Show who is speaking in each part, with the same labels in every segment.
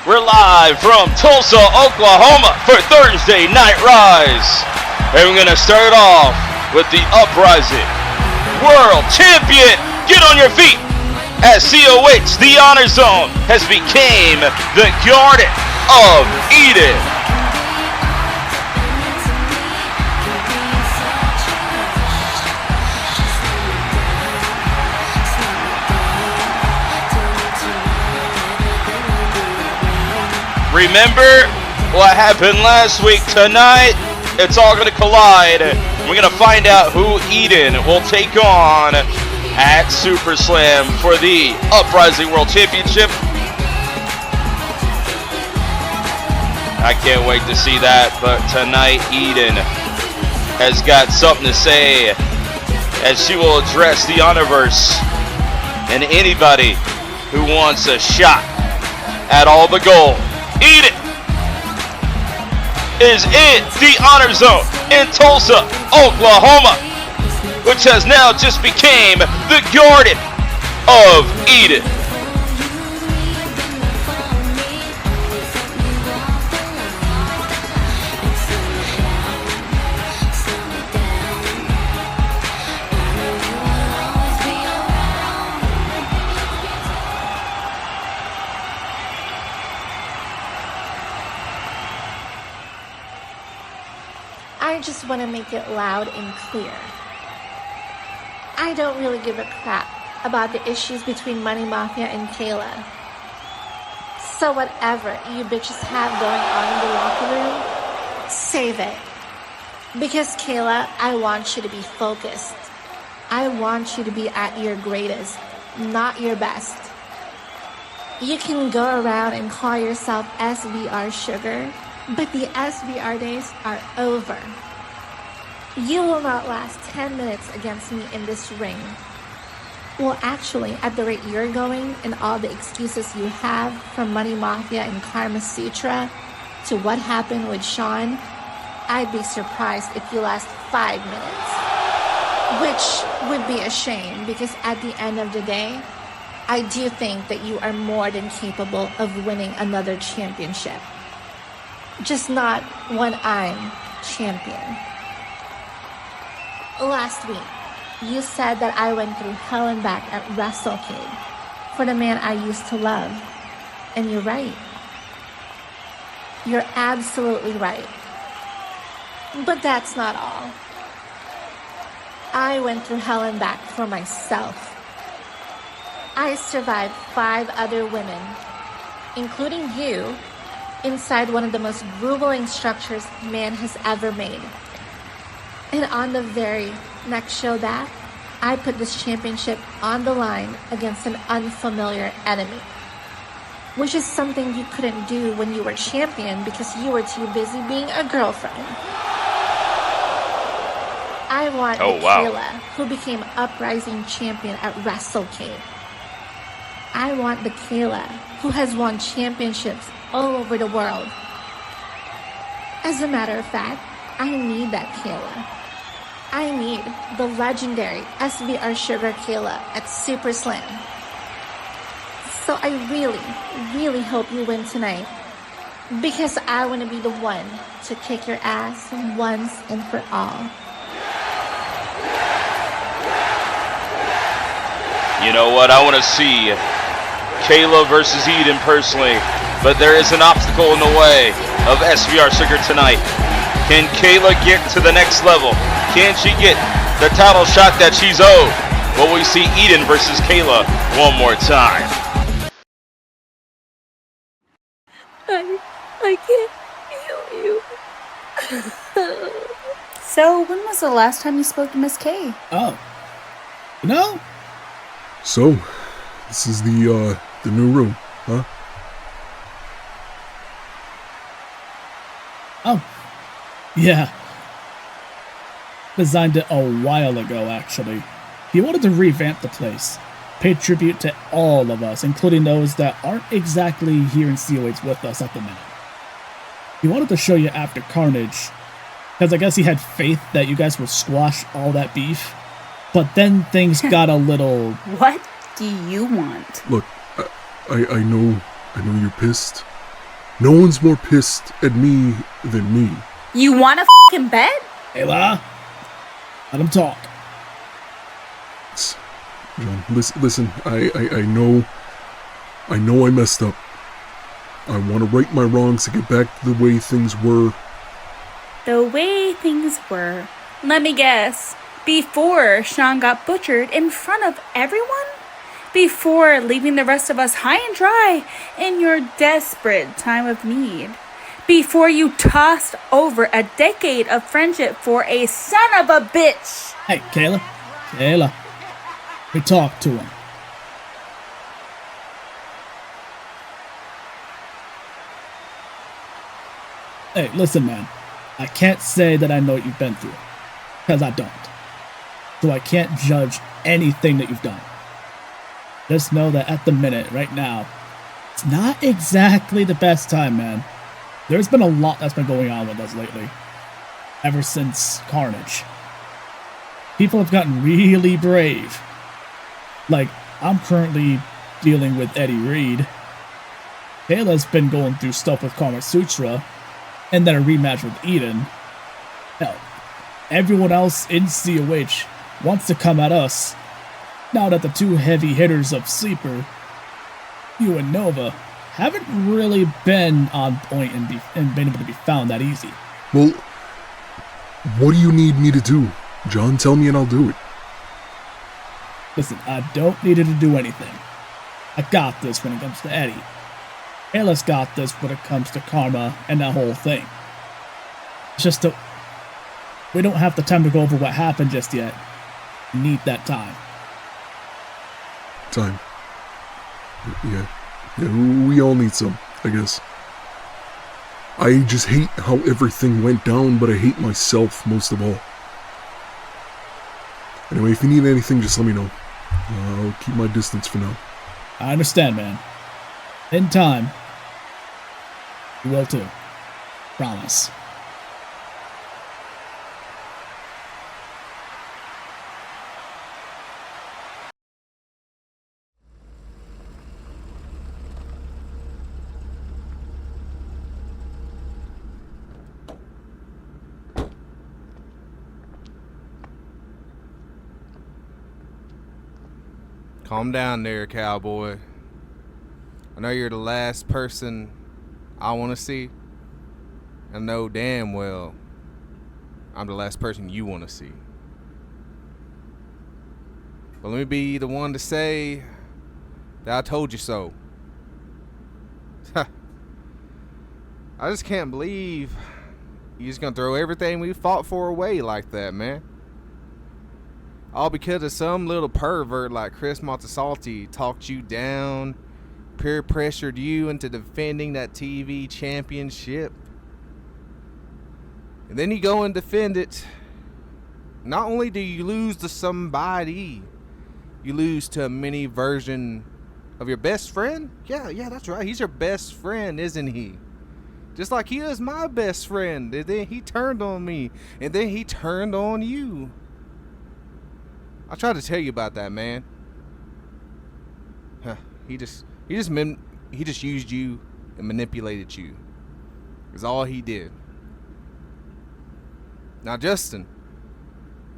Speaker 1: We're live from Tulsa, Oklahoma for Thursday Night Rise. And we're going to start off with the Uprising World Champion. Get on your feet as COH, the Honor Zone, has became the Garden of Eden. Remember what happened last week? Tonight, it's all going to collide. We're going to find out who Aidan will take on at SuperSlam for the Uprising World Championship. I can't wait to see that, but tonight Aidan has got something to say as she will address the HonorVerse and anybody who wants a shot at all the gold. Aidan is in the Honor Zone in Tulsa, Oklahoma, which has now just became the Garden of Eden.
Speaker 2: I just want to make it loud and clear. I don't really give a crap about the issues between Money Mafia and Kayla. So whatever you bitches have going on in the locker room, save it. Because Kayla, I want you to be focused. I want you to be at your greatest, not your best. You can go around and call yourself SVR Sugar, but the SVR days are over. You will not last 10 minutes against me in this ring. Well, actually, at the rate you're going and all the excuses you have from Money Mafia and Carmasutra to what happened with Sean, I'd be surprised if you last 5 minutes. Which would be a shame because at the end of the day, I do think that you are more than capable of winning another championship. Just not when I'm champion. Last week, you said that I went through hell and back at WrestleCade for the man I used to love. And you're right. You're absolutely right. But that's not all. I went through hell and back for myself. I survived 5 other women, including you, inside one of the most grueling structures man has ever made. And on the very next show back, I put this championship on the line against an unfamiliar enemy. Which is something you couldn't do when you were champion because you were too busy being a girlfriend. I want Kayla, who became Uprising champion at WrestleCade. I want the Kayla who has won championships all over the world. As a matter of fact, I need that Kayla. I need the legendary SVR Sugar Kayla at SuperSlam. So I really, really hope you win tonight. Because I want to be the one to kick your ass once and for all.
Speaker 1: You know what? I want to see Kayla versus Aidan personally. But there is an obstacle in the way of SVR Sugar tonight. Can Kayla get to the next level? Can she get the title shot that she's owed? Will we see Aidan versus Kayla one more time?
Speaker 3: I can't feel you. So, when was the last time you spoke to Miss Kay?
Speaker 4: Oh. No?
Speaker 5: So, this is the new room, huh?
Speaker 4: Oh. Yeah. Designed it a while ago, actually. He wanted to revamp the place. Pay tribute to all of us, including those that aren't exactly here in COH with us at the minute. He wanted to show you after Carnage, because I guess he had faith that you guys would squash all that beef. But then things got a little...
Speaker 3: What do you want?
Speaker 5: Look, I know you're pissed, No one's more pissed at me than me.
Speaker 3: You want to f***ing bet?
Speaker 4: Kayla, let him talk.
Speaker 5: John, listen, I know I messed up. I want to right my wrongs to get back to the way things were.
Speaker 3: The way things were. Let me guess. Before Sean got butchered in front of everyone? Before leaving the rest of us high and dry in your desperate time of need? Before you tossed over a decade of friendship for a son of a bitch?
Speaker 4: Hey, Kayla, we talk to him. Hey, listen, man. I can't say that I know what you've been through, because I don't. So I can't judge anything that you've done. Just know that at the minute, right now, it's not exactly the best time, man. There's been a lot that's been going on with us lately. Ever since Carnage. People have gotten really brave. Like, I'm currently dealing with Eddie Reed. Kayla's been going through stuff with Carmasutra, and then a rematch with Aidan. Hell, everyone else in COH wants to come at us. Now that the two heavy hitters of Slxxpr, you and Nova, haven't really been on point and been able to be found that easy.
Speaker 5: Well, what do you need me to do? John, tell me and I'll do it.
Speaker 4: Listen, I don't need you to do anything. I got this when it comes to Eddie. Kayla's got this when it comes to Karma and that whole thing. It's just that we don't have the time to go over what happened just yet. We need that time.
Speaker 5: Time. Yeah, we all need some, I guess. I just hate how everything went down, but I hate myself most of all. Anyway, if you need anything, just let me know. I'll keep my distance for now.
Speaker 4: I understand, man. In time, you will too. Promise.
Speaker 6: Calm down there, cowboy. I know you're the last person I want to see. I know damn well I'm the last person you want to see. But let me be the one to say that I told you so. I just can't believe you're just gonna throw everything we fought for away like that, man. All because of some little pervert like Chris Maltisanti talked you down, peer pressured you into defending that TV championship. And then you go and defend it. Not only do you lose to somebody, you lose to a mini version of your best friend. Yeah, that's right. He's your best friend, isn't he? Just like he was my best friend. And then he turned on me. And then he turned on you. I tried to tell you about that, man. He just used you and manipulated you. Is all he did. Now, Justin,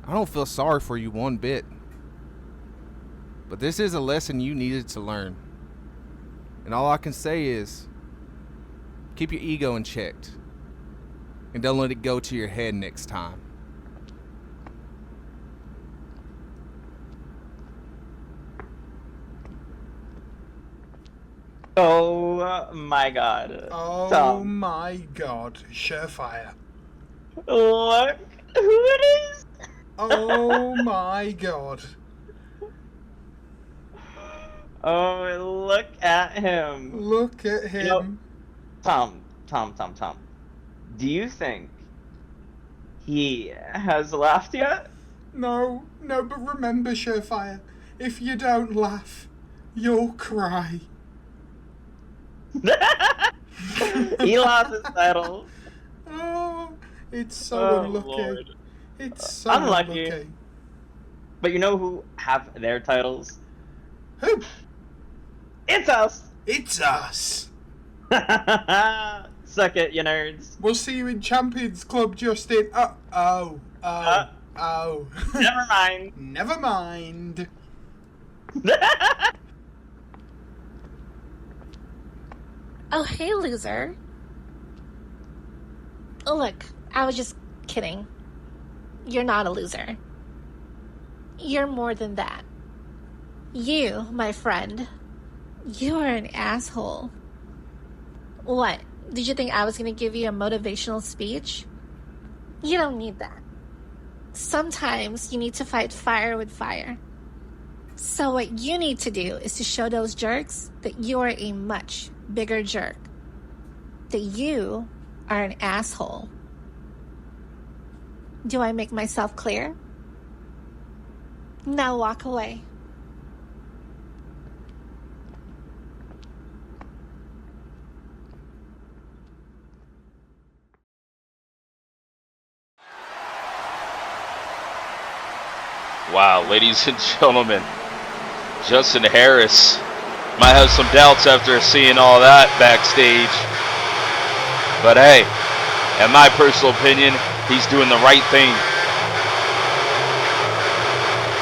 Speaker 6: I don't feel sorry for you one bit. But this is a lesson you needed to learn. And all I can say is, keep your ego in check. And don't let it go to your head next time.
Speaker 7: Oh my god.
Speaker 8: Oh
Speaker 7: Tom.
Speaker 8: my god, Surefire.
Speaker 7: Look who it is.
Speaker 8: Oh my god.
Speaker 7: Oh, look at him.
Speaker 8: Look at him.
Speaker 7: You know, Tom. Do you think he has laughed yet?
Speaker 8: No, but remember, Surefire, if you don't laugh, you'll cry.
Speaker 7: He lost his title.
Speaker 8: Oh, it's so unlucky.
Speaker 7: Lord.
Speaker 8: It's so
Speaker 7: unlucky.
Speaker 8: unlucky.
Speaker 7: But you know who have their titles?
Speaker 8: Who?
Speaker 7: It's us.
Speaker 8: It's us.
Speaker 7: Suck it, you nerds.
Speaker 8: We'll see you in Champions Club, Justin. Oh.
Speaker 7: Never mind.
Speaker 8: Never mind.
Speaker 2: Oh, hey, loser. Look, I was just kidding. You're not a loser. You're more than that. You, my friend, you are an asshole. What? Did you think I was going to give you a motivational speech? You don't need that. Sometimes you need to fight fire with fire. So what you need to do is to show those jerks that you are a much bigger jerk. That you are an asshole. Do I make myself clear? Now walk away.
Speaker 1: Wow, ladies and gentlemen, Justin Harris might have some doubts after seeing all that backstage. But hey, in my personal opinion, he's doing the right thing.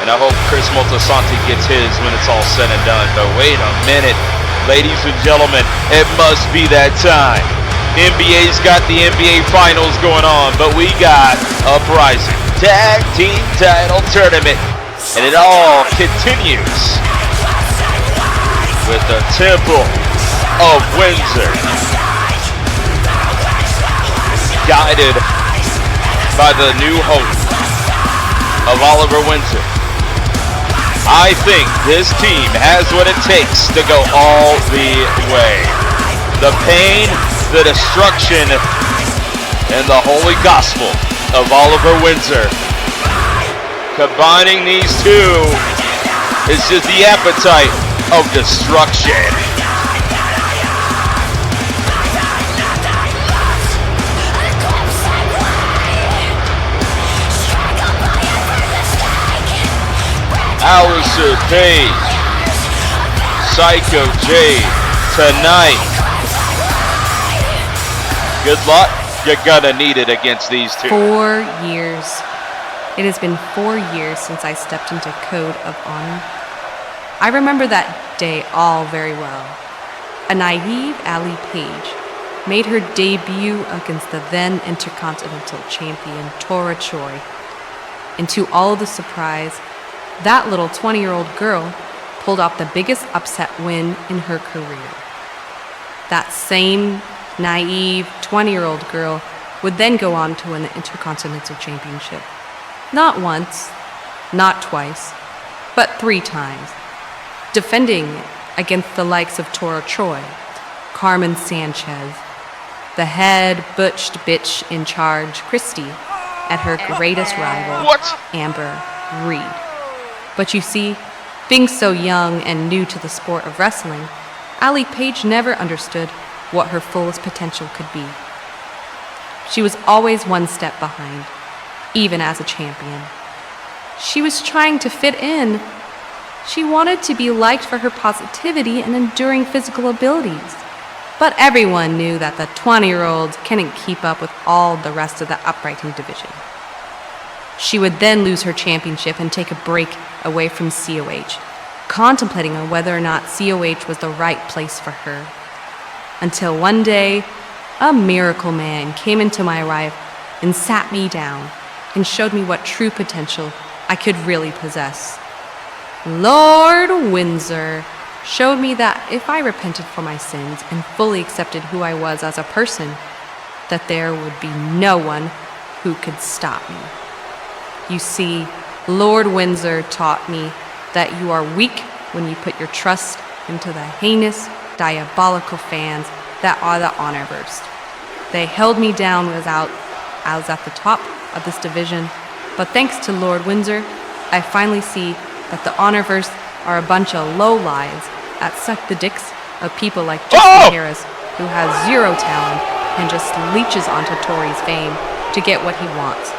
Speaker 1: And I hope Chris Maltisanti gets his when it's all said and done. But wait a minute, ladies and gentlemen, it must be that time. NBA's got the NBA Finals going on, but we got Uprising Tag Team Title Tournament. And it all continues with the Temple of Windsor, guided by the new host of Oliver Windsor. I think this team has what it takes to go all the way. The pain, the destruction, and the holy gospel of Oliver Windsor. Combining these two is just the appetite of destruction. Alistair Page, Psycho J, tonight. Good luck. You're gonna need it against these two.
Speaker 9: 4 years. It has been 4 years since I stepped into Code of Honor. I remember that day all very well. A naive Allie Page made her debut against the then Intercontinental Champion Tora Troy. And to all the surprise, that little 20-year-old girl pulled off the biggest upset win in her career. That same naive 20-year-old girl would then go on to win the Intercontinental Championship. Not once, not twice, but 3 times, defending against the likes of Tora Troy, Carmen Sanchez, the head butched bitch in charge, Christy, at her greatest rival, Amber Reed. But you see, being so young and new to the sport of wrestling, Allie Page never understood what her fullest potential could be. She was always one step behind, even as a champion. She was trying to fit in. She wanted to be liked for her positivity and enduring physical abilities. But everyone knew that the 20-year-old couldn't keep up with all the rest of the Uprising division. She would then lose her championship and take a break away from COH, contemplating on whether or not COH was the right place for her. Until one day, a miracle man came into my life and sat me down and showed me what true potential I could really possess. Lord Windsor showed me that if I repented for my sins and fully accepted who I was as a person, that there would be no one who could stop me. You see, Lord Windsor taught me that you are weak when you put your trust into the heinous, diabolical fans that are the HonorVerse. They held me down as I was at the top of this division, but thanks to Lord Windsor, I finally see that the HonorVerse are a bunch of lowlives that suck the dicks of people like Justin Harris, who has zero talent and just leeches onto Tori's fame to get what he wants.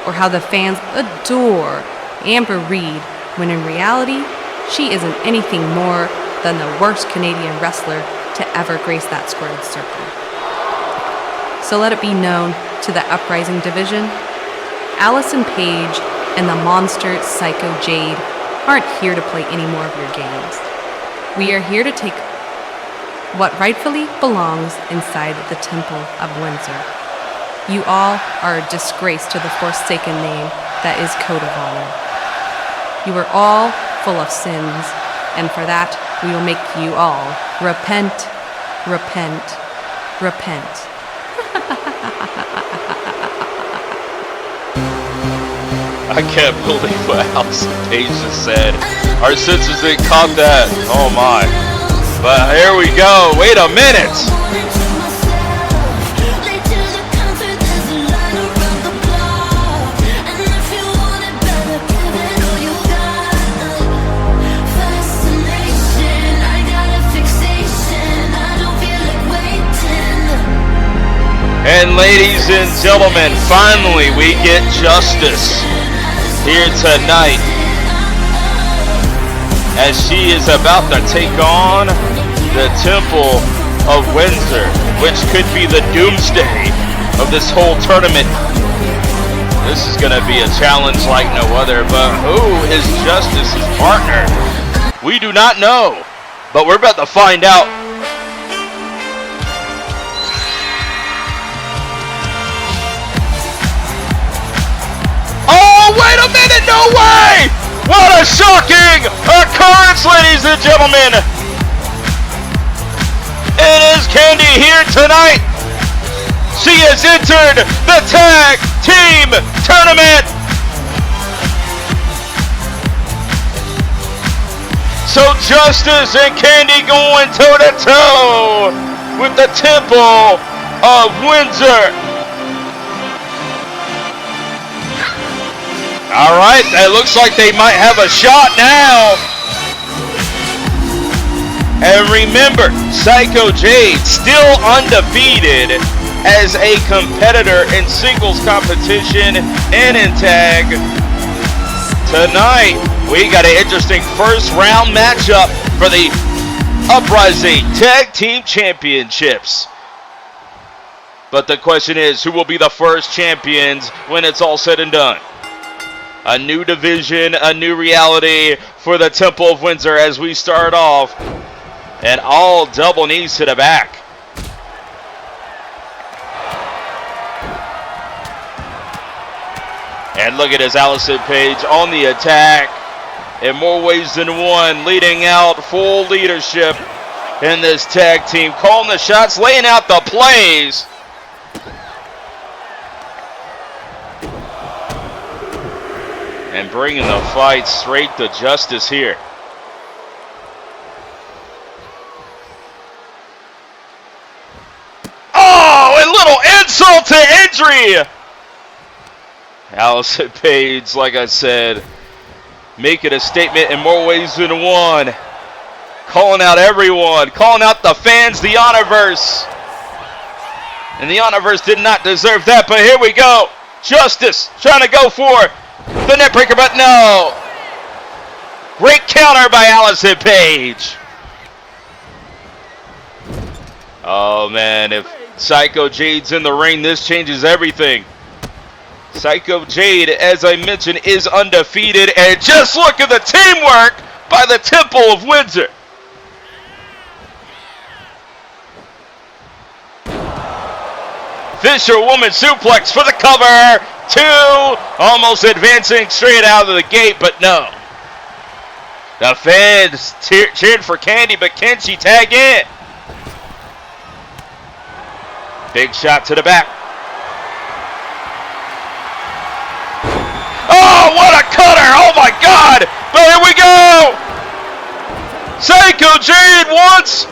Speaker 9: Or how the fans adore Amber Reed, when in reality, she isn't anything more than the worst Canadian wrestler to ever grace that squared circle. So let it be known to the Uprising division, Allison Paige and the monster Psycho Jade aren't here to play any more of your games. We are here to take what rightfully belongs inside the Temple of Windsor. You all are a disgrace to the forsaken name that is Code of Honor. You are all full of sins, and for that we will make you all repent, repent, repent.
Speaker 1: I can't believe what Allison Paige just said. Our senses didn't caught that. Oh my. But here we go. Wait a minute. And ladies and gentlemen, finally we get justice here tonight as she is about to take on the Temple of Windsor, which could be the doomsday of this whole tournament. This is going to be a challenge like no other, but who is Justice's partner? We do not know, but we're about to find out. Wait a minute, no way! What a shocking occurrence, ladies and gentlemen! It is Candy here tonight. She has entered the Tag Team Tournament. So Justice and Candy going toe-to-toe with the Temple of Windsor. All right, it looks like they might have a shot now. And remember, Psycho Jade still undefeated as a competitor in singles competition and in tag. Tonight, we got an interesting first round matchup for the Uprising Tag Team Championships. But the question is, who will be the first champions when it's all said and done? A new division, a new reality for the Temple of Windsor as we start off. And all double knees to the back. And look at this, Allison Paige on the attack in more ways than one, leading out full leadership in this tag team, calling the shots, laying out the plays. And bringing the fight straight to Justice here. Oh, a little insult to injury. Allison Paige, like I said, making a statement in more ways than one. Calling out everyone, calling out the fans, the HonorVerse. And the HonorVerse did not deserve that, but here we go. Justice trying to go for the net breaker, but no. Great counter by Allison Paige. Oh man, if Psycho Jade's in the ring, this changes everything. Psycho Jade, as I mentioned, is undefeated, and just look at the teamwork by the Temple of Windsor. Fisherwoman suplex for the cover. Two, almost advancing straight out of the gate, but no. The fans cheered for Candy, but can she tag in? Big shot to the back. Oh, what a cutter! Oh my God! But here we go! Psycho Jade wants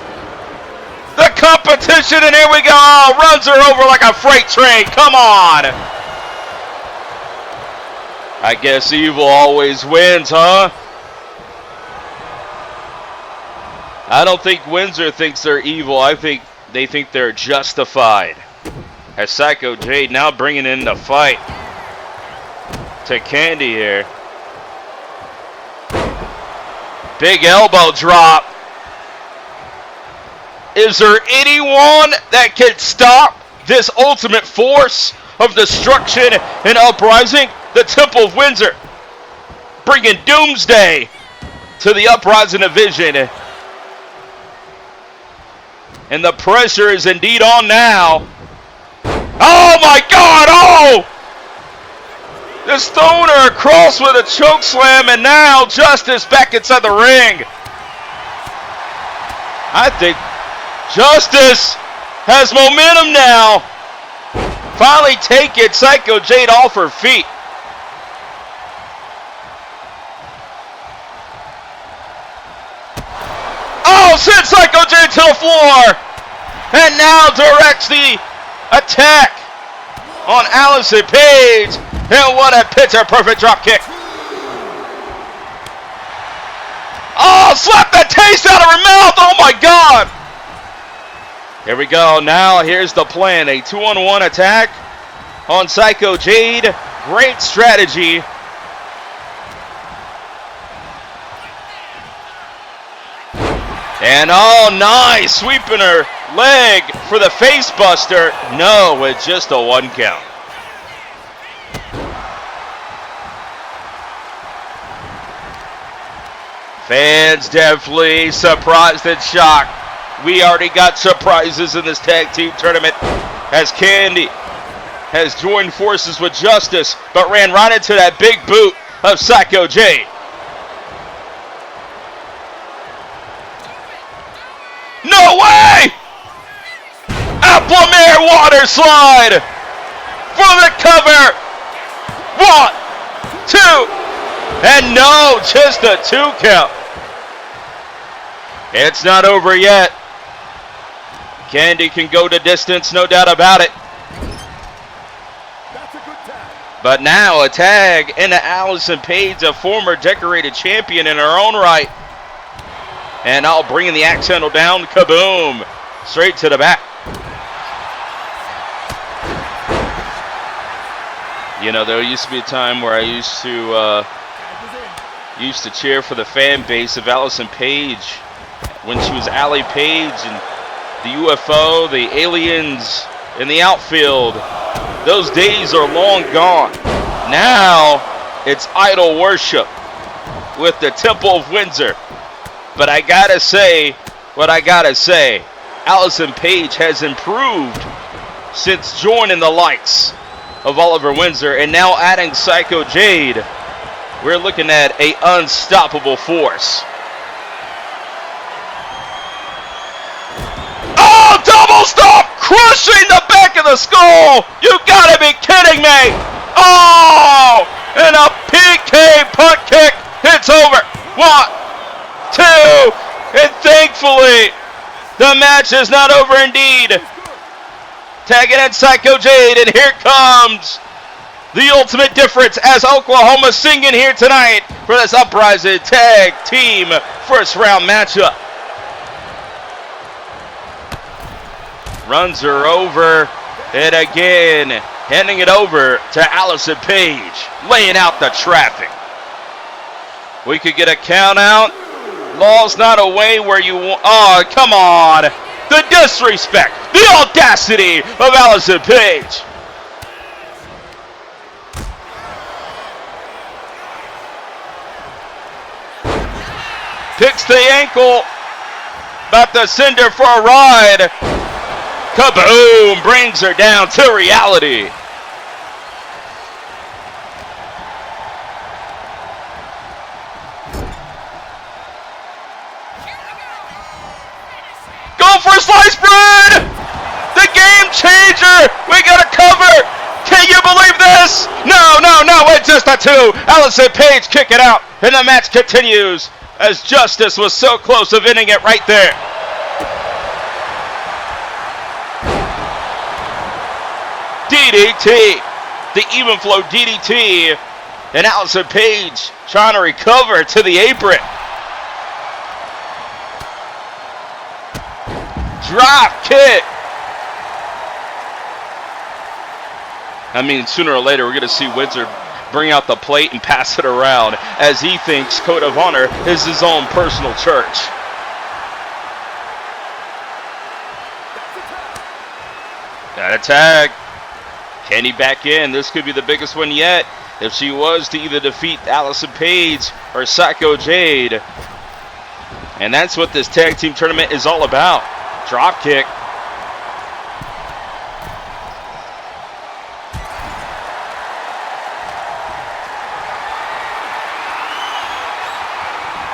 Speaker 1: the competition, and here we go. Oh, runs her over like a freight train. Come on! I guess evil always wins, huh? I don't think Windsor thinks they're evil. I think they think they're justified. As Psycho Jade now bringing in the fight to Candy here. Big elbow drop. Is there anyone that can stop this ultimate force of destruction and uprising? The Temple of Windsor, bringing doomsday to the Uprising division. And the pressure is indeed on now. Oh my God, oh! This throwing her across with a choke slam, and now Justice back inside the ring. I think Justice has momentum now. Finally taking Psycho Jade off her feet. Oh, sends Psycho Jade to the floor. And now directs the attack on Allison Page. And what a picture perfect drop kick. Oh, slap that taste out of her mouth. Oh my God. Here we go. Now here's the plan. A 2-on-1 attack on Psycho Jade. Great strategy. And oh, nice. Sweeping her leg for the face buster. No, it's just a 1 count. Fans definitely surprised and shocked. We already got surprises in this tag team tournament as Candy has joined forces with Justice, but ran right into that big boot of Psycho Jade. No way! Applemaire water slide for the cover. 1, 2. And no, just a 2 count. It's not over yet. Candy can go the distance, no doubt about it. But now a tag into Allison Page, a former decorated champion in her own right. And I'll bring the axe handle down, kaboom, straight to the back. You know, there used to be a time where I used to cheer for the fan base of Allison Page when she was Allie Page and the UFO, the aliens in the outfield. Those days are long gone. Now it's idol worship with the Temple of Windsor. But I gotta say what I gotta say. Allison Page has improved since joining the likes of Oliver Windsor and now adding Psycho Jade. We're looking at an unstoppable force. Oh, double stop! Crushing the back of the skull! You gotta be kidding me! Oh! And a PK punt kick. It's over. 1, 2. And thankfully, the match is not over indeed. Tagging in Psycho Jade, and here comes the ultimate difference as Oklahoma singing here tonight for this Uprising Tag Team first round matchup. Runs her over, and again, handing it over to Allison Page, laying out the traffic. We could get a count out. Law's not away where you want. Oh, come on. The disrespect, the audacity of Allison Page. Picks the ankle, about to send her for a ride. Kaboom! Brings her down to reality. Go for Slxxpr! The game changer! We got a cover! Can you believe this? No, it's just a 2. Allison Page kick it out, and the match continues as Justice was so close of ending it right there. DDT, the even flow DDT, and Allison Page trying to recover to the apron. Drop kick. I mean, sooner or later, we're going to see Windsor bring out the plate and pass it around as he thinks Code of Honor is his own personal church. Got a tag. Kenny back in. This could be the biggest one yet if she was to either defeat Allison Paige or Psycho Jade. And that's what this tag team tournament is all about. Drop kick.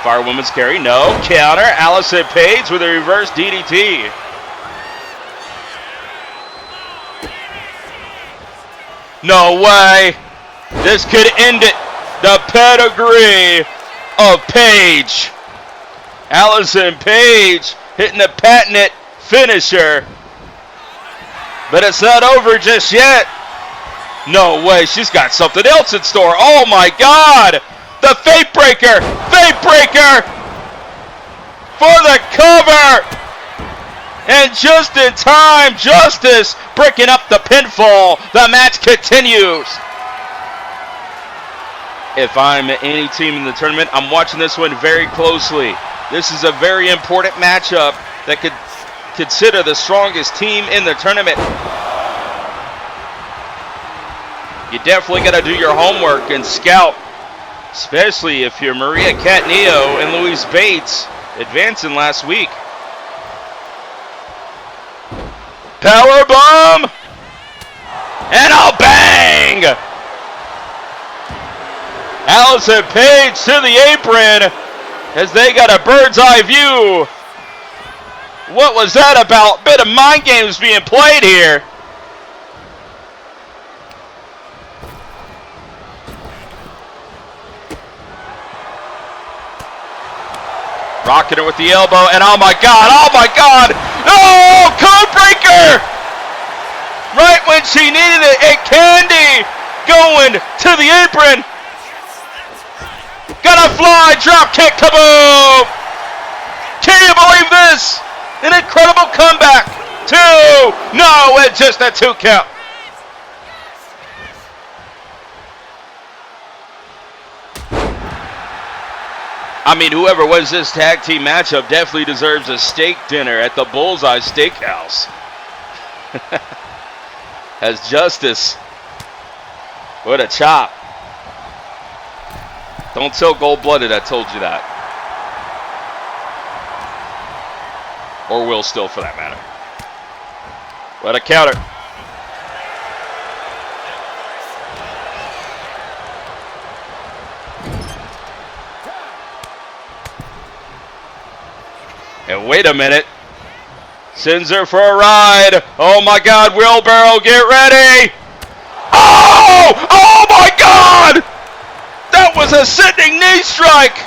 Speaker 1: Firewoman's carry. No. Counter. Allison Paige with a reverse DDT. No way. This could end it. The pedigree of Paige. Allison Paige hitting the patented finisher. But it's not over just yet. No way. She's got something else in store. Oh my God. The Fate Breaker. Fate Breaker for the cover. And just in time, Justice breaking up the pinfall. The match continues. If I'm any team in the tournament, I'm watching this one very closely. This is a very important matchup that could consider the strongest team in the tournament. You definitely got to do your homework and scout, especially if you're Maria Cataneo and Louise Bates advancing last week. Power bomb! And a bang! Allison Paige to the apron as they got a bird's eye view. What was that about? Bit of mind games being played here. Rocking it with the elbow, and oh my God, oh, code breaker! Right when she needed it, and Candy going to the apron. Got a fly, drop kick, kaboom! Can you believe this? An incredible comeback. 2, no, it's just a 2 count. I mean, whoever wins this tag team matchup definitely deserves a steak dinner at the Bullseye Steakhouse. As Justice, what a chop. Don't tell Gold-Blooded I told you that. Or Will Still, for that matter. What a counter. And wait a minute. Sends her for a ride. Oh my God, wheelbarrow, get ready. Oh! Oh my God! That was a sending knee strike.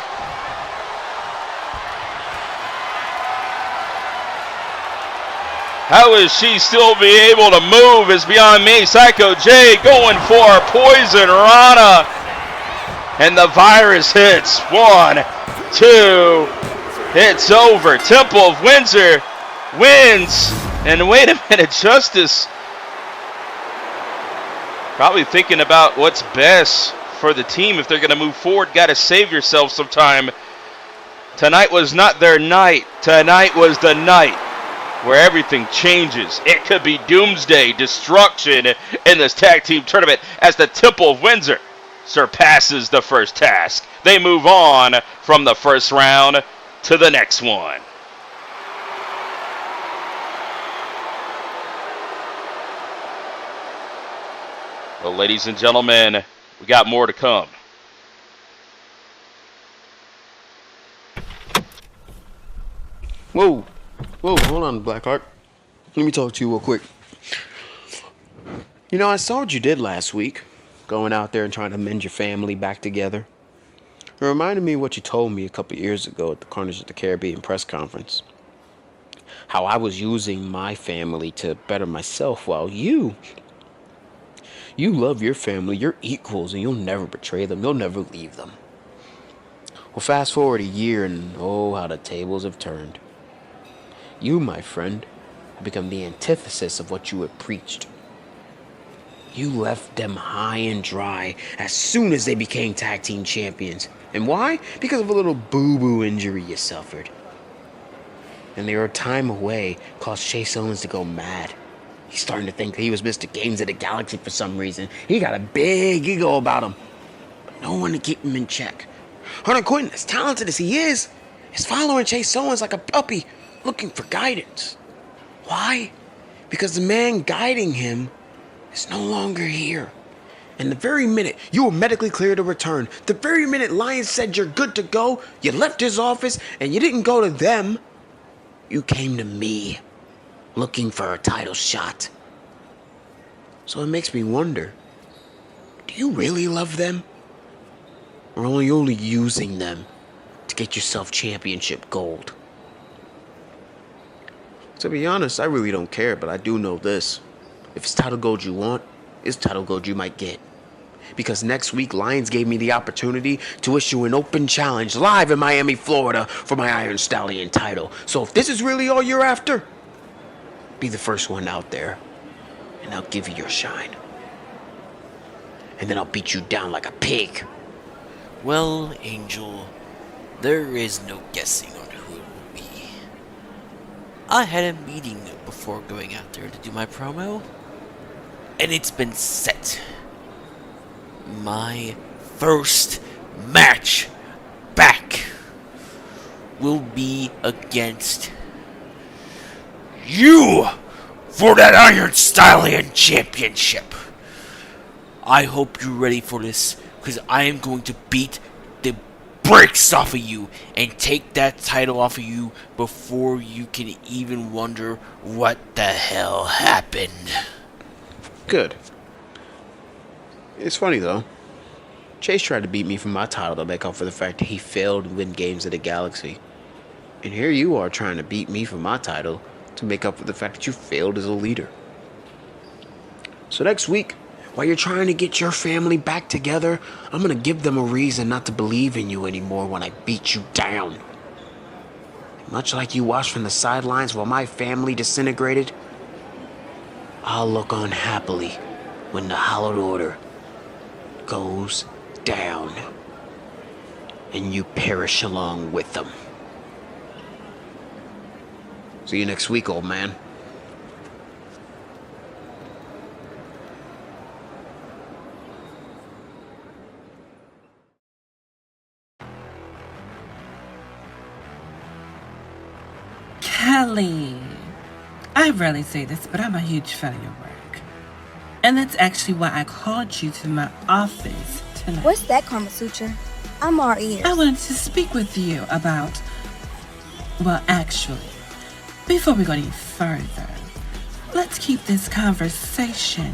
Speaker 1: How is she still be able to move is beyond me. Psycho J going for Poison Rana. And the virus hits. 1, 2. It's over. Temple of Windsor wins. And wait a minute, Justice probably thinking about what's best for the team if they're going to move forward. Got to save yourself some time. Tonight was not their night. Tonight was the night where everything changes. It could be doomsday, destruction in this tag team tournament as the Temple of Windsor surpasses the first task. They move on from the first round to the next one. Well, ladies and gentlemen, we got more to come.
Speaker 10: Whoa, hold on, Blackheart. Let me talk to you real quick. You know, I saw what you did last week, going out there and trying to mend your family back together. It reminded me of what you told me a couple years ago at the Carnage of the Caribbean press conference. How I was using my family to better myself while you love your family, you're equals, and you'll never betray them, you'll never leave them. Well, fast forward a year and oh, how the tables have turned. You, my friend, have become the antithesis of what you had preached. You left them high and dry as soon as they became tag team champions. And why? Because of a little boo-boo injury you suffered. And they were a time away caused Chase Owens to go mad. He's starting to think that he was Mr. Games of the Galaxy for some reason. He got a big ego about him. But no one to keep him in check. Hunter Quinn, as talented as he is following Chase Owens like a puppy, looking for guidance. Why? Because the man guiding him is no longer here. And the very minute you were medically cleared to return, the very minute Lions said you're good to go, you left his office and you didn't go to them. You came to me, looking for a title shot. So it makes me wonder, do you really love them? Or are you only using them to get yourself championship gold? To be honest, I really don't care, but I do know this. If it's title gold you want, it's title gold you might get. Because next week, Lions gave me the opportunity to issue an open challenge live in Miami, Florida for my Iron Stallion title. So if this is really all you're after, be the first one out there, and I'll give you your shine. And then I'll beat you down like a pig.
Speaker 11: Well, Angel, there is no guessing on who it will be. I had a meeting before going out there to do my promo, and it's been set. My first match back will be against you for that Iron Stallion Championship. I hope you're ready for this, because I am going to beat the brakes off of you and take that title off of you before you can even wonder what the hell happened.
Speaker 10: Good. It's funny though. Chase tried to beat me for my title to make up for the fact that he failed to win Games of the Galaxy. And here you are trying to beat me for my title to make up for the fact that you failed as a leader. So next week, while you're trying to get your family back together, I'm gonna give them a reason not to believe in you anymore when I beat you down. Much like you watched from the sidelines while my family disintegrated, I'll look on happily when the Hallowed Order goes down and you perish along with them. See you next week, old man.
Speaker 12: Kelly, I rarely say this, but I'm a huge fan of your work. And that's actually why I called you to my office tonight.
Speaker 13: What's that, Carmasutra? I'm all ears.
Speaker 12: I wanted to speak with you about... Well, actually, before we go any further, let's keep this conversation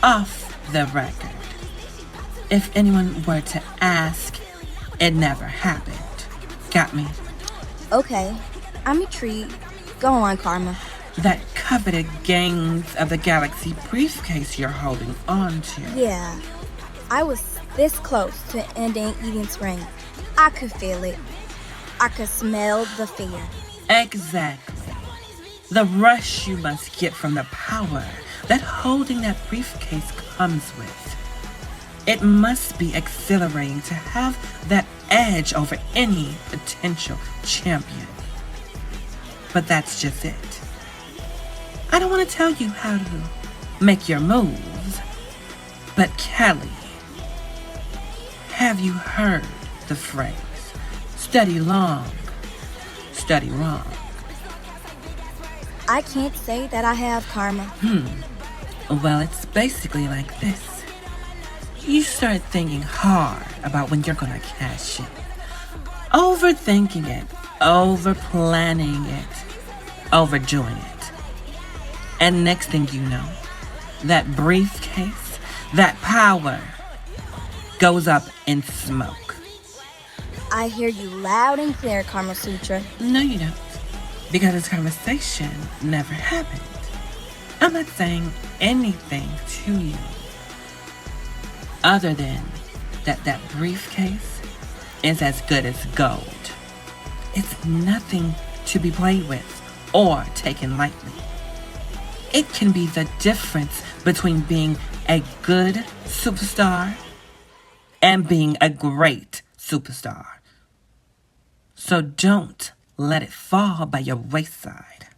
Speaker 12: off the record. If anyone were to ask, it never happened. Got me?
Speaker 13: Okay, I'm intrigued. Go on, Karma.
Speaker 12: That coveted Games of the Galaxy briefcase you're holding on to.
Speaker 13: Yeah, I was this close to ending Eden's reign. I could feel it. I could smell the fear.
Speaker 12: Exactly. The rush you must get from the power that holding that briefcase comes with. It must be exhilarating to have that edge over any potential champion. But that's just it. I don't want to tell you how to make your moves, but Kelly, have you heard the phrase, study long, study wrong?
Speaker 13: I can't say that I have, Karma.
Speaker 12: Well, it's basically like this. You start thinking hard about when you're gonna cash in. Overthinking it, over-planning it, overdoing it. And next thing you know, that briefcase, that power, goes up in smoke.
Speaker 13: I hear you loud and clear, Carmasutra.
Speaker 12: No, you don't. Because this conversation never happened. I'm not saying anything to you. Other than that briefcase is as good as gold. It's nothing to be played with or taken lightly. It can be the difference between being a good superstar and being a great superstar. So don't let it fall by your wayside.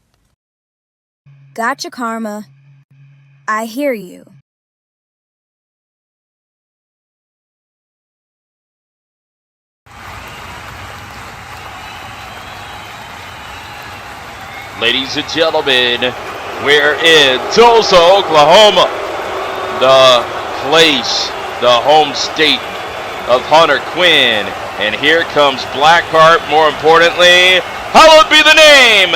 Speaker 13: Gotcha, Karma. I hear you.
Speaker 1: Ladies and gentlemen, we're in Tulsa, Oklahoma, the place, the home state of Hunter Quinn. And here comes Blackheart, more importantly, hallowed be the name,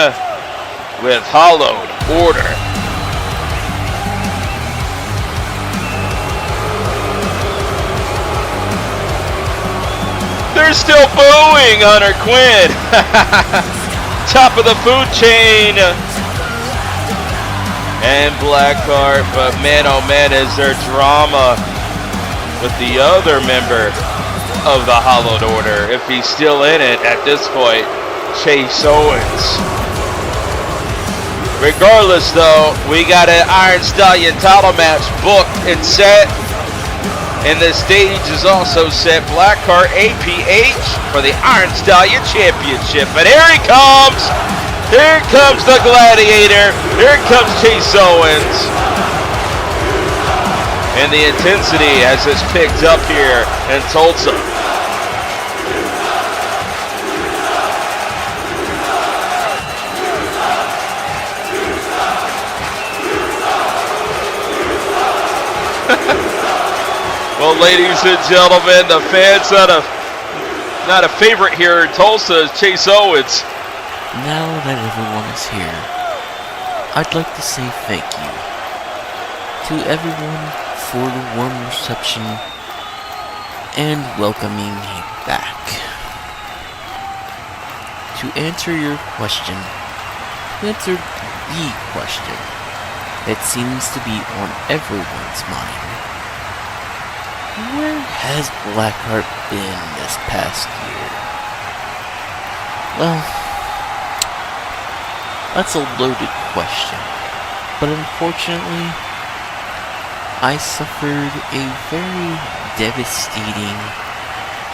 Speaker 1: with Hallowed Order. They're still booing Hunter Quinn. Top of the food chain. And Blackheart, but man oh man, is there drama with the other member of the Hallowed Order, if he's still in it at this point, Chase Owens. Regardless though, we got an Iron Stallion title match booked and set. And the stage is also set. Blackheart APH for the Iron Stallion Championship. And here he comes! Here comes the Gladiator. Here comes Chase Owens. And the intensity has just picked up here in Tulsa. Well, ladies and gentlemen, the fans not a favorite here in Tulsa is Chase Owens.
Speaker 11: Now that everyone is here, I'd like to say thank you to everyone for the warm reception and welcoming me back. To answer your question, answer the question that seems to be on everyone's mind. Where has Blackheart been this past year? Well, that's a loaded question, but unfortunately, I suffered a very devastating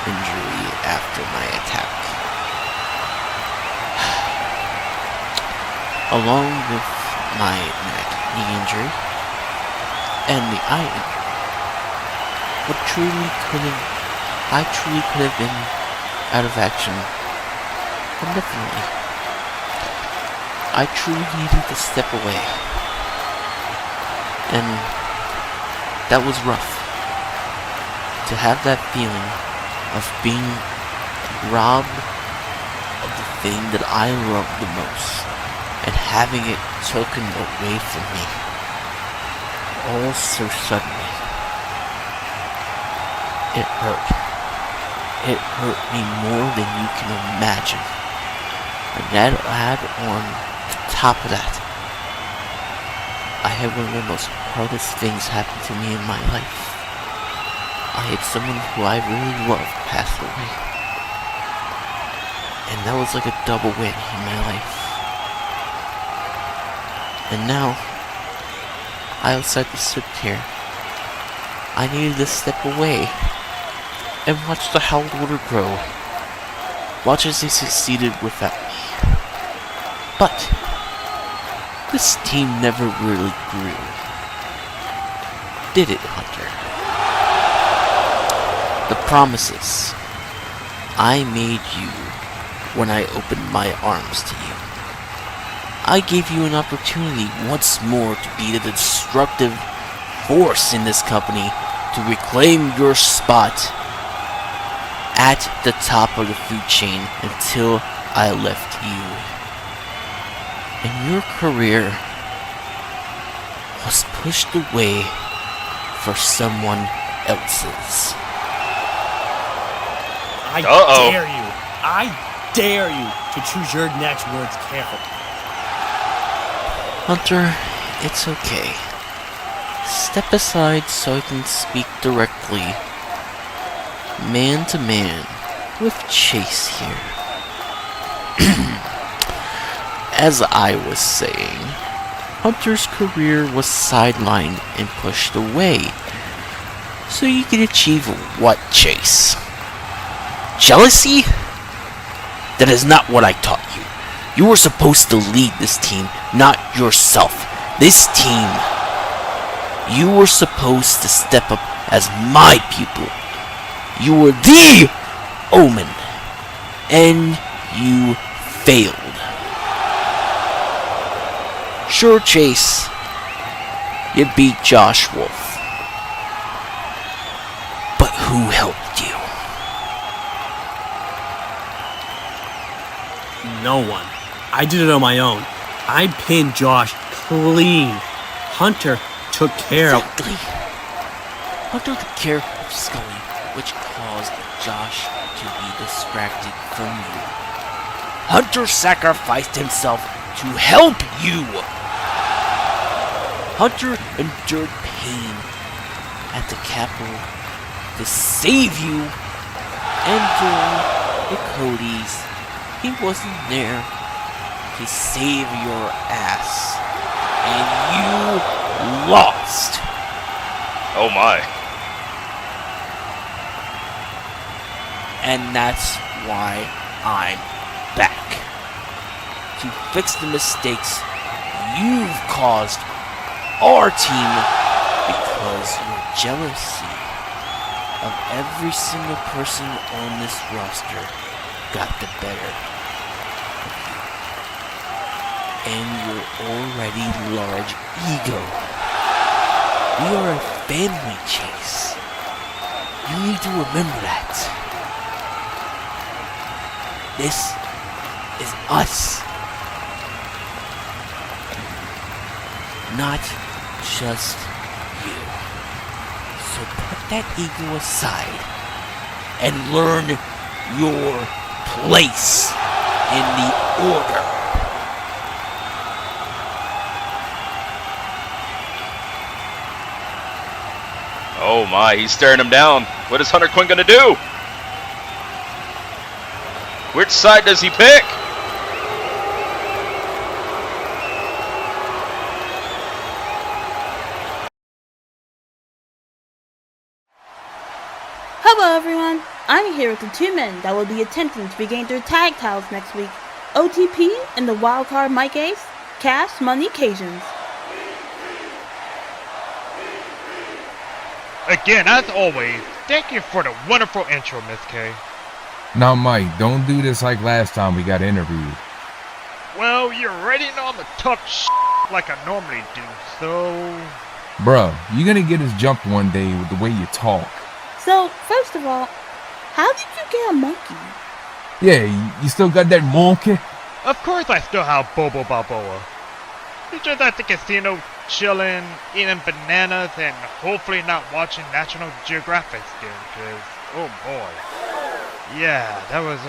Speaker 11: injury after my attack. Along with my knee injury and the eye injury, I truly could have been out of action indefinitely. I truly needed to step away. And that was rough. To have that feeling of being robbed of the thing that I love the most and having it taken away from me all so suddenly. It hurt. It hurt me more than you can imagine. And that add on top of that, I had one of the most hardest things happen to me in my life. I had someone who I really loved pass away. And that was like a double win in my life. And now, I also had to sit here. I needed to step away and watch the Hallowed Order grow. Watch as they succeeded without me. But this team never really grew. Did it, Hunter? The promises I made you when I opened my arms to you. I gave you an opportunity once more to be the destructive force in this company, to reclaim your spot at the top of the food chain until I left you. And your career was pushed away for someone else's.
Speaker 14: I dare you to choose your next words carefully.
Speaker 11: Hunter, it's okay. Step aside so I can speak directly, man to man, with Chase here. As I was saying, Hunter's career was sidelined and pushed away, so you could achieve what, Chase? Jealousy? That is not what I taught you. You were supposed to lead this team, not yourself. This team You were supposed to step up as my pupil. You were the Omen, and you failed. Sure, Chase, you beat Josh Wolf, but who helped you?
Speaker 14: No one. I did it on my own. I pinned Josh clean. Hunter took care of...
Speaker 11: Exactly. Hunter took care of Scully, which caused Josh to be distracted from you. Hunter sacrificed himself to help you. Hunter endured pain at the Capitol to save you, and during the Cody's, he wasn't there to save your ass, and you lost.
Speaker 1: Oh my.
Speaker 11: And that's why I'm back. To fix the mistakes you've caused our team because your jealousy of every single person on this roster got the better of you. And your already large ego. We are a family, Chase. You need to remember that. This is us. Not just you. So put that ego aside and learn your place in the order.
Speaker 1: Oh my, he's staring him down. What is Hunter Quinn gonna do? Which side does he pick?
Speaker 3: Hello everyone, I'm here with the two men that will be attempting to regain their tag titles next week. OTP and the wildcard Mike Ace, Cash Money Cajuns.
Speaker 15: Again, as always, thank you for the wonderful intro, Miss K.
Speaker 16: Now, Mike, don't do this like last time we got interviewed.
Speaker 15: Well, you're ready on the tough like I normally do, so...
Speaker 16: Bruh, you're gonna get us jumped one day with the way you talk.
Speaker 3: So, first of all, how did you get a monkey?
Speaker 16: Yeah, you still got that monkey?
Speaker 15: Of course I still have Bobo Balboa. He's just at the casino, chilling, eating bananas, and hopefully not watching National Geographic still, because, oh boy. Yeah, that was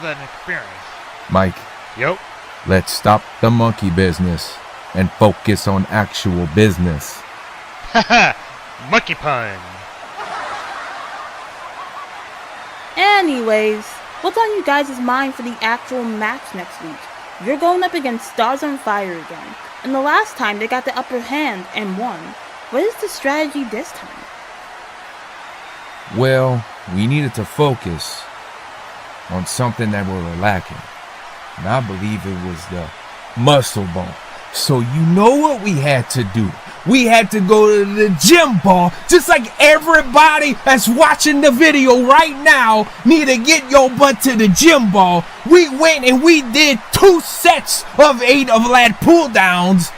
Speaker 15: an experience.
Speaker 16: Mike.
Speaker 15: Yup.
Speaker 16: Let's stop the monkey business and focus on actual business.
Speaker 15: Haha, monkey pun.
Speaker 3: Anyways, what's on you guys' mind for the actual match next week? You're going up against Stars on Fire again, and the last time they got the upper hand and won. What is the strategy this time?
Speaker 16: Well, we needed to focus on something that we were lacking. And I believe it was the muscle bone. So you know what we had to do? We had to go to the gym ball, just like everybody that's watching the video right now need to get your butt to the gym ball. We went and we did 2 sets of 8 of lat pull downs.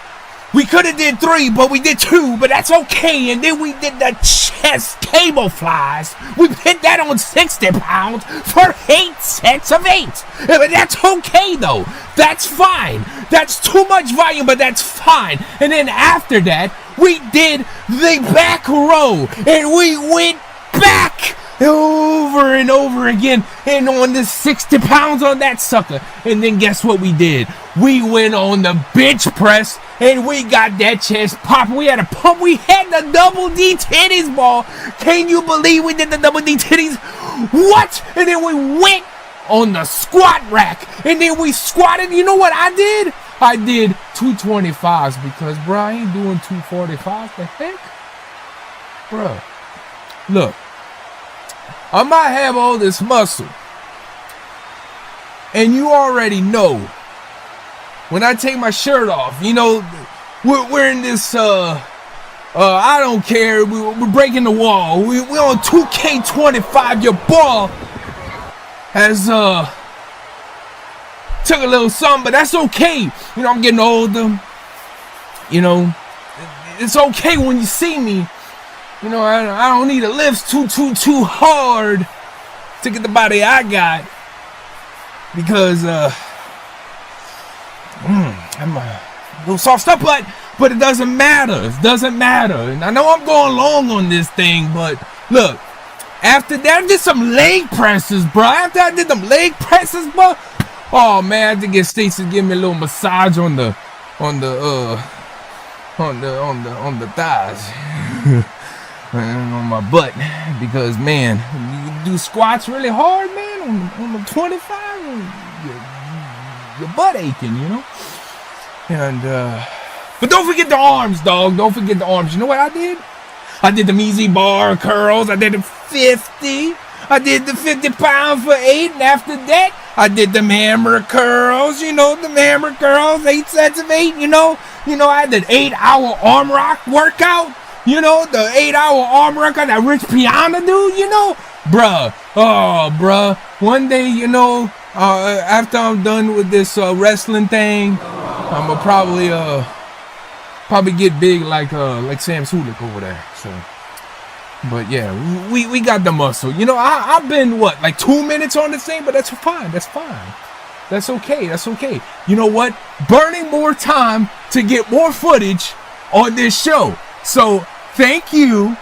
Speaker 16: We could have did 3, but we did 2, but that's okay. And then we did the chest cable flies. We hit that on 60 pounds for 8 sets of 8. But that's okay, though. That's fine. That's too much volume, but that's fine. And then after that, we did the back row. And we went back over and over again. And on the 60 pounds on that sucker. And then guess what we did? We went on the bench press. And we got that chest popping. We had a pump. We had the double D titties ball. Can you believe we did the double D titties? What? And then we went on the squat rack. And then we squatted. You know what I did? I did 225s because, bro, I ain't doing 245s. The heck? Bro, look. I might have all this muscle. And you already know. When I take my shirt off, you know, We're in this, I don't care. We're breaking the wall. We're on 2K25. Your ball has, took a little something, but that's okay. You know, I'm getting older. You know, it's okay when you see me. You know, I don't need to lift too hard to get the body I got. Because, I'm a little soft stuff, but it doesn't matter. It doesn't matter. And I know I'm going long on this thing, but look, after that, I did some leg presses, bro. After I did them leg presses, bro, oh man, I had to get Stacey to give me a little massage on the thighs. And on my butt, because man, you do squats really hard, man, on the 25, your butt aching, you know. And but don't forget the arms, dog. Don't forget the arms. You know what I did? I did the easy bar curls. I did the 50. I did the 50 pound for 8, and after that, I did them hammer curls. You know, the hammer curls, 8 sets of 8. You know, I did 8-hour arm rock workout. You know, the 8-hour arm workout that Rich Piana do, you know? Bruh. Oh, bruh. One day, you know, after I'm done with this wrestling thing, I'm gonna probably get big like Sam Sulik over there. So, but yeah, we got the muscle. You know, I've been like 2 minutes on this thing, but that's fine. That's fine. That's okay. That's okay. You know what? Burning more time to get more footage on this show. So thank you.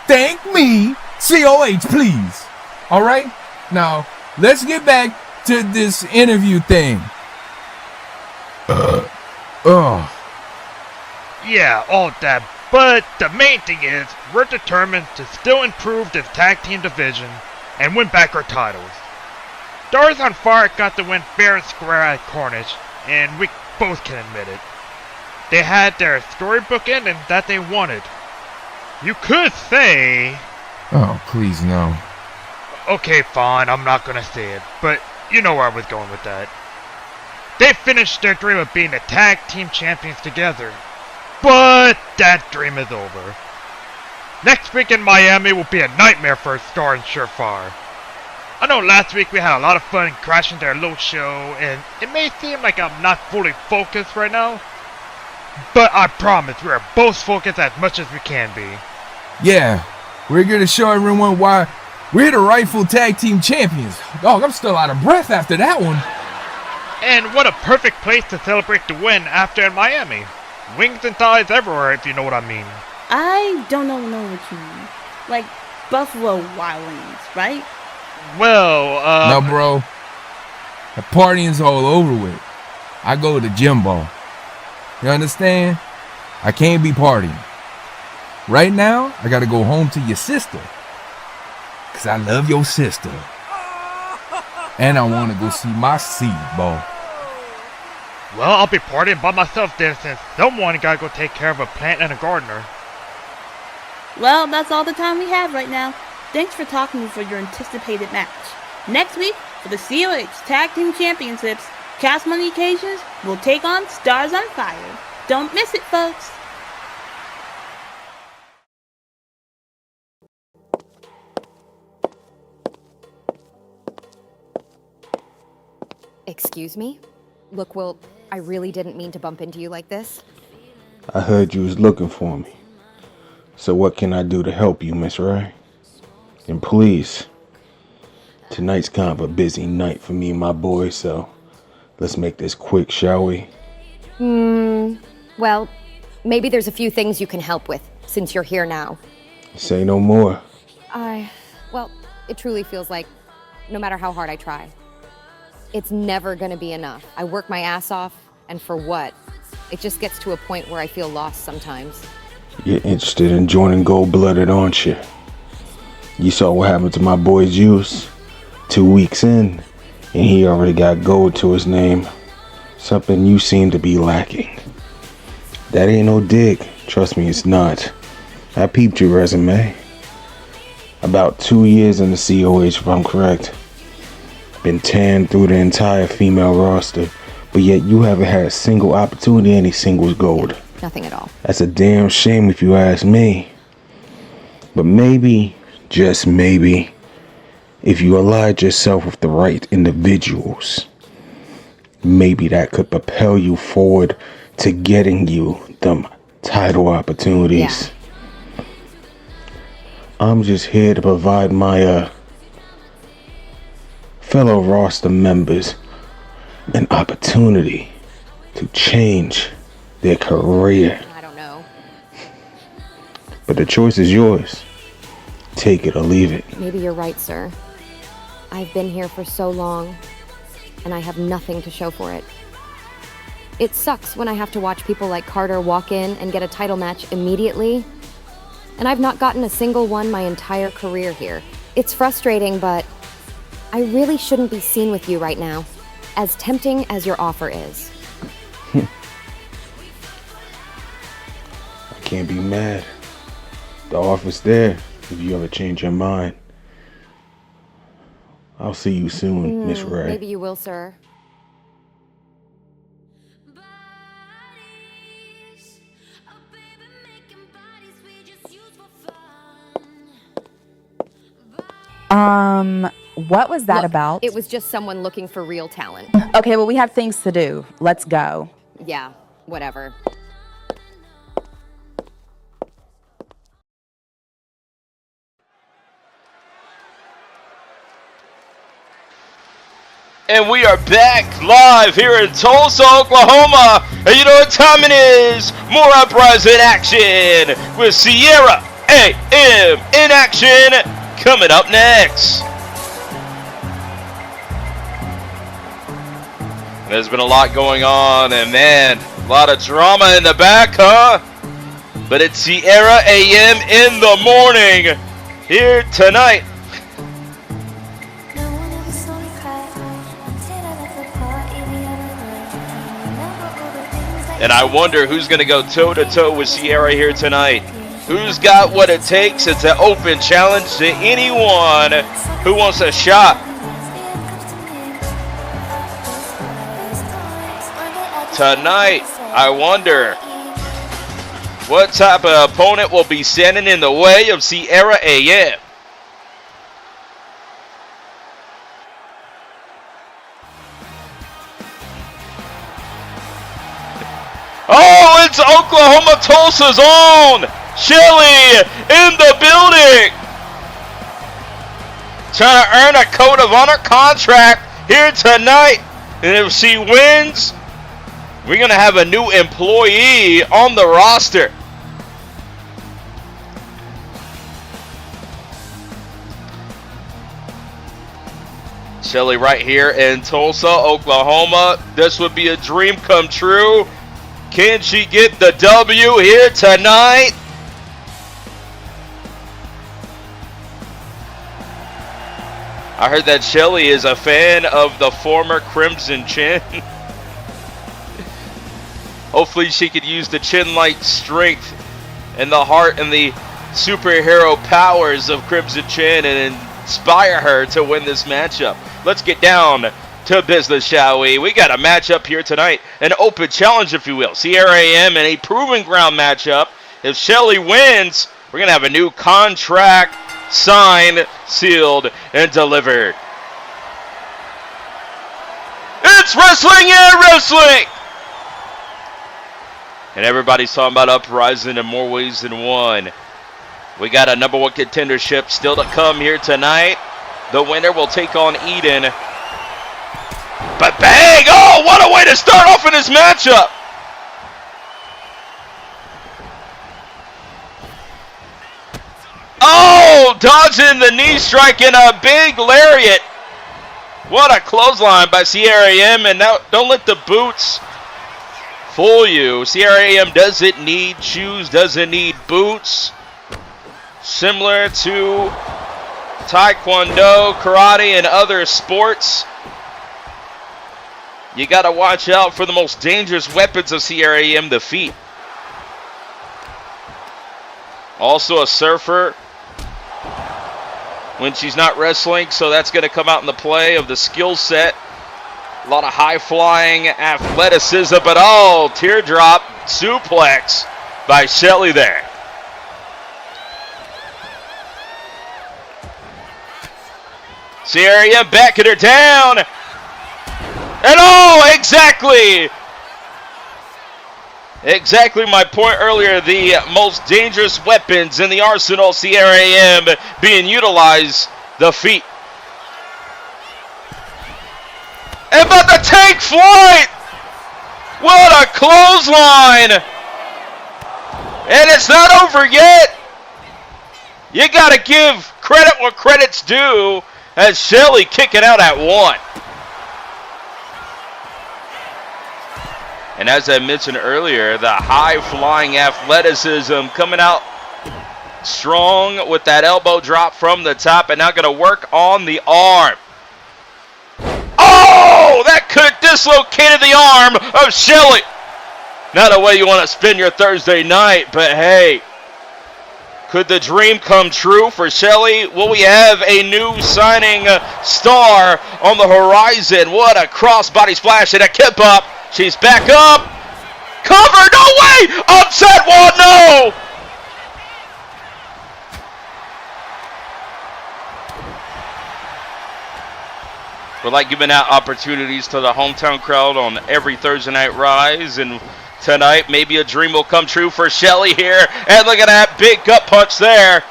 Speaker 16: Thank me. COH, please. All right. Now let's get back to this interview thing.
Speaker 15: Yeah, all that, but the main thing is, we're determined to still improve this tag team division and win back our titles. Stars on Fire got the win fair and square at Carnage, and we both can admit it. They had their storybook ending that they wanted. You could say...
Speaker 16: Oh, please, no.
Speaker 15: Okay, fine, I'm not gonna say it, but you know where I was going with that. They finished their dream of being the tag team champions together. But that dream is over. Next week in Miami will be a nightmare for Star and Surefire. I know last week we had a lot of fun crashing their little show, and it may seem like I'm not fully focused right now, but I promise we are both focused as much as we can be.
Speaker 16: Yeah, we're going to show everyone why we're the rightful tag team champions. Dog, I'm still out of breath after that one.
Speaker 15: And what a perfect place to celebrate the win after in Miami. Wings and thighs everywhere, if you know what I mean.
Speaker 3: I don't know what you mean. Like Buffalo Wild Wings, right?
Speaker 15: Well,
Speaker 16: No, bro. The partying's all over with. I go to gym ball. You understand? I can't be partying. Right now, I gotta go home to your sister. Because I love your sister. And I want to go see my seed ball.
Speaker 15: Well, I'll be partying by myself then, since someone gotta go take care of a plant and a gardener.
Speaker 3: Well, that's all the time we have right now. Thanks for talking for your anticipated match. Next week, for the COH Tag Team Championships, Cash Money Occasions will take on Stars on Fire. Don't miss it, folks.
Speaker 17: Excuse me? Look, Will, I really didn't mean to bump into you like this.
Speaker 10: I heard you was looking for me. So what can I do to help you, Miss Rae? And please, tonight's kind of a busy night for me and my boys, so let's make this quick, shall we?
Speaker 17: Well, maybe there's a few things you can help with, since you're here now.
Speaker 10: Say no more.
Speaker 17: Well, it truly feels like, no matter how hard I try, it's never gonna be enough. I work my ass off, and for what? It just gets to a point where I feel lost sometimes.
Speaker 10: You're interested in joining Gold-Blooded, aren't you? You saw what happened to my boy Juice 2 weeks in, and he already got gold to his name. Something you seem to be lacking. That ain't no dig. Trust me, it's not. I peeped your resume. About 2 years in the COH, if I'm correct. Been tanned through the entire female roster, but yet you haven't had a single opportunity, any singles gold.
Speaker 17: Nothing at all.
Speaker 18: That's a damn shame if you ask me. But maybe, just maybe, if you allied yourself with the right individuals, maybe that could propel you forward to getting you them title opportunities.
Speaker 17: Yeah.
Speaker 18: I'm just here to provide my fellow roster members an opportunity to change their career.
Speaker 17: I don't know.
Speaker 18: But the choice is yours. Take it or leave it.
Speaker 17: Maybe you're right, sir. I've been here for so long, and I have nothing to show for it. It sucks when I have to watch people like Carter walk in and get a title match immediately, and I've not gotten a single one my entire career here. It's frustrating, but I really shouldn't be seen with you right now, as tempting as your offer is.
Speaker 18: I can't be mad. The offer's there if you ever change your mind. I'll see you soon, Miss Rae.
Speaker 17: Maybe you will, sir.
Speaker 19: What was that
Speaker 17: Look,
Speaker 19: about?
Speaker 17: It was just someone looking for real talent.
Speaker 19: Okay, well, we have things to do. Let's go.
Speaker 17: Yeah, whatever.
Speaker 1: And we are back live here in Tulsa, Oklahoma. And you know what time it is? More Uprising action with Sierra AM in action coming up next. There's been a lot going on, and man, a lot of drama in the back, huh? But it's Sierra AM in the morning here tonight. And I wonder who's going to go toe-to-toe with Sierra here tonight. Who's got what it takes? It's an open challenge to anyone who wants a shot. Tonight, I wonder what type of opponent will be standing in the way of Sierra AM. Oh, it's Oklahoma Tulsa's own Shelly in the building. Trying to earn a Code of Honor contract here tonight. And if she wins, we're going to have a new employee on the roster. Shelly right here in Tulsa, Oklahoma. This would be a dream come true. Can she get the W here tonight? I heard that Shelly is a fan of the former Crimson Chin. Hopefully she could use the chin-like strength and the heart and the superhero powers of Crimson Chin and inspire her to win this matchup. Let's get down to business, shall we? We got a matchup here tonight, an open challenge, if you will. Sierra AM in a proving ground matchup. If Shelly wins, we're going to have a new contract signed, sealed, and delivered. It's wrestling and wrestling! And everybody's talking about Uprising in more ways than one. We got a number one contendership still to come here tonight. The winner will take on Aidan. But bang! Oh, what a way to start off in this matchup! Oh, dodging the knee strike in a big lariat. What a clothesline by Sierra AM. And now, don't let the boots fool you. Sierra AM doesn't need shoes, doesn't need boots. Similar to Taekwondo, karate, and other sports. You got to watch out for the most dangerous weapons of Sierra AM, the feet. Also a surfer when she's not wrestling, so that's going to come out in the play of the skill set. A lot of high-flying athleticism, but oh, teardrop suplex by Shelly there. Soraya backing her down. And oh, exactly my point earlier. The most dangerous weapons in the arsenal, Sierra AM, being utilized. The feet. And about to take flight. What a clothesline. And it's not over yet. You got to give credit where credit's due, as Shelly kicking out at 1. And as I mentioned earlier, the high-flying athleticism coming out strong with that elbow drop from the top, and now going to work on the arm. Oh, that could have dislocated the arm of Shelly. Not a way you want to spend your Thursday night, but hey, could the dream come true for Shelly? Will we have a new signing star on the horizon? What a crossbody splash and a kip up. She's back up. Cover, no way! Upset one, no! We like giving out opportunities to the hometown crowd on every Thursday Night Rise, and tonight maybe a dream will come true for Shelly here. And look at that big gut punch there.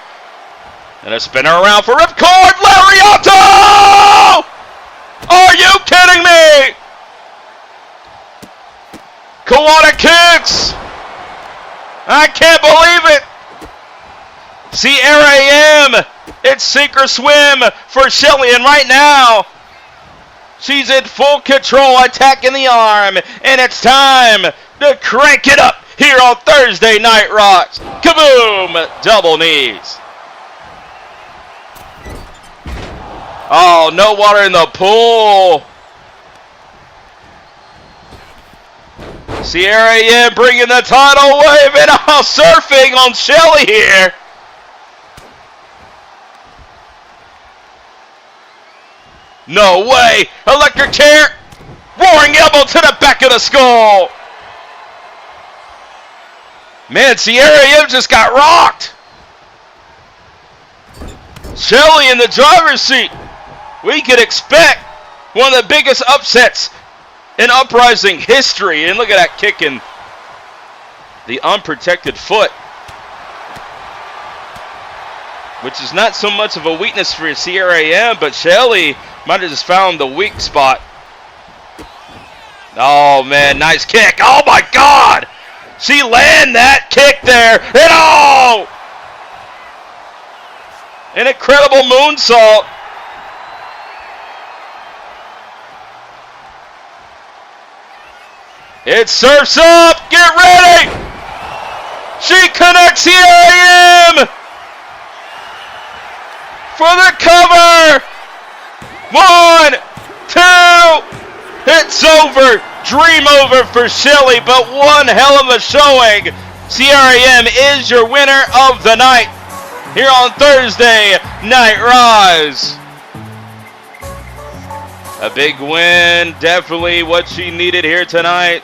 Speaker 1: And a spinner around for Ripcord, Lariato! Are you kidding me? Kawada kicks. I can't believe it. Sierra AM, it's sink or swim for Shelly, and right now, she's in full control, attacking the arm, and it's time to crank it up here on Thursday Night Rise. Kaboom! Double knees. Oh, no water in the pool. Sierra AM bringing the title wave, and surfing on Shelly here. No way! Electric chair! Roaring elbow to the back of the skull! Man, Sierra AM just got rocked! Shelly in the driver's seat! We could expect one of the biggest upsets in Uprising history. And look at that kick in the unprotected foot, which is not so much of a weakness for Sierra AM, but Shelly might have just found the weak spot. Oh man, nice kick. Oh my God! She landed that kick there. And oh! An incredible moonsault. It surfs up. Get ready. She connects the AM for the cover. 1, 2. It's over. Dream over for Shelly, but one hell of a showing. Sierra AM is your winner of the night here on Thursday Night Rise. A big win, definitely what she needed here tonight.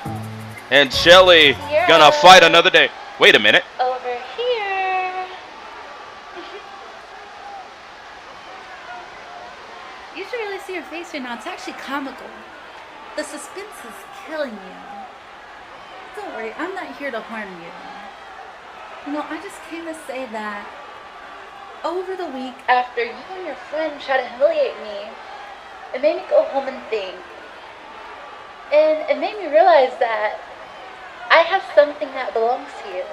Speaker 1: And Shelly gonna fight another day. Wait a minute.
Speaker 3: Over here. You should really see her face right now. It's actually comical. The suspense is killing you. Don't worry, I'm not here to harm you. You know, I just came to say that over the week, after you and your friend tried to humiliate me, it made me go home and think. And it made me realize that I have something that belongs to you.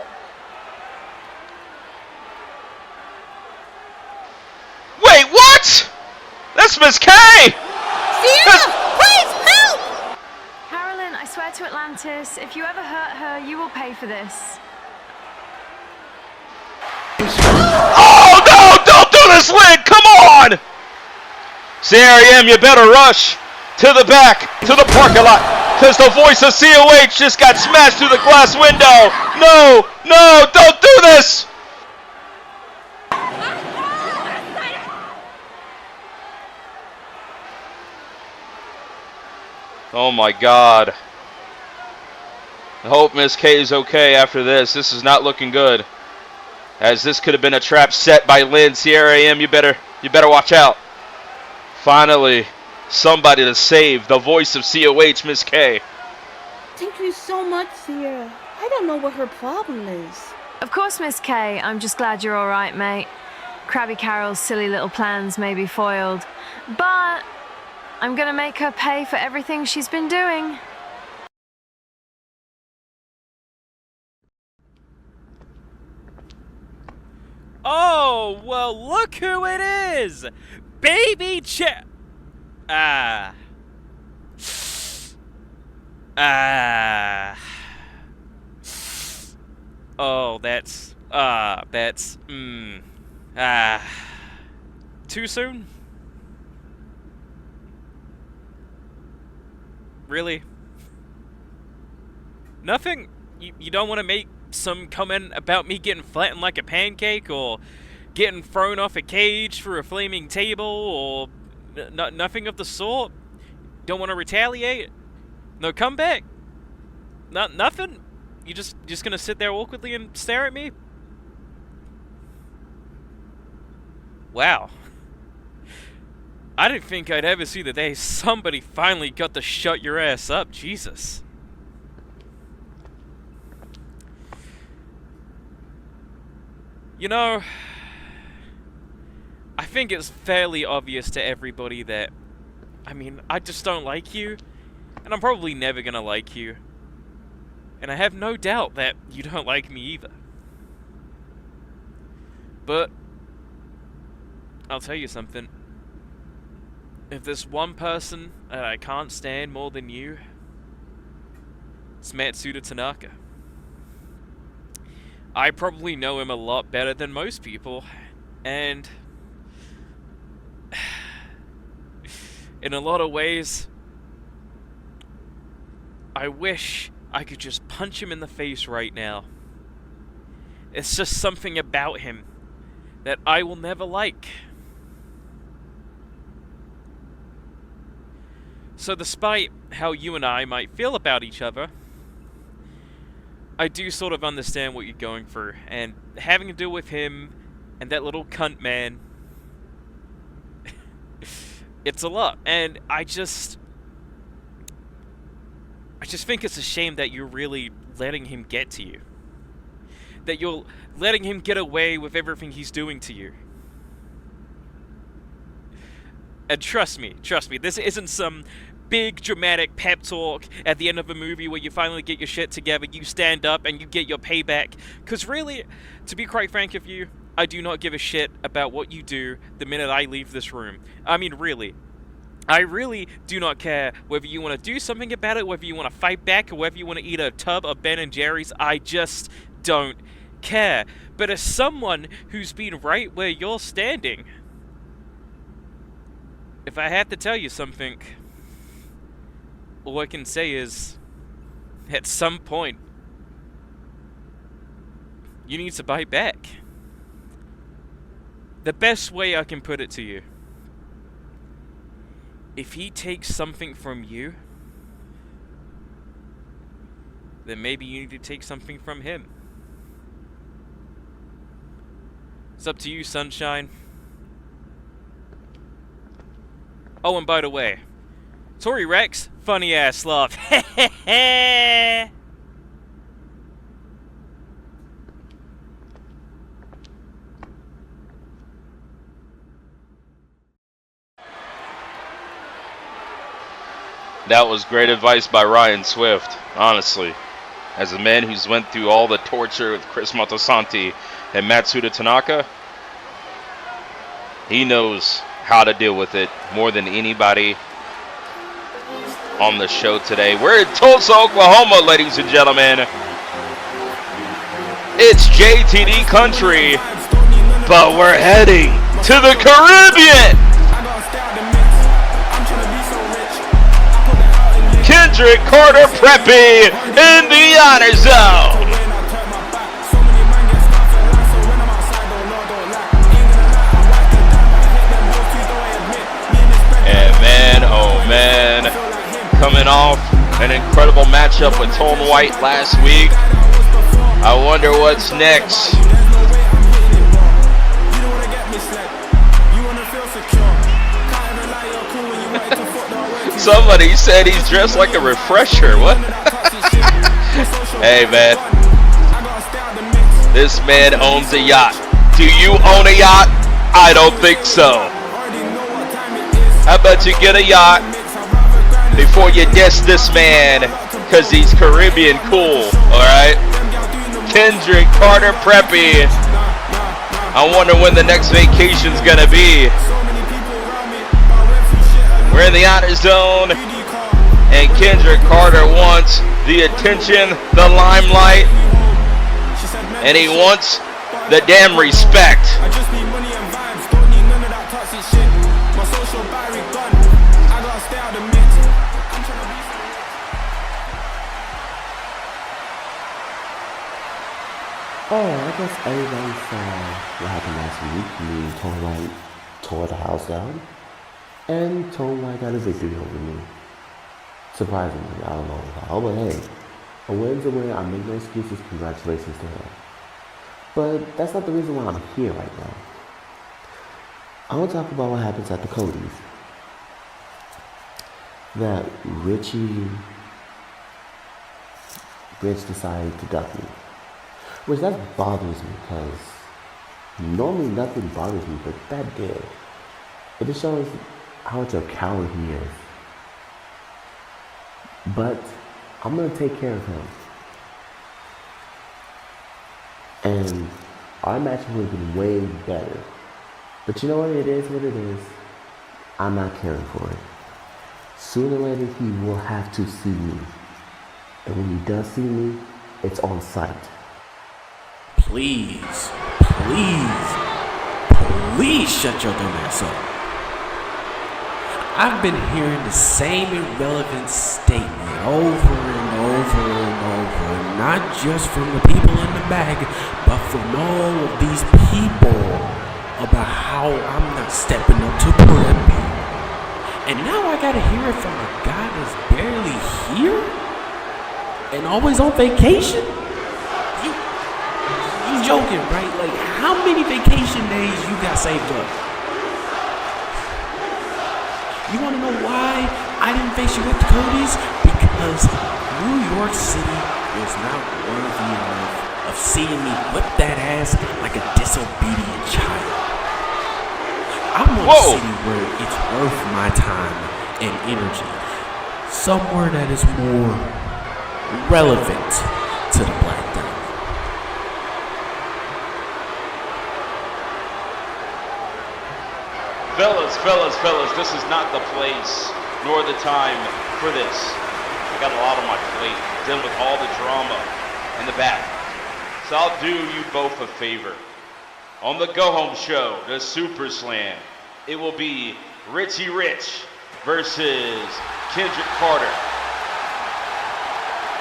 Speaker 1: Wait, what? That's Miss Kay!
Speaker 20: Please help! Carolyn, I swear to Atlantis, if you ever hurt her, you will pay for this.
Speaker 1: Oh no! Don't do this, Lynn! Come on! Sierra AM, you better rush to the back, to the parking lot, because the voice of COH just got smashed through the glass window. No! No! Don't do this! Oh my God. I hope Miss K is okay after this. This is not looking good, as this could have been a trap set by Lynn. Sierra AM, you better watch out. Finally, somebody to save the voice of COH, Miss K.
Speaker 3: Thank you so much, Sierra. I don't know what her problem is.
Speaker 20: Of course, Miss K. I'm just glad you're all right, mate. Krabby Carol's silly little plans may be foiled, but I'm gonna make her pay for everything she's been doing.
Speaker 21: Oh, well, look who it is! Baby Oh, that's too soon? Really? Nothing? You don't want to make some comment about me getting flattened like a pancake, or getting thrown off a cage through a flaming table, or nothing of the sort? Don't want to retaliate? No comeback? Nothing? You just gonna sit there awkwardly and stare at me? Wow. I didn't think I'd ever see the day somebody finally got to shut your ass up. Jesus. You know, I think it's fairly obvious to everybody that, I mean, I just don't like you, and I'm probably never gonna like you. And I have no doubt that you don't like me either. But I'll tell you something. If there's one person that I can't stand more than you, it's Matsuda Tanaka. I probably know him a lot better than most people, and in a lot of ways, I wish I could just punch him in the face right now. It's just something about him that I will never like. So despite how you and I might feel about each other, I do sort of understand what you're going through, and having to deal with him and that little cunt man, it's a lot. And I just think it's a shame that you're really letting him get to you. That you're letting him get away with everything he's doing to you. And trust me, this isn't some big dramatic pep talk at the end of a movie where you finally get your shit together, you stand up and you get your payback. Because really, to be quite frank with you, I do not give a shit about what you do the minute I leave this room. I mean, really. I really do not care whether you want to do something about it, whether you want to fight back, or whether you want to eat a tub of Ben & Jerry's. I just don't care. But as someone who's been right where you're standing, if I had to tell you something, all I can say is, at some point, you need to bite back. The best way I can put it to you, if he takes something from you, then maybe you need to take something from him. It's up to you, sunshine. Oh, and by the way, Tori Reks, funny ass love.
Speaker 1: That was great advice by Ryan Swift, honestly. As a man who's went through all the torture with Chris Maltisanti and Matsuda Tanaka, he knows how to deal with it more than anybody on the show today. We're in Tulsa, Oklahoma, ladies and gentlemen. It's JTD country, but we're heading to the Caribbean. Kendrick Carter Preppy in the honor zone. And man, oh man, coming off An incredible matchup with Tone White last week. I wonder what's next. Somebody said he's dressed like a refresher. What? Hey, man. This man owns a yacht. Do you own a yacht? I don't think so. How about you get a yacht before you diss this man because he's Caribbean cool, alright? Kendrick Carter Preppy. I wonder when the next vacation's gonna be. We're in the honor zone, and Kendrick Carter wants the attention, the limelight, and he wants the damn respect.
Speaker 5: Oh, I guess everybody saw what happened last week. Me and Tori White tore the house down, and Tori White got a victory over me. Surprisingly, I don't know how, but hey, a win's a win. I make no excuses. Congratulations to her. But that's not the reason why I'm here right now. I want to talk about what happens at the Cody's. That Rich decided to duck me. Which that bothers me because normally nothing bothers me, but that did. It just shows how much of a coward he is. But I'm gonna take care of him. And our match would have been way better. But you know what? It is what it is. I'm not caring for it. Sooner or later, he will have to see me. And when he does see me, it's on sight.
Speaker 14: Please shut your dumb ass up. I've been hearing the same irrelevant statement over and over and over, not just from the people in the bag, but from all of these people about how I'm not stepping up to Preppy. And now I gotta hear it from a guy that's barely here and always on vacation? You joking, right? Like, how many vacation days you got saved up? You wanna know why I didn't face you at the Cody's? Because New York City was not worthy enough of seeing me whip that ass like a disobedient child. I want a city where it's worth my time and energy. Somewhere that is more relevant to the Black Diamond.
Speaker 1: Fellas, this is not the place nor the time for this. I got a lot on my plate, dealing with all the drama in the back. So I'll do you both a favor. On the go-home show, the SuperSlam, it will be Richie Rich versus Kendrick Carter.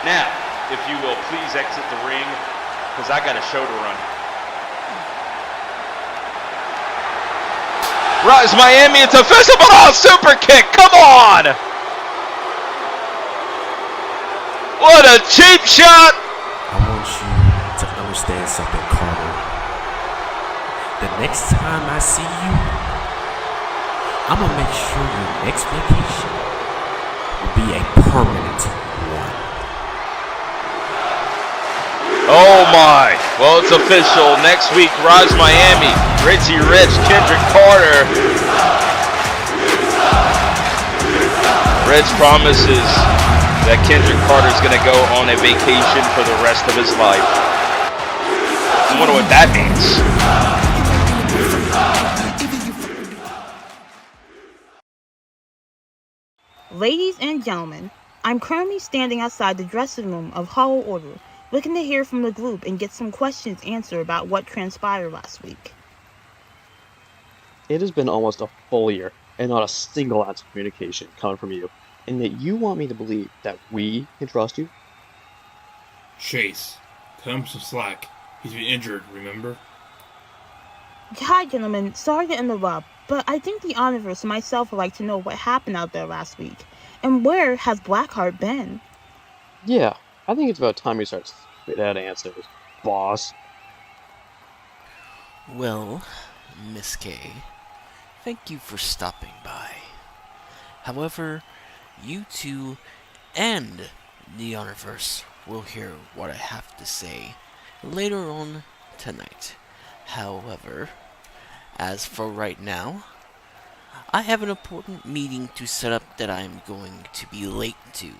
Speaker 1: Now, if you will, please exit the ring, because I got a show to run. Rise Miami, it's official, but oh, super kick, come on! What a cheap shot!
Speaker 14: I want you to understand something, Carter. The next time I see you, I'm gonna make sure your next vacation will be a permanent one.
Speaker 1: Oh my, well it's official. Next week, Rise Miami, Richie Rich, Kendrick Carter. Rich promises that Kendrick Carter's gonna go on a vacation for the rest of his life. I wonder what that means.
Speaker 22: Ladies and gentlemen, I'm currently standing outside the dressing room of Hallowed Order, looking to hear from the group and get some questions answered about what transpired last week.
Speaker 23: It has been almost a full year, and not a single ounce of communication coming from you, and that you want me to believe that we can trust you?
Speaker 24: Chase, cut him some slack. He's been injured, remember?
Speaker 22: Hi, gentlemen. Sorry to interrupt, but I think the HonorVerse and myself would like to know what happened out there last week, and where has Blackheart been?
Speaker 23: Yeah, I think it's about time we start spit out answers, boss.
Speaker 11: Well, Miss Kay, thank you for stopping by. However, you two and the HonorVerse will hear what I have to say later on tonight. However, as for right now, I have an important meeting to set up that I'm going to be late to.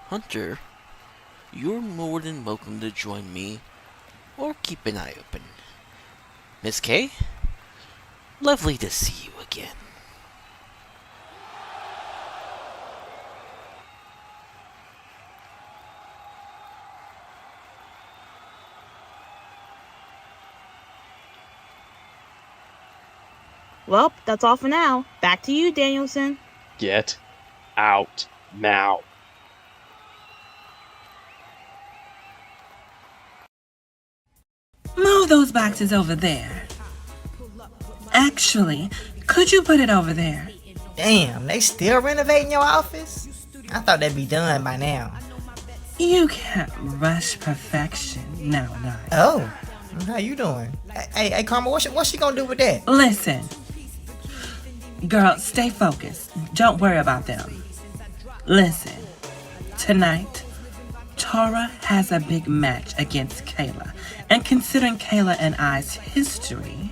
Speaker 11: Hunter, you're more than welcome to join me, or keep an eye open. Miss Kay, lovely to see you again.
Speaker 22: Well, that's all for now. Back to you, Danielson.
Speaker 23: Get out now.
Speaker 12: Move those boxes over there. Actually, could you put it over there?
Speaker 4: Damn, they still renovating your office? I thought that'd be done by now.
Speaker 12: You can't rush perfection nowadays.
Speaker 4: Oh, how you doing? Hey, Karma, what's she gonna do with that?
Speaker 12: Listen. Girl, stay focused. Don't worry about them. Listen. Tonight, Tora has a big match against Kayla. And considering Kayla and I's history,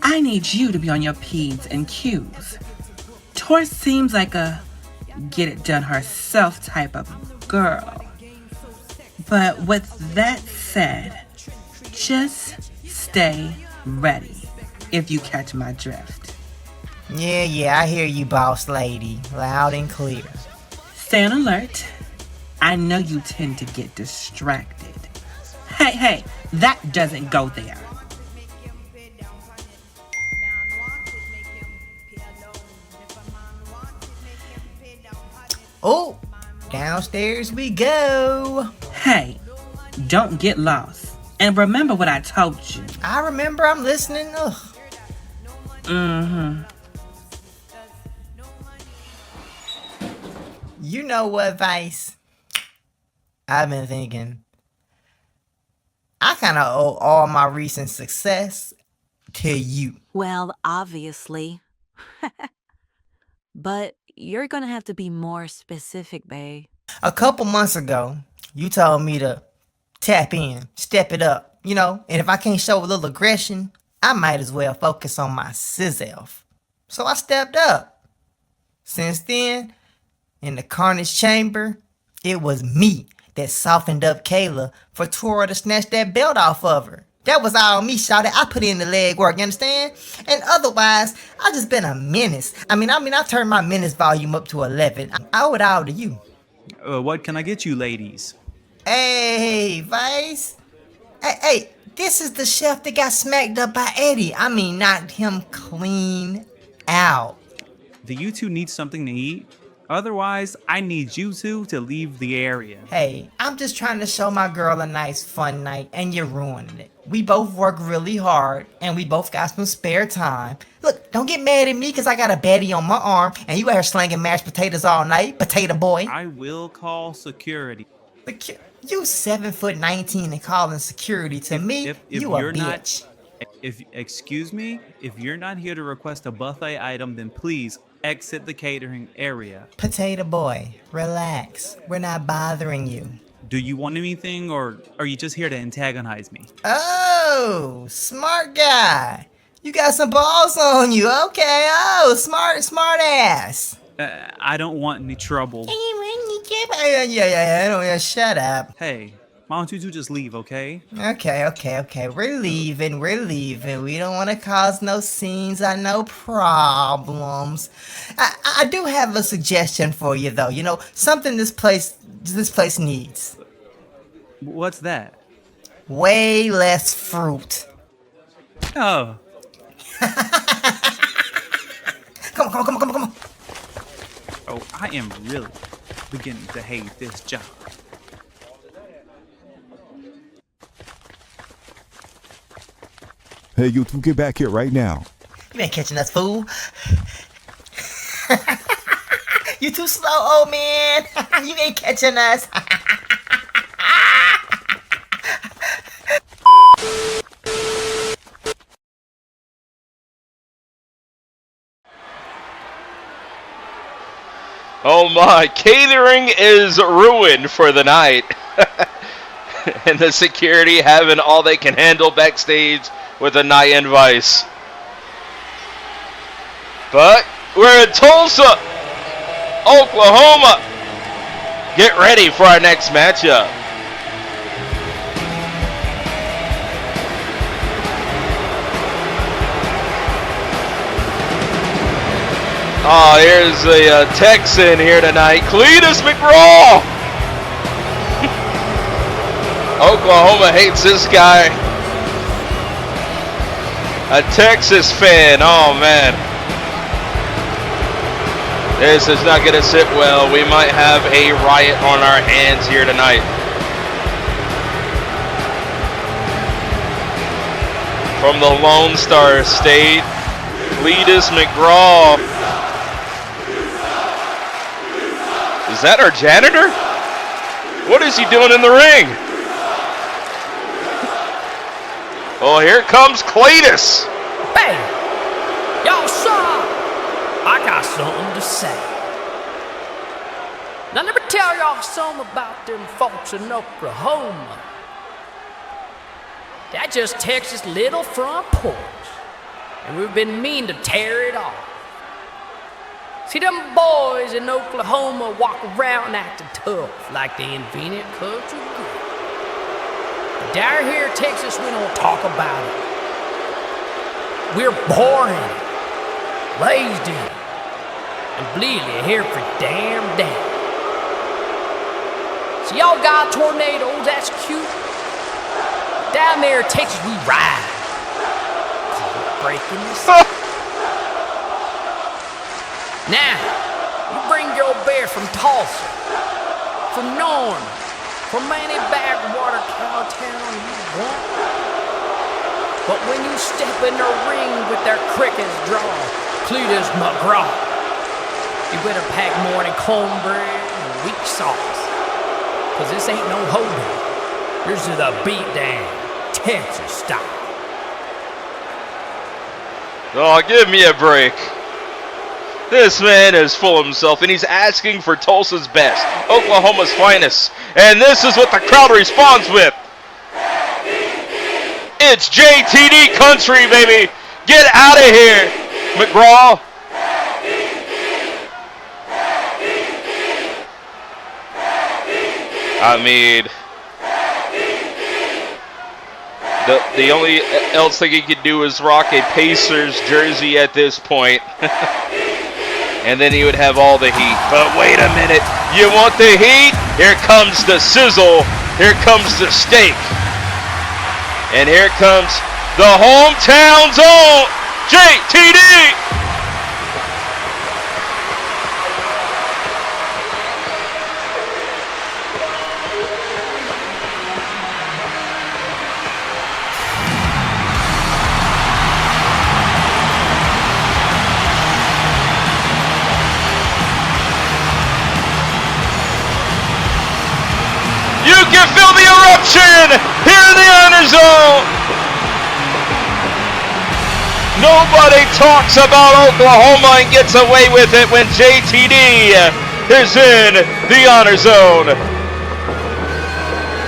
Speaker 12: I need you to be on your P's and Q's. Tora seems like a get-it-done-herself type of girl. But with that said, just stay ready, if you catch my drift.
Speaker 4: Yeah, I hear you, boss lady. Loud and clear.
Speaker 12: Stay on alert. I know you tend to get distracted. Hey, that doesn't go there.
Speaker 4: Oh, downstairs we go.
Speaker 12: Hey, don't get lost. And remember what I told you.
Speaker 4: I remember, I'm listening. Ugh.
Speaker 12: Mm-hmm.
Speaker 4: You know what, Vice? I've been thinking. I kind of owe all my recent success to you.
Speaker 6: Well, obviously. But you're gonna have to be more specific, bae.
Speaker 4: A couple months ago, you told me to tap in, step it up, and if I can't show a little aggression, I might as well focus on my self. So I stepped up. Since then, in the Carnage Chamber, it was me that softened up Kayla for Tora to snatch that belt off of her. That was all me, shawty. I put in the leg work, you understand? And otherwise, I just been a menace. I turned my menace volume up to 11. I owe it all to you.
Speaker 7: What can I get you, ladies?
Speaker 4: Hey, Vice. Hey, this is the chef that got smacked up by Eddie. Knocked him clean out.
Speaker 7: Do you two need something to eat? Otherwise, I need you two to leave the area.
Speaker 4: Hey, I'm just trying to show my girl a nice fun night, and you're ruining it. We both work really hard, and we both got some spare time. Look, don't get mad at me because I got a baddie on my arm, and you out here slanging mashed potatoes all night, potato boy.
Speaker 7: I will call security.
Speaker 4: You 7'19" and calling security to me?
Speaker 7: If
Speaker 4: you a
Speaker 7: you're
Speaker 4: bitch.
Speaker 7: Excuse me, if you're not here to request a buffet item, then please exit the catering area.
Speaker 4: Potato boy, relax. We're not bothering you.
Speaker 7: Do you want anything, or are you just here to antagonize me?
Speaker 4: Oh, smart guy. You got some balls on you. Okay. Oh, smart ass.
Speaker 7: I don't want any trouble.
Speaker 4: Yeah, shut up.
Speaker 7: Hey, why don't you two just leave, okay?
Speaker 4: Okay. We're leaving. We don't want to cause no scenes or no problems. I do have a suggestion for you, though. Something this place needs.
Speaker 7: What's that?
Speaker 4: Way less fruit.
Speaker 7: Oh.
Speaker 4: Come on.
Speaker 7: Oh, I am really beginning to hate this job.
Speaker 8: Hey, you two, get back here right now.
Speaker 4: You ain't catching us, fool. You too slow, old man. You ain't catching us.
Speaker 1: Oh my, catering is ruined for the night. And the security having all they can handle backstage with a night in Vice. But we're in Tulsa, Oklahoma. Get ready for our next matchup. Oh, here's the Texan here tonight, Cletus McGraw. Oklahoma hates this guy. A Texas fan, oh man. This is not going to sit well. We might have a riot on our hands here tonight. From the Lone Star State, Cletus McGraw. Is that our janitor? What is he doing in the ring? Oh, here comes Cletus.
Speaker 2: Hey, y'all saw? I got something to say. Now let me tell y'all something about them folks in Oklahoma. That just Texas' little front porch, and we've been mean to tear it off. See, them boys in Oklahoma walk around acting tough like they invented culture good. But down here in Texas, we don't talk about it. We're born in it, raised in it, and believe me, here for damn damn. See, y'all got tornadoes, that's cute. Down there in Texas, we ride. Call it breaking this. Now, you bring your bear from Tulsa, from Norman, from any backwater cow town you want. But when you step in the ring with their crickets draw, Cletus McGraw, you better pack more than cornbread and weak sauce. Cause this ain't no hoedown. This is a beatdown, Texas style.
Speaker 1: Oh, give me a break. This man is full of himself, and he's asking for Tulsa's best, Oklahoma's finest. And this is what the crowd responds with. It's JTD country, baby. Get out of here, McGraw. I mean, the only else thing he could do is rock a Pacers jersey at this point. And then he would have all the heat. But wait a minute. You want the heat? Here comes the sizzle. Here comes the steak. And here comes the hometown's own JTD. You can feel the eruption here in the Honor Zone. Nobody talks about Oklahoma and gets away with it when JTD is in the Honor Zone.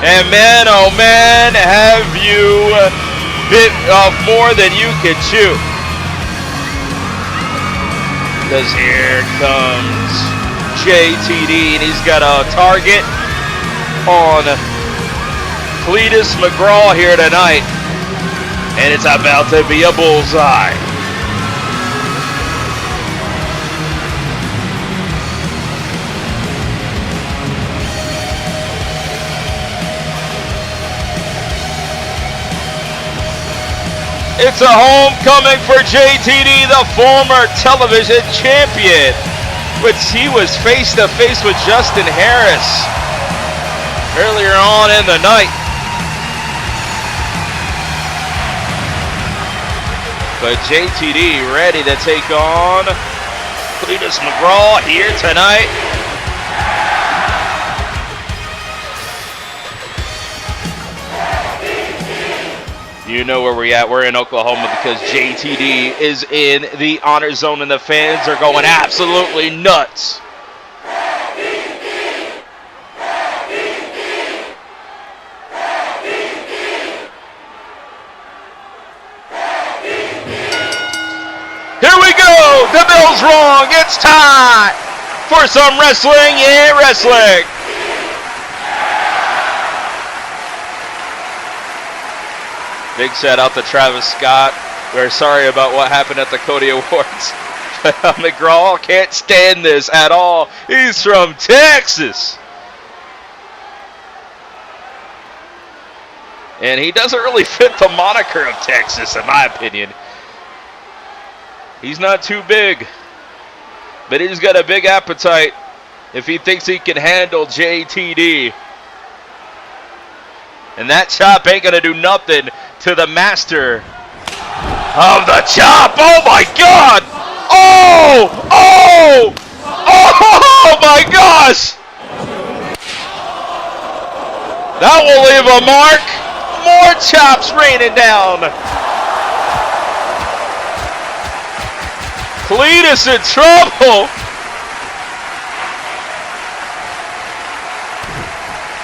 Speaker 1: And man, oh man, have you bit off more than you could chew. Because here comes JTD, and he's got a target on Cletus McGraw here tonight, and it's about to be a bullseye. It's a homecoming for JTD, the former television champion, which he was face to face with Justin Harris earlier on in the night. But JTD ready to take on Cletus McGraw here tonight. You know where we're at. We're in Oklahoma because JTD is in the honor zone and the fans are going absolutely nuts. Here we go. The bell's rung. It's time for some wrestling. Yeah, wrestling. Big shout out to Travis Scott. We're sorry about what happened at the Cody Awards. McGraw can't stand this at all. He's from Texas. And he doesn't really fit the moniker of Texas, in my opinion. He's not too big. But he's got a big appetite if he thinks he can handle JTD. And that chop ain't going to do nothing to the master of the chop. Oh, my God. Oh, oh, oh, my gosh. That will leave a mark. More chops raining down. Cletus in trouble.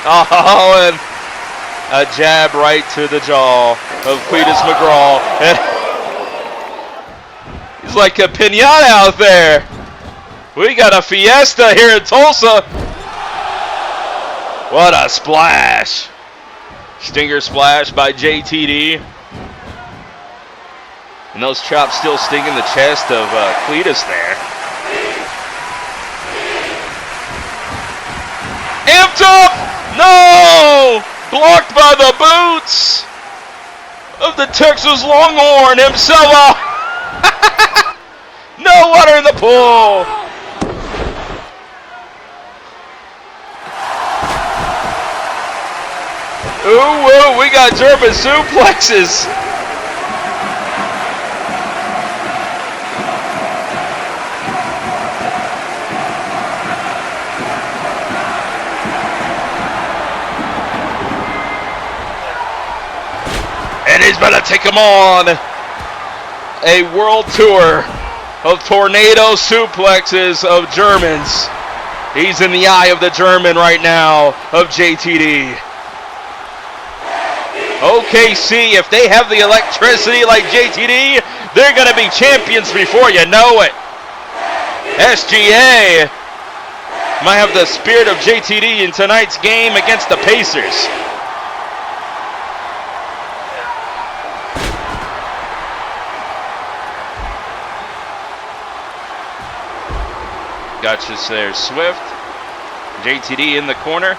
Speaker 1: Oh, and a jab right to the jaw of Cletus McGraw. He's like a piñata out there. We got a fiesta here in Tulsa. What a splash. Stinger splash by JTD. And those chops still sting in the chest of Cletus there. Amped up! No! Blocked by the boots of the Texas Longhorn himself. No water in the pool. Ooh, woo, we got German suplexes. And he's going to take him on a world tour of tornado suplexes of Germans. He's in the eye of the German right now of JTD. OKC, if they have the electricity like JTD, they're going to be champions before you know it. SGA might have the spirit of JTD in tonight's game against the Pacers. Gotcha there, Swift. JTD in the corner.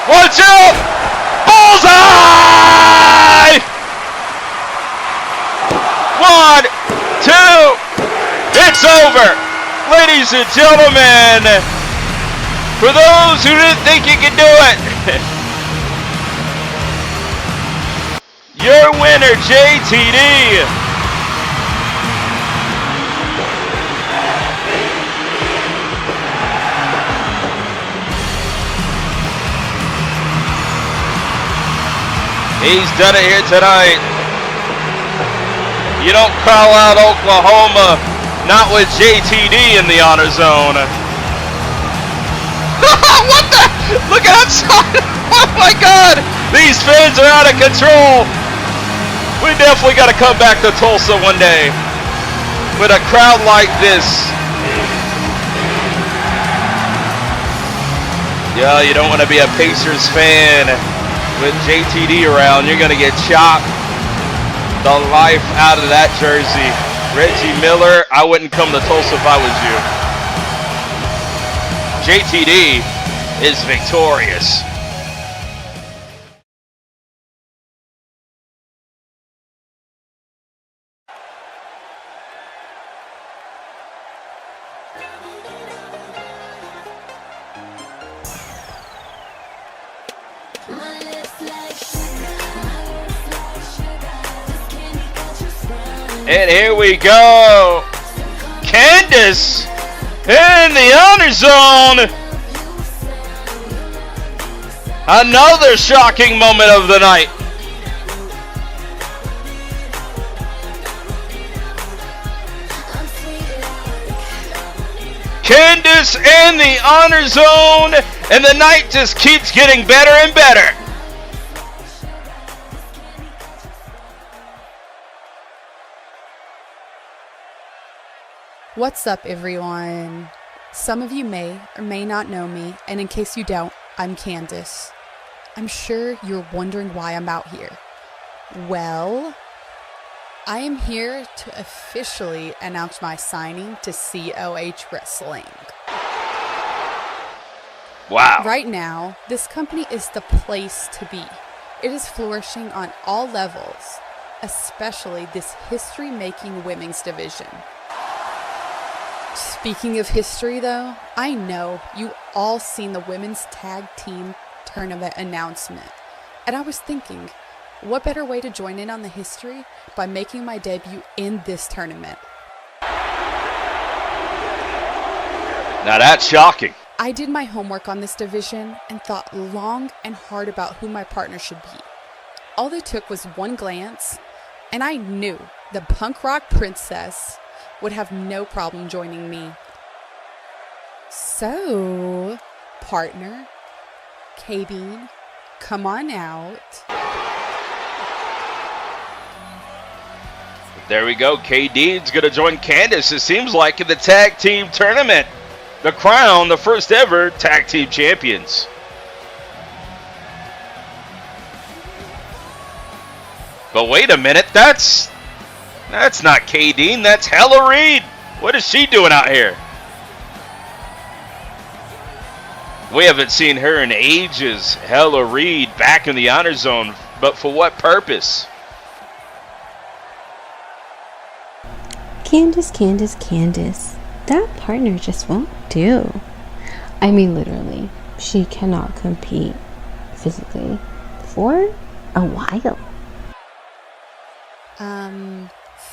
Speaker 1: Watch out! Bullseye! 1, 2, it's over! Ladies and gentlemen, for those who didn't think you could do it, your winner, JTD. He's done it here tonight. You don't call out Oklahoma, not with JTD in the honor zone. What the? Look outside. Oh my God. These fans are out of control. We definitely got to come back to Tulsa one day with a crowd like this. Yeah, you don't want to be a Pacers fan with JTD around. You're going to get chopped the life out of that jersey. Reggie Miller, I wouldn't come to Tulsa if I was you. JTD is victorious. And here we go. Candice in the honor zone. Another shocking moment of the night. Candice in the honor zone, and the night just keeps getting better and better.
Speaker 8: What's up, everyone? Some of you may or may not know me, and in case you don't, I'm Candice. I'm sure you're wondering why I'm out here. Well, I am here to officially announce my signing to COH Wrestling.
Speaker 1: Wow.
Speaker 8: Right now, this company is the place to be. It is flourishing on all levels, especially this history-making women's division. Speaking of history, though, I know you all seen the women's tag team tournament announcement. And I was thinking, what better way to join in on the history by making my debut in this tournament?
Speaker 1: Now that's shocking.
Speaker 8: I did my homework on this division and thought long and hard about who my partner should be. All it took was one glance, and I knew the punk rock princess would have no problem joining me. So, partner, K-Bean, come on out.
Speaker 1: There we go. KD's going to join Candice, it seems like, in the tag team tournament. The crown, the first ever tag team champions. But wait a minute, that's not KD, that's Heather Rae. What is she doing out here? We haven't seen her in ages. Heather Rae back in the honor zone, but for what purpose?
Speaker 9: Candice. That partner just won't do. I mean, literally, she cannot compete physically for a while.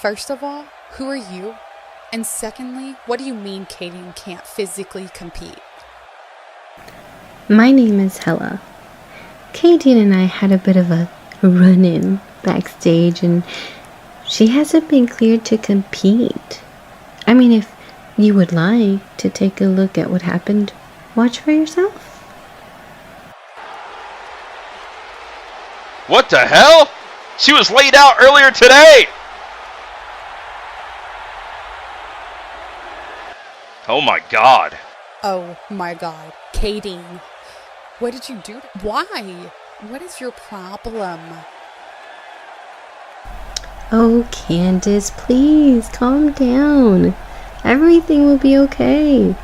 Speaker 8: First of all, who are you? And secondly, what do you mean Katie can't physically compete?
Speaker 9: My name is Hella. Katie and I had a bit of a run-in backstage, and she hasn't been cleared to compete. I mean, if you would like to take a look at what happened, watch for yourself.
Speaker 1: What the hell? She was laid out earlier today. Oh my God.
Speaker 8: Oh my God. Katie, what did you do? Why? What is your problem?
Speaker 9: Oh, Candice, please calm down. Everything will be okay.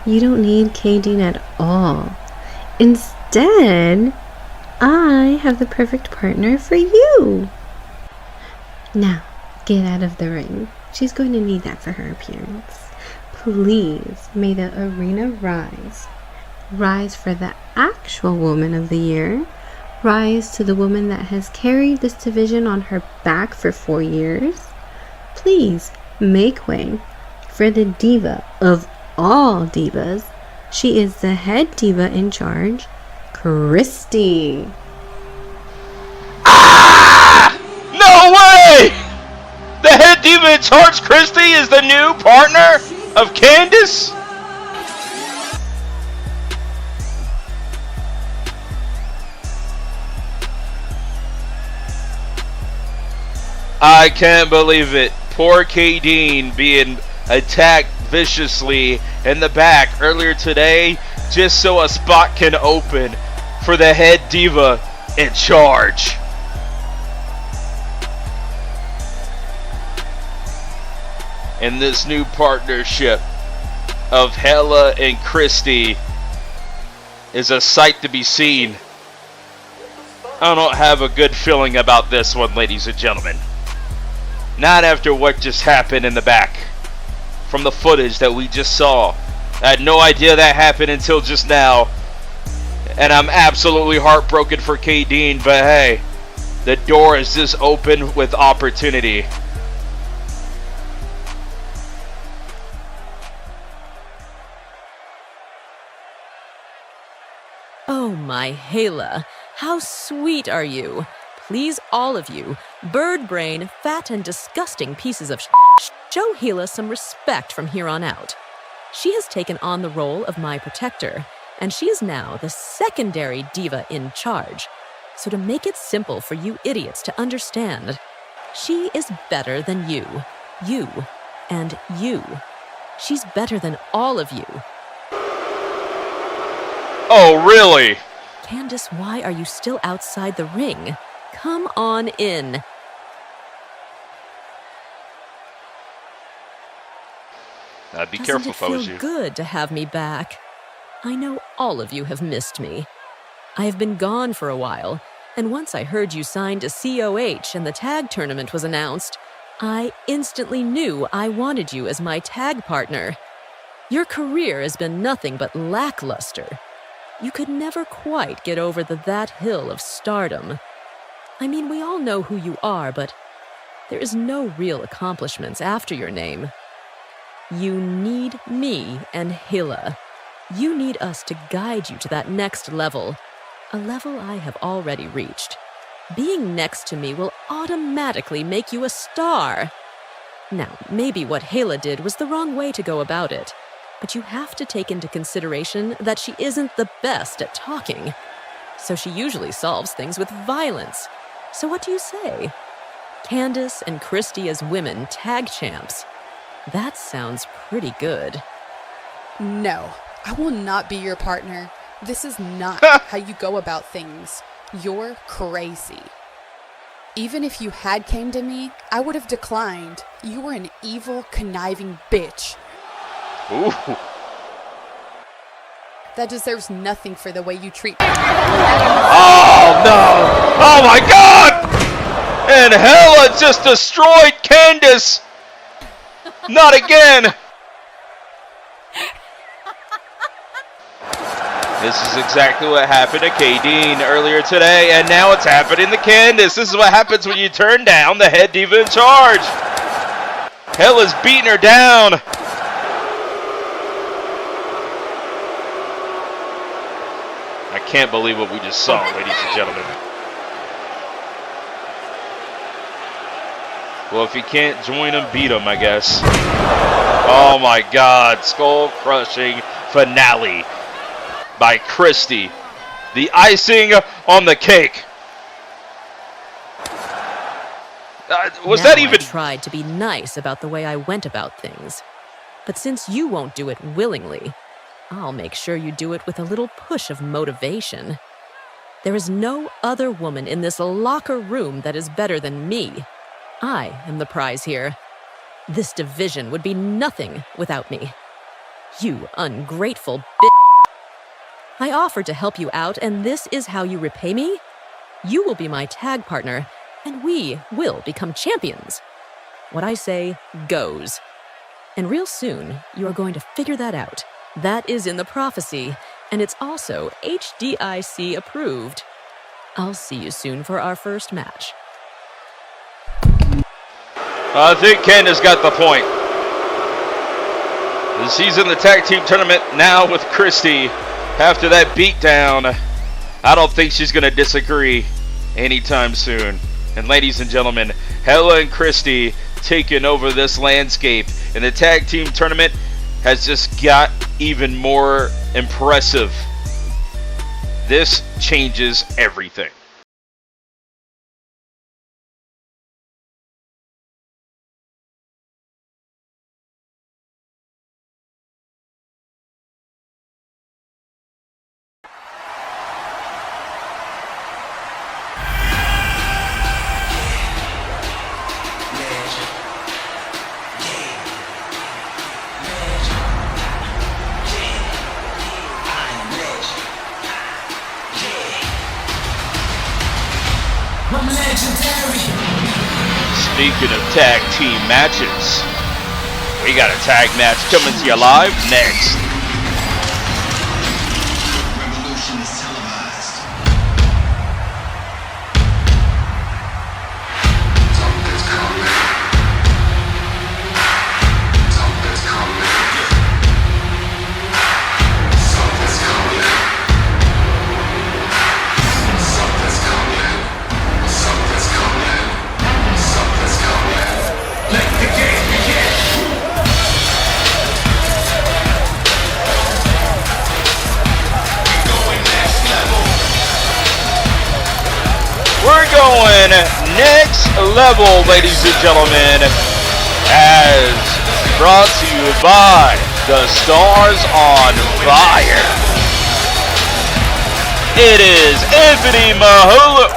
Speaker 9: You don't need KD at all. Instead, I have the perfect partner for you. Now, get out of the ring. She's going to need that for her appearance. Please, may the arena rise. Rise for the actual Woman of the Year. Rise to the woman that has carried this division on her back for 4 years. Please, make way for the diva of all divas. She is the head diva in charge, Christy.
Speaker 1: No way! The head diva in charge, Christy, is the new partner of Candice? I can't believe it. Poor K-Dean being attacked viciously in the back earlier today just so a spot can open for the head diva in charge. And this new partnership of Hella and Christy is a sight to be seen. I don't have a good feeling about this one, ladies and gentlemen. Not after what just happened in the back. From the footage that we just saw. I had no idea that happened until just now. And I'm absolutely heartbroken for K-Dean, but hey, the door is just open with opportunity.
Speaker 10: Oh, my Kayla, how sweet are you? Please, all of you, bird brain, fat and disgusting pieces of show Kayla some respect from here on out. She has taken on the role of my protector, and she is now the secondary diva in charge. So to make it simple for you idiots to understand, she is better than you, and you. She's better than all of you.
Speaker 1: Oh, really?
Speaker 10: Candice, why are you still outside the ring? Come on in.
Speaker 1: Be careful if I was you.
Speaker 10: Doesn't it feel good to have me back? I know all of you have missed me. I have been gone for a while, and once I heard you signed to COH and the tag tournament was announced, I instantly knew I wanted you as my tag partner. Your career has been nothing but lackluster. You could never quite get over that hill of stardom. I mean, we all know who you are, but there is no real accomplishments after your name. You need me and Kayla. You need us to guide you to that next level, a level I have already reached. Being next to me will automatically make you a star. Now, maybe what Kayla did was the wrong way to go about it, but you have to take into consideration that she isn't the best at talking. So she usually solves things with violence. So what do you say? Candice and Christy as women tag champs. That sounds pretty good.
Speaker 8: No, I will not be your partner. This is not how you go about things. You're crazy. Even if you had came to me, I would have declined. You were an evil, conniving bitch.
Speaker 1: Ooh.
Speaker 8: That deserves nothing for the way you treat me.
Speaker 1: Oh, no! Oh, my God! And Hella just destroyed Candice! Not again! This is exactly what happened to K-Dean earlier today, and now it's happening to Candice. This is what happens when you turn down the head diva in charge. Hella's beating her down. I can't believe what we just saw, ladies and gentlemen. Well, if you can't join them, beat them, I guess. Oh my God, skull-crushing finale by Christy. The icing on the cake. Was that even...
Speaker 10: I tried to be nice about the way I went about things. But since you won't do it willingly, I'll make sure you do it with a little push of motivation. There is no other woman in this locker room that is better than me. I am the prize here. This division would be nothing without me. You ungrateful bitch. I offered to help you out, and this is how you repay me? You will be my tag partner, and we will become champions. What I say goes. And real soon, you are going to figure that out. That is in the prophecy, and it's also HDIC approved. I'll see you soon for our first match.
Speaker 1: I think Candice got the point. She's in the tag team tournament now with Christy. After that beatdown, I don't think she's going to disagree anytime soon. And ladies and gentlemen, Hella and Christy taking over this landscape. And the tag team tournament has just got even more impressive. This changes everything. Speaking of tag team matches, we got a tag match coming to you live next.
Speaker 13: Revolution is televised. Something's coming. Something's coming. Something's coming.
Speaker 1: going next level, ladies and gentlemen, as brought to you by the Stars on Fire. It is Anthony Mahulu.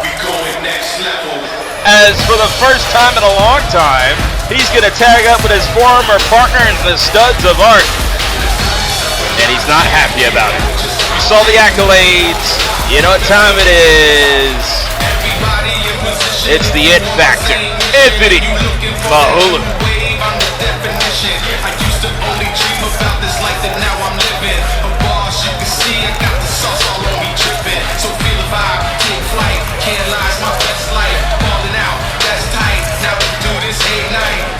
Speaker 1: As for the first time in a long time, he's going to tag up with his former partner in the Studs of Art. And he's not happy about it. You saw the accolades. You know what time it is. It's the It Factor. Anthony Mahulu.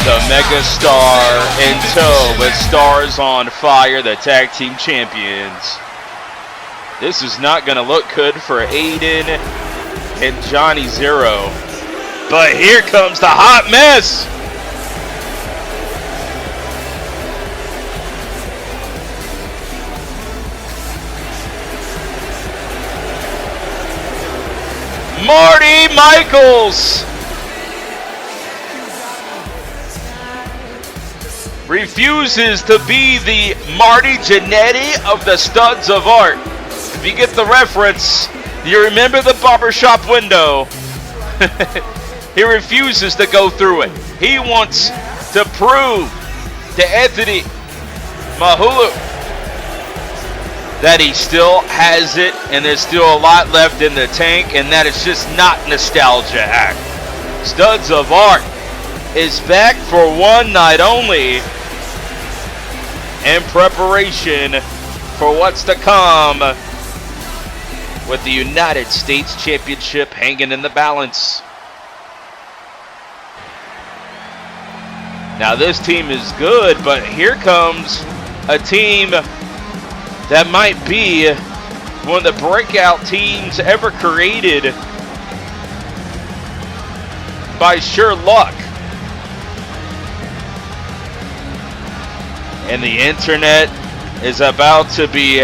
Speaker 1: The Megastar in tow with Stars on Fire, the tag team champions. This is not going to look good for Aidan and Johnny Zero. But here comes the hot mess. Marty Michaels refuses to be the Marty Jannetty of the Studs of Art. If you get the reference, you remember the barbershop window. He refuses to go through it. He wants to prove to Anthony Mahulu that he still has it and there's still a lot left in the tank and that it's just not nostalgia act. Studs of Art is back for one night only in preparation for what's to come with the United States Championship hanging in the balance. Now this team is good, but here comes a team that might be one of the breakout teams ever created by sheer luck. And the internet is about to be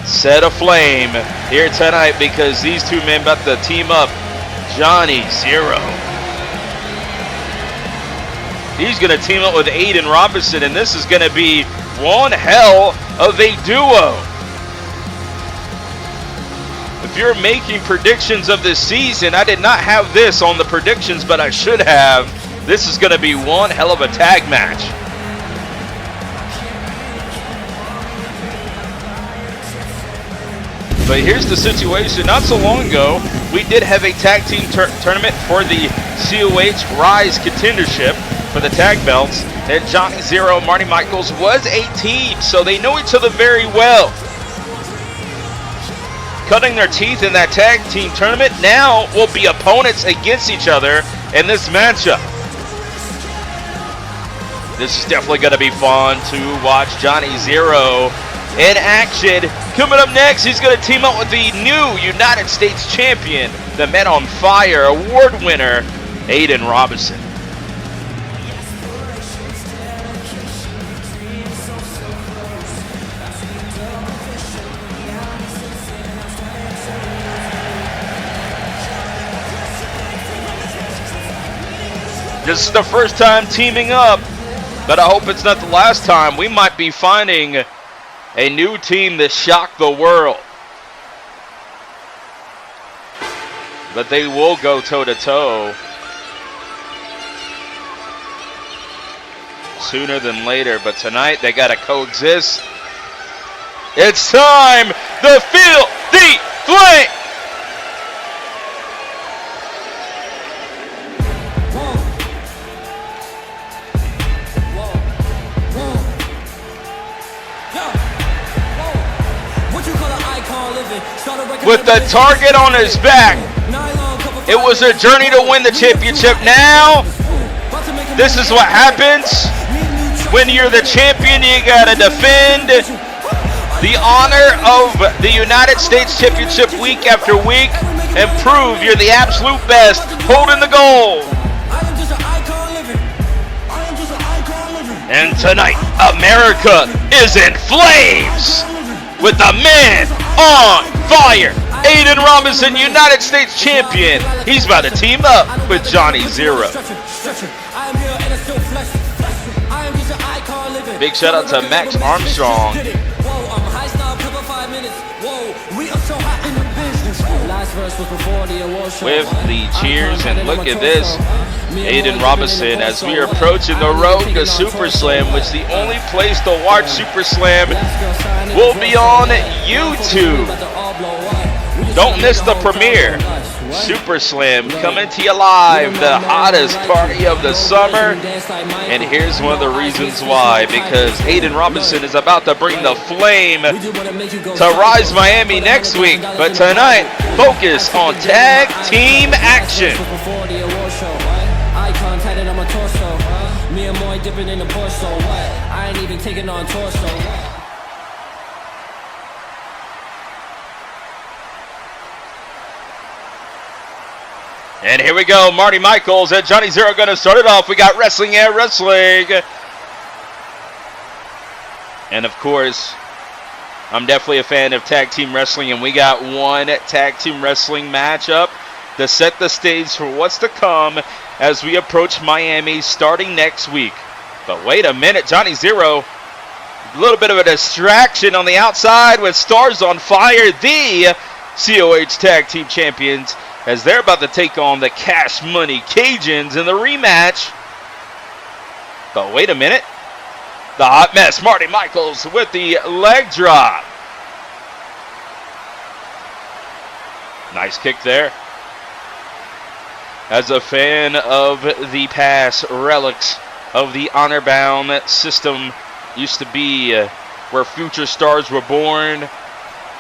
Speaker 1: set aflame here tonight because these two men about to team up. Johnny Zero. He's going to team up with Aidan Robinson, and this is going to be one hell of a duo. If you're making predictions of this season, I did not have this on the predictions, but I should have. This is going to be one hell of a tag match. But here's the situation. Not so long ago, we did have a tag team tournament for the COH Rise contendership for the tag belts. And Johnny Zero, Marty Michaels was a team, so they know each other very well. Cutting their teeth in that tag team tournament, now will be opponents against each other in this matchup. This is definitely going to be fun to watch Johnny Zero in action. Coming up next, he's going to team up with the new United States champion, the Men on Fire award winner, Aidan Robinson. This is the first time teaming up, but I hope it's not the last time. We might be finding a new team that shocked the world. But they will go toe-to-toe sooner than later. But tonight they got to coexist. It's time to feel the flame. With the target on his back, it was a journey to win the championship. Now, this is what happens when you're the champion. You gotta defend the honor of the United States Championship week after week and prove you're the absolute best, holding the gold. And tonight, America is in flames with the Men on Fire Aidan Robinson, United States champion. He's about to team up with Johnny Zero. Big shout out to Max Armstrong. With the cheers, and look at this, Aidan Robinson, as we are approaching the Road to SuperSlam, which the only place to watch SuperSlam will be on YouTube. Don't miss the premiere. SuperSlam coming to you live, the hottest party of the summer. And here's one of the reasons why, because Aidan Robinson is about to bring the flame to Rise Miami next week. But tonight, focus on tag team action. Me and Moy dipping in the Porsche, so what? I ain't even taking on tour, so what? And here we go, Marty Michaels and Johnny Zero going to start it off. We got wrestling and wrestling. And of course, I'm definitely a fan of tag team wrestling, and we got one tag team wrestling matchup to set the stage for what's to come as we approach Miami starting next week. But wait a minute, Johnny Zero, a little bit of a distraction on the outside with Stars on Fire, the COH Tag Team Champions, as they're about to take on the Cash Money Cajuns in the rematch. But wait a minute, the hot mess, Marty Michaels with the leg drop. Nice kick there. As a fan of the past relics of the honor bound system, used to be where future stars were born,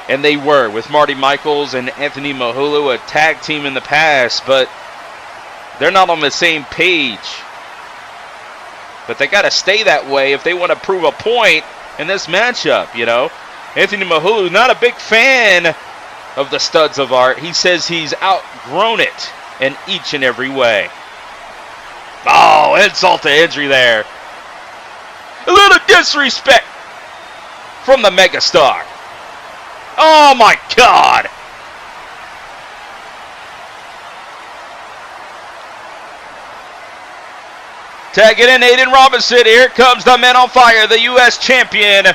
Speaker 1: and they were with Marty Michaels and Anthony Mahulu, a tag team in the past, but they're not on the same page. But they got to stay that way if they want to prove a point in this matchup, you know. Anthony Mahulu, not a big fan of the studs of art. He says he's outgrown it in each and every way. Oh, insult to injury there. A little disrespect from the megastar. Oh my God. Tagging in Aidan Robinson. Here comes the man on fire, the U.S. champion.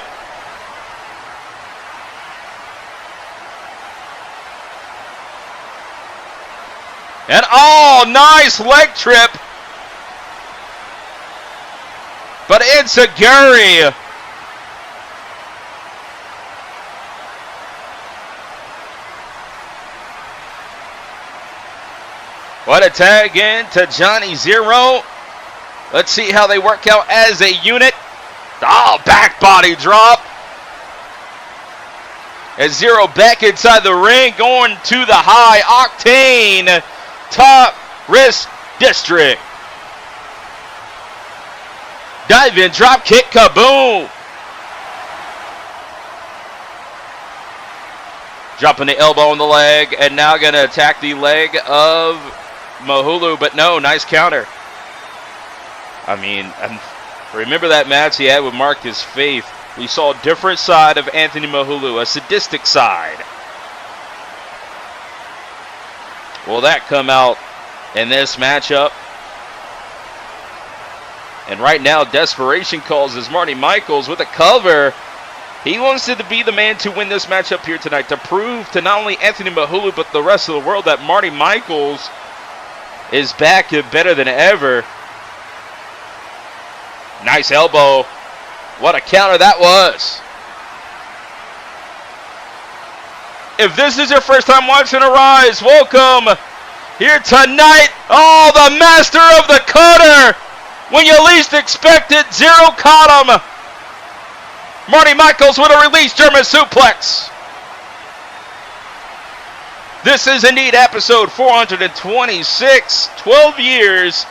Speaker 1: And oh, nice leg trip. But Insaguri. What a tag in to Johnny Zero. Let's see how they work out as a unit. Oh, back body drop. As Zero back inside the ring, going to the high octane top wrist district. Dive in, drop kick, kaboom. Dropping the elbow on the leg, and now going to attack the leg of Mahulu, but no, nice counter. I mean, remember that match he had with Marcus Faith? We saw a different side of Anthony Mahulu, a sadistic side. Will that come out in this matchup? And right now, desperation calls as Marty Michaels with a cover. He wants to be the man to win this matchup here tonight, to prove to not only Anthony Mahulu but the rest of the world that Marty Michaels is back and better than ever. Nice elbow. What a counter that was. If this is your first time watching Arise, welcome here tonight. Oh, the master of the cutter. When you least expect it, Zero caught him. Marty Michaels with a release German suplex. This is indeed episode 426. 12 years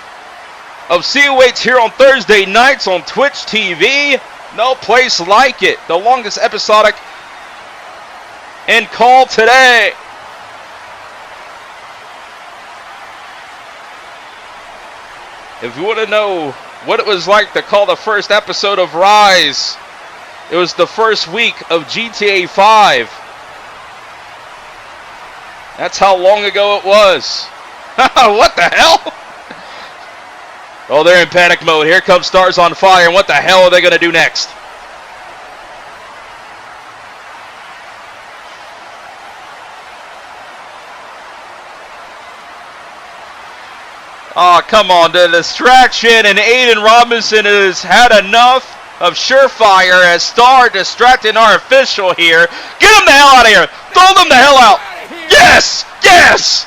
Speaker 1: of COH here on Thursday nights on Twitch TV. No place like it. The longest episodic in call today. If you want to know what it was like to call the first episode of Rise, it was the first week of GTA 5. That's how long ago it was. What the hell? Oh, they're in panic mode. Here comes Stars on Fire. And what the hell are they going to do next? Oh, come on. The distraction, and Aidan Robinson has had enough of Surefire as Star distracting our official here. Get him the hell out of here. Throw them the hell out. Yes! Yes!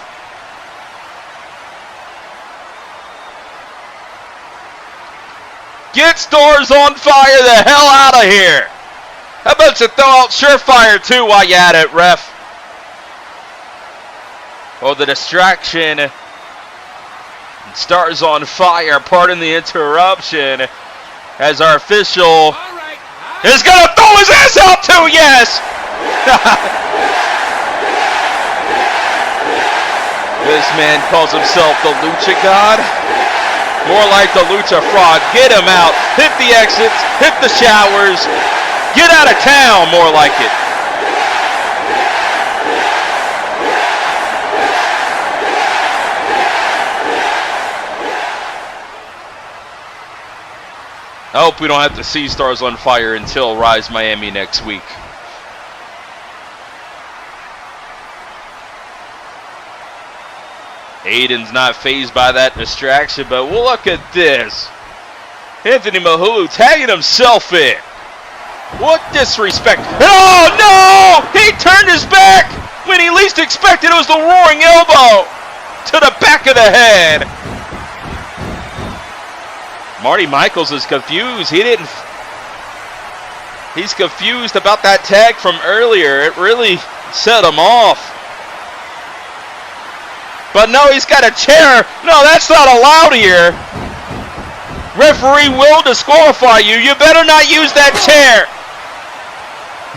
Speaker 1: Get Stars on Fire the hell out of here. How about you throw out Surefire too while you at it, ref? Oh, the distraction. Stars on Fire, pardon the interruption, as our official is going to throw his ass out too, yes! This man calls himself the Lucha God. More like the Lucha Fraud. Get him out. Hit the exits. Hit the showers. Get out of town, more like it. I hope we don't have to see Stars on Fire until Rise Miami next week. Aidan's not fazed by that distraction, but we'll look at this. Anthony Mahulu tagging himself in. What disrespect. Oh no! He turned his back when he least expected. It was the roaring elbow to the back of the head. Marty Michaels is confused. He's confused about that tag from earlier. It really set him off. But no, he's got a chair. No, that's not allowed here. Referee will disqualify you. You better not use that chair.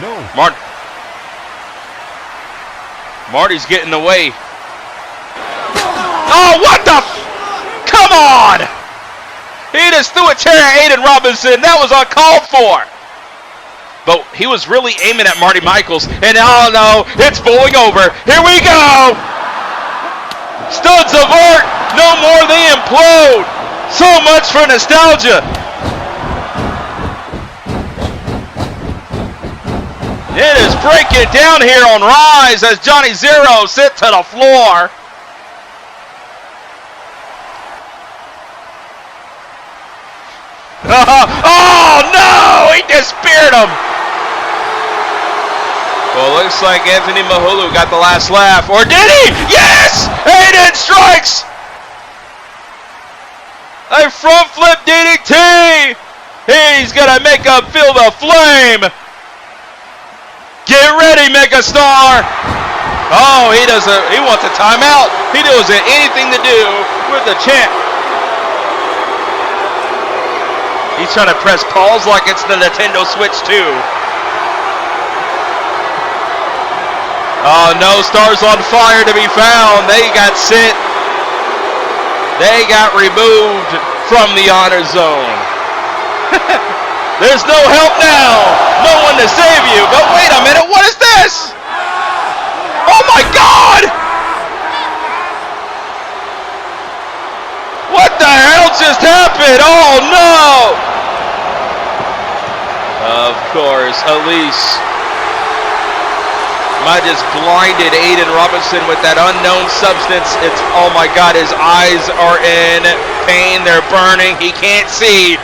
Speaker 15: No.
Speaker 1: Marty's getting away. Oh, what the? Come on! He just threw a chair at Aidan Robinson. That was uncalled for. But he was really aiming at Marty Michaels. And oh no, it's bowling over. Here we go. Studs of art. No more they implode. So much for nostalgia. It is breaking down here on Rise as Johnny Zero sits to the floor. Oh no! He just speared him! Well, looks like Anthony Mahulu got the last laugh. Or did he? Yes! Aidan strikes! A front flip DDT! He's gonna make him feel the flame! Get ready, Megastar! Oh, he wants a timeout. He doesn't anything to do with the champ. He's trying to press pause like it's the Nintendo Switch 2. Oh no, Stars on Fire to be found. They got sent. They got removed from the honor zone. There's no help now. No one to save you. But wait a minute, what is this? Oh my God! What the hell just happened? Oh no! Of course, Elise might just blinded Aidan Robinson with that unknown substance. It's, oh my God, his eyes are in pain. They're burning. He can't see.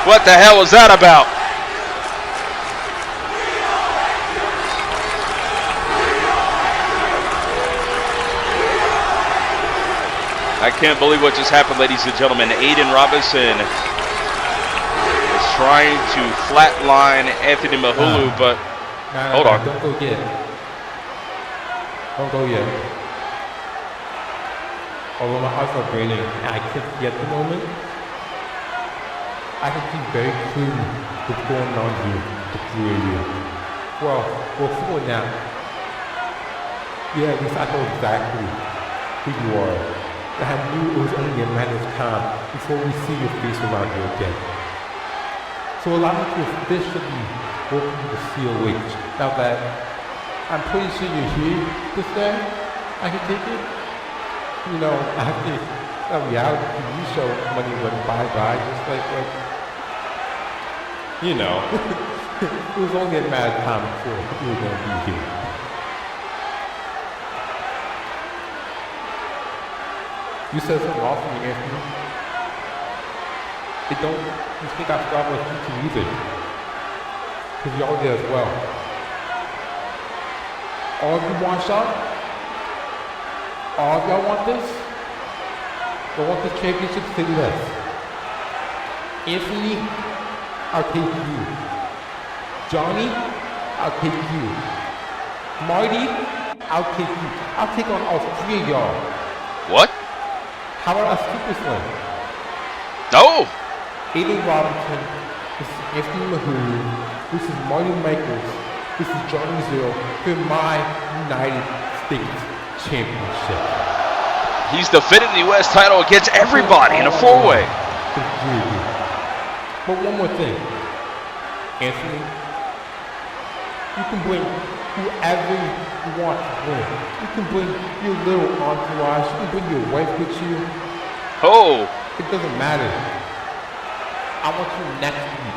Speaker 1: What the hell was that about? I can't believe what just happened, ladies and gentlemen. Aidan Robinson is trying to flatline Anthony Mahulu, but hold on.
Speaker 15: Don't go yet. Don't go yet. Although my eyes are burning and I can't see at the moment, I can see very clearly what's going on here, the three of you. Well, four now. Yeah, at least I know exactly who you are. And I knew it was only a matter of time before we see your face around here again. So allow me to officially welcome you to COH. Now that I'm pretty sure you're here this day, I can take it. You know, after a reality TV show, money went bye-bye, just like, you know, it was only a matter of time before we were going to be here. You said something wrong for me, Anthony. You think I forgot about you two either. Because y'all did as well. All of you want a shot? All of y'all want this? Or want this championship to take less? Anthony, I'll take you. Johnny, I'll take you. Marty, I'll take you. I'll take on all three of y'all.
Speaker 1: What?
Speaker 15: How about a SuperSlam?
Speaker 1: No!
Speaker 15: Aidan Robinson, this is Anthony Mahulu, this is Marty Michaels, this is Johnny Zero for my United States Championship.
Speaker 1: He's defending the U.S. title against everybody in a four-way.
Speaker 15: But one more thing, Anthony, you can bring whoever you want to bring. You can bring your little entourage, you can bring your wife with you.
Speaker 1: Oh!
Speaker 15: It doesn't matter. I want you next week.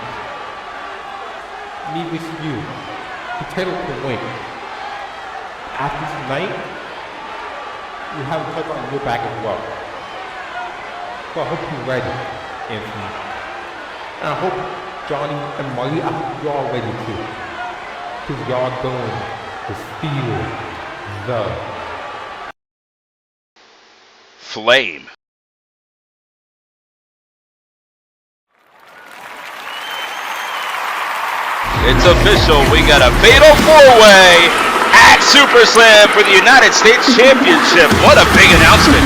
Speaker 15: Me with you. The title can win. After tonight, you have a title on your back as well. So I hope you're ready, Anthony. And I hope Johnny and Marty, I hope y'all ready too. Because y'all going to steal the
Speaker 1: Flame. It's official, we got a fatal four-way at SuperSlam for the United States Championship. What a big announcement.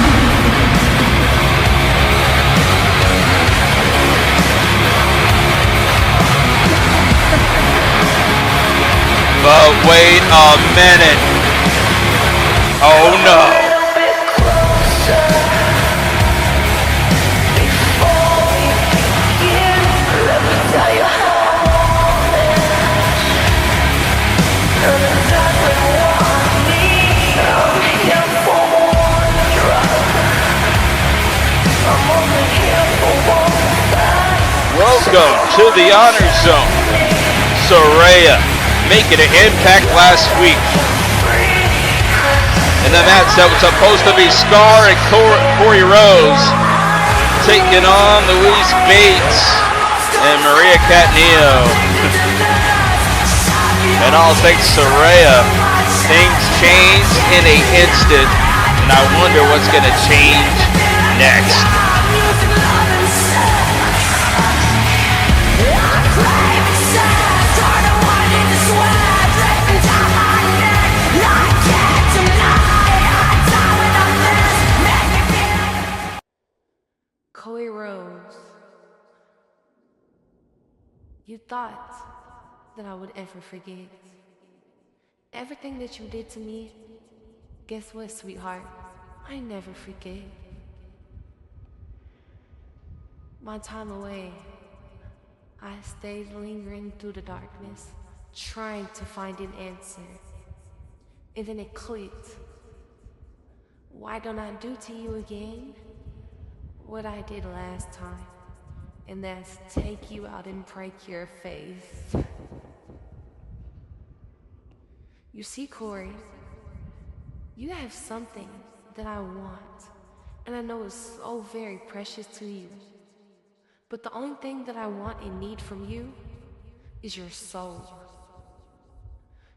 Speaker 1: But wait a minute. Oh no. Welcome to the Honor Zone. Soraya making an impact last week. In the match that was supposed to be Scar and Corey Rose taking on Louise Bates and Maria Cataneo. And all thanks to Soraya, things changed in an instant, and I wonder what's going to change next.
Speaker 16: Corey Rose, you thought that I would ever forget everything that you did to me. Guess what, sweetheart? I never forget. My time away, I stayed lingering through the darkness, trying to find an answer. And then it clicked. Why don't I do to you again what I did last time? And that's take you out and break your face. You see, Corey, you have something that I want, and I know it's so very precious to you. But the only thing that I want and need from you is your soul.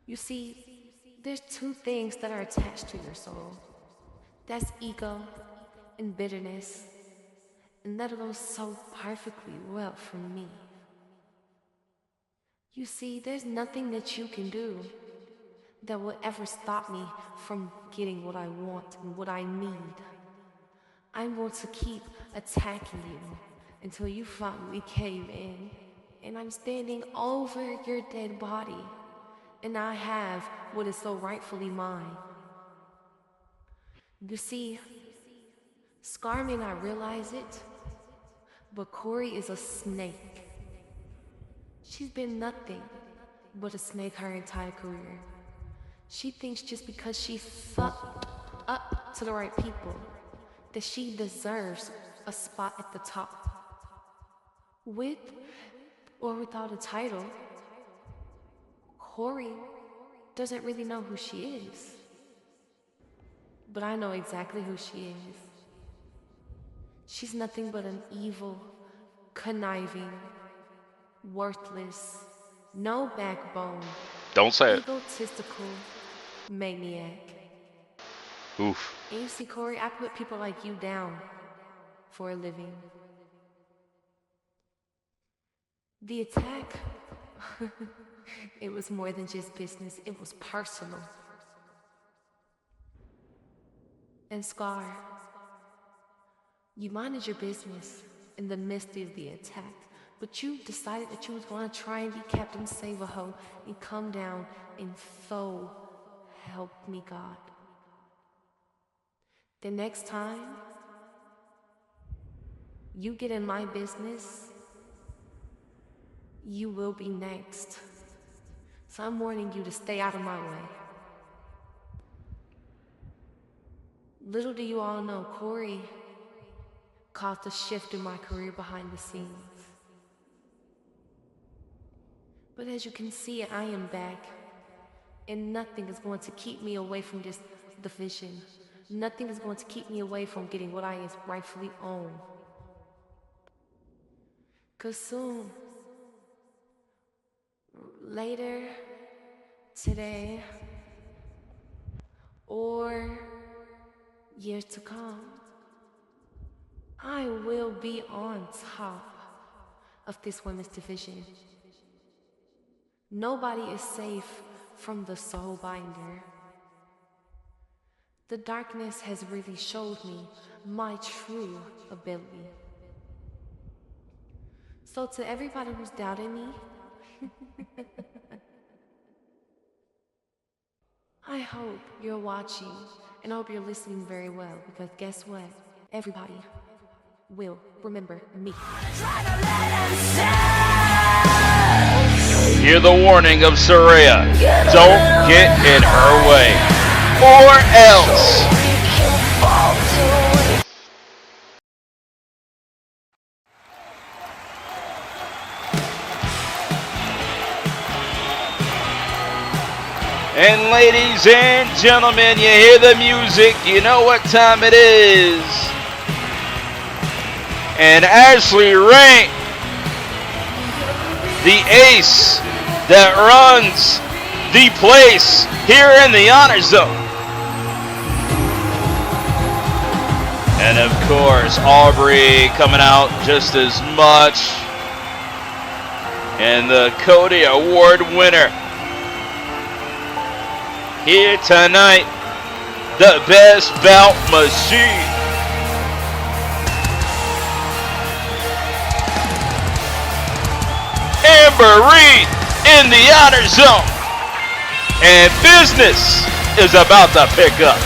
Speaker 16: You see, there's two things that are attached to your soul. That's ego and bitterness. And that goes so perfectly well for me. You see, there's nothing that you can do that will ever stop me from getting what I want and what I need. I'm going to keep attacking you until you finally cave in. And I'm standing over your dead body, and I have what is so rightfully mine. You see, Scar may not realize it, but Corey is a snake. She's been nothing but a snake her entire career. She thinks just because she fucked up to the right people, that she deserves a spot at the top. With or without a title, Corey doesn't really know who she is. But I know exactly who she is. She's nothing but an evil, conniving, worthless, no backbone,
Speaker 1: Don't say it.
Speaker 16: egotistical maniac.
Speaker 1: Oof.
Speaker 16: And you see, Corey, I put people like you down for a living. The attack, it was more than just business, it was personal. And Scar, you minded your business in the midst of the attack, but you decided that you was going to try and be Captain Save-A-Ho and come down and so help me God. The next time you get in my business, you will be next. So I'm warning you to stay out of my way. Little do you all know, Corey caused a shift in my career behind the scenes. But as you can see, I am back, and nothing is going to keep me away from this division. Nothing is going to keep me away from getting what I rightfully own. 'Cause soon, later, today, or years to come, I will be on top of this women's division. Nobody is safe from the soul binder. The darkness has really showed me my true ability. So to everybody who's doubting me, I hope you're watching and I hope you're listening very well, because guess what? Everybody will remember me.
Speaker 1: Hear the warning of Soraya. Don't get in her way, or else. And ladies and gentlemen, you hear the music, you know what time it is. And Ashley Rayne, the ace that runs the place here in the Honor Zone. And of course, Aubrie coming out just as much. And the Cody Award winner here tonight, the best bout machine. Aubrie in the Honor Zone. And business is about to pick up.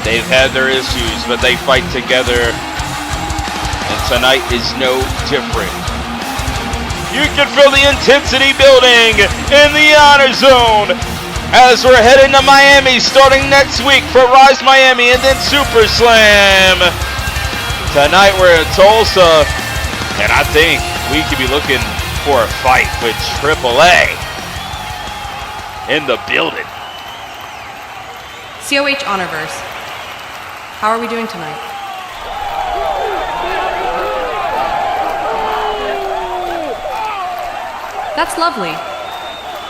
Speaker 1: They've had their issues, but they fight together, and tonight is no different. You can feel the intensity building in the Honor Zone as we're heading to Miami starting next week for Rise Miami and then SuperSlam. Tonight we're in Tulsa, and I think we could be looking for a fight with AAA in the building.
Speaker 3: COH HonorVerse. How are we doing tonight? That's lovely.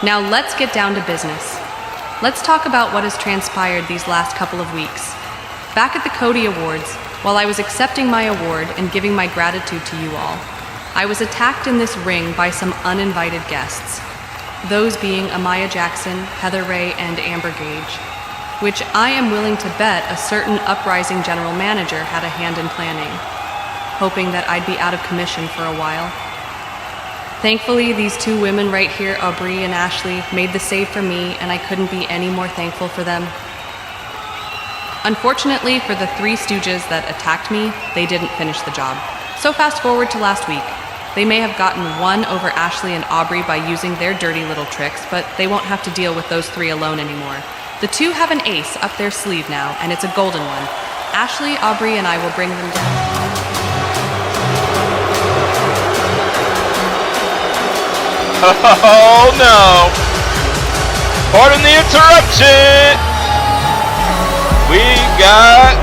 Speaker 3: Now let's get down to business. Let's talk about what has transpired these last couple of weeks. Back at the Cody Awards, while I was accepting my award and giving my gratitude to you all, I was attacked in this ring by some uninvited guests. Those being Amaya Jackson, Heather Rae, and Amber Gage, which I am willing to bet a certain Uprising general manager had a hand in planning. hoping that I'd be out of commission for a while. Thankfully, these two women right here, Aubrie and Ashley, made the save for me, and I couldn't be any more thankful for them. Unfortunately for the three stooges that attacked me, they didn't finish the job. So fast forward to last week. They may have gotten one over Ashley and Aubrie by using their dirty little tricks, but they won't have to deal with those three alone anymore. The two have an ace up their sleeve now, and it's a golden one. Ashley, Aubrie, and I will bring them down.
Speaker 1: Oh no! Pardon the interruption! We got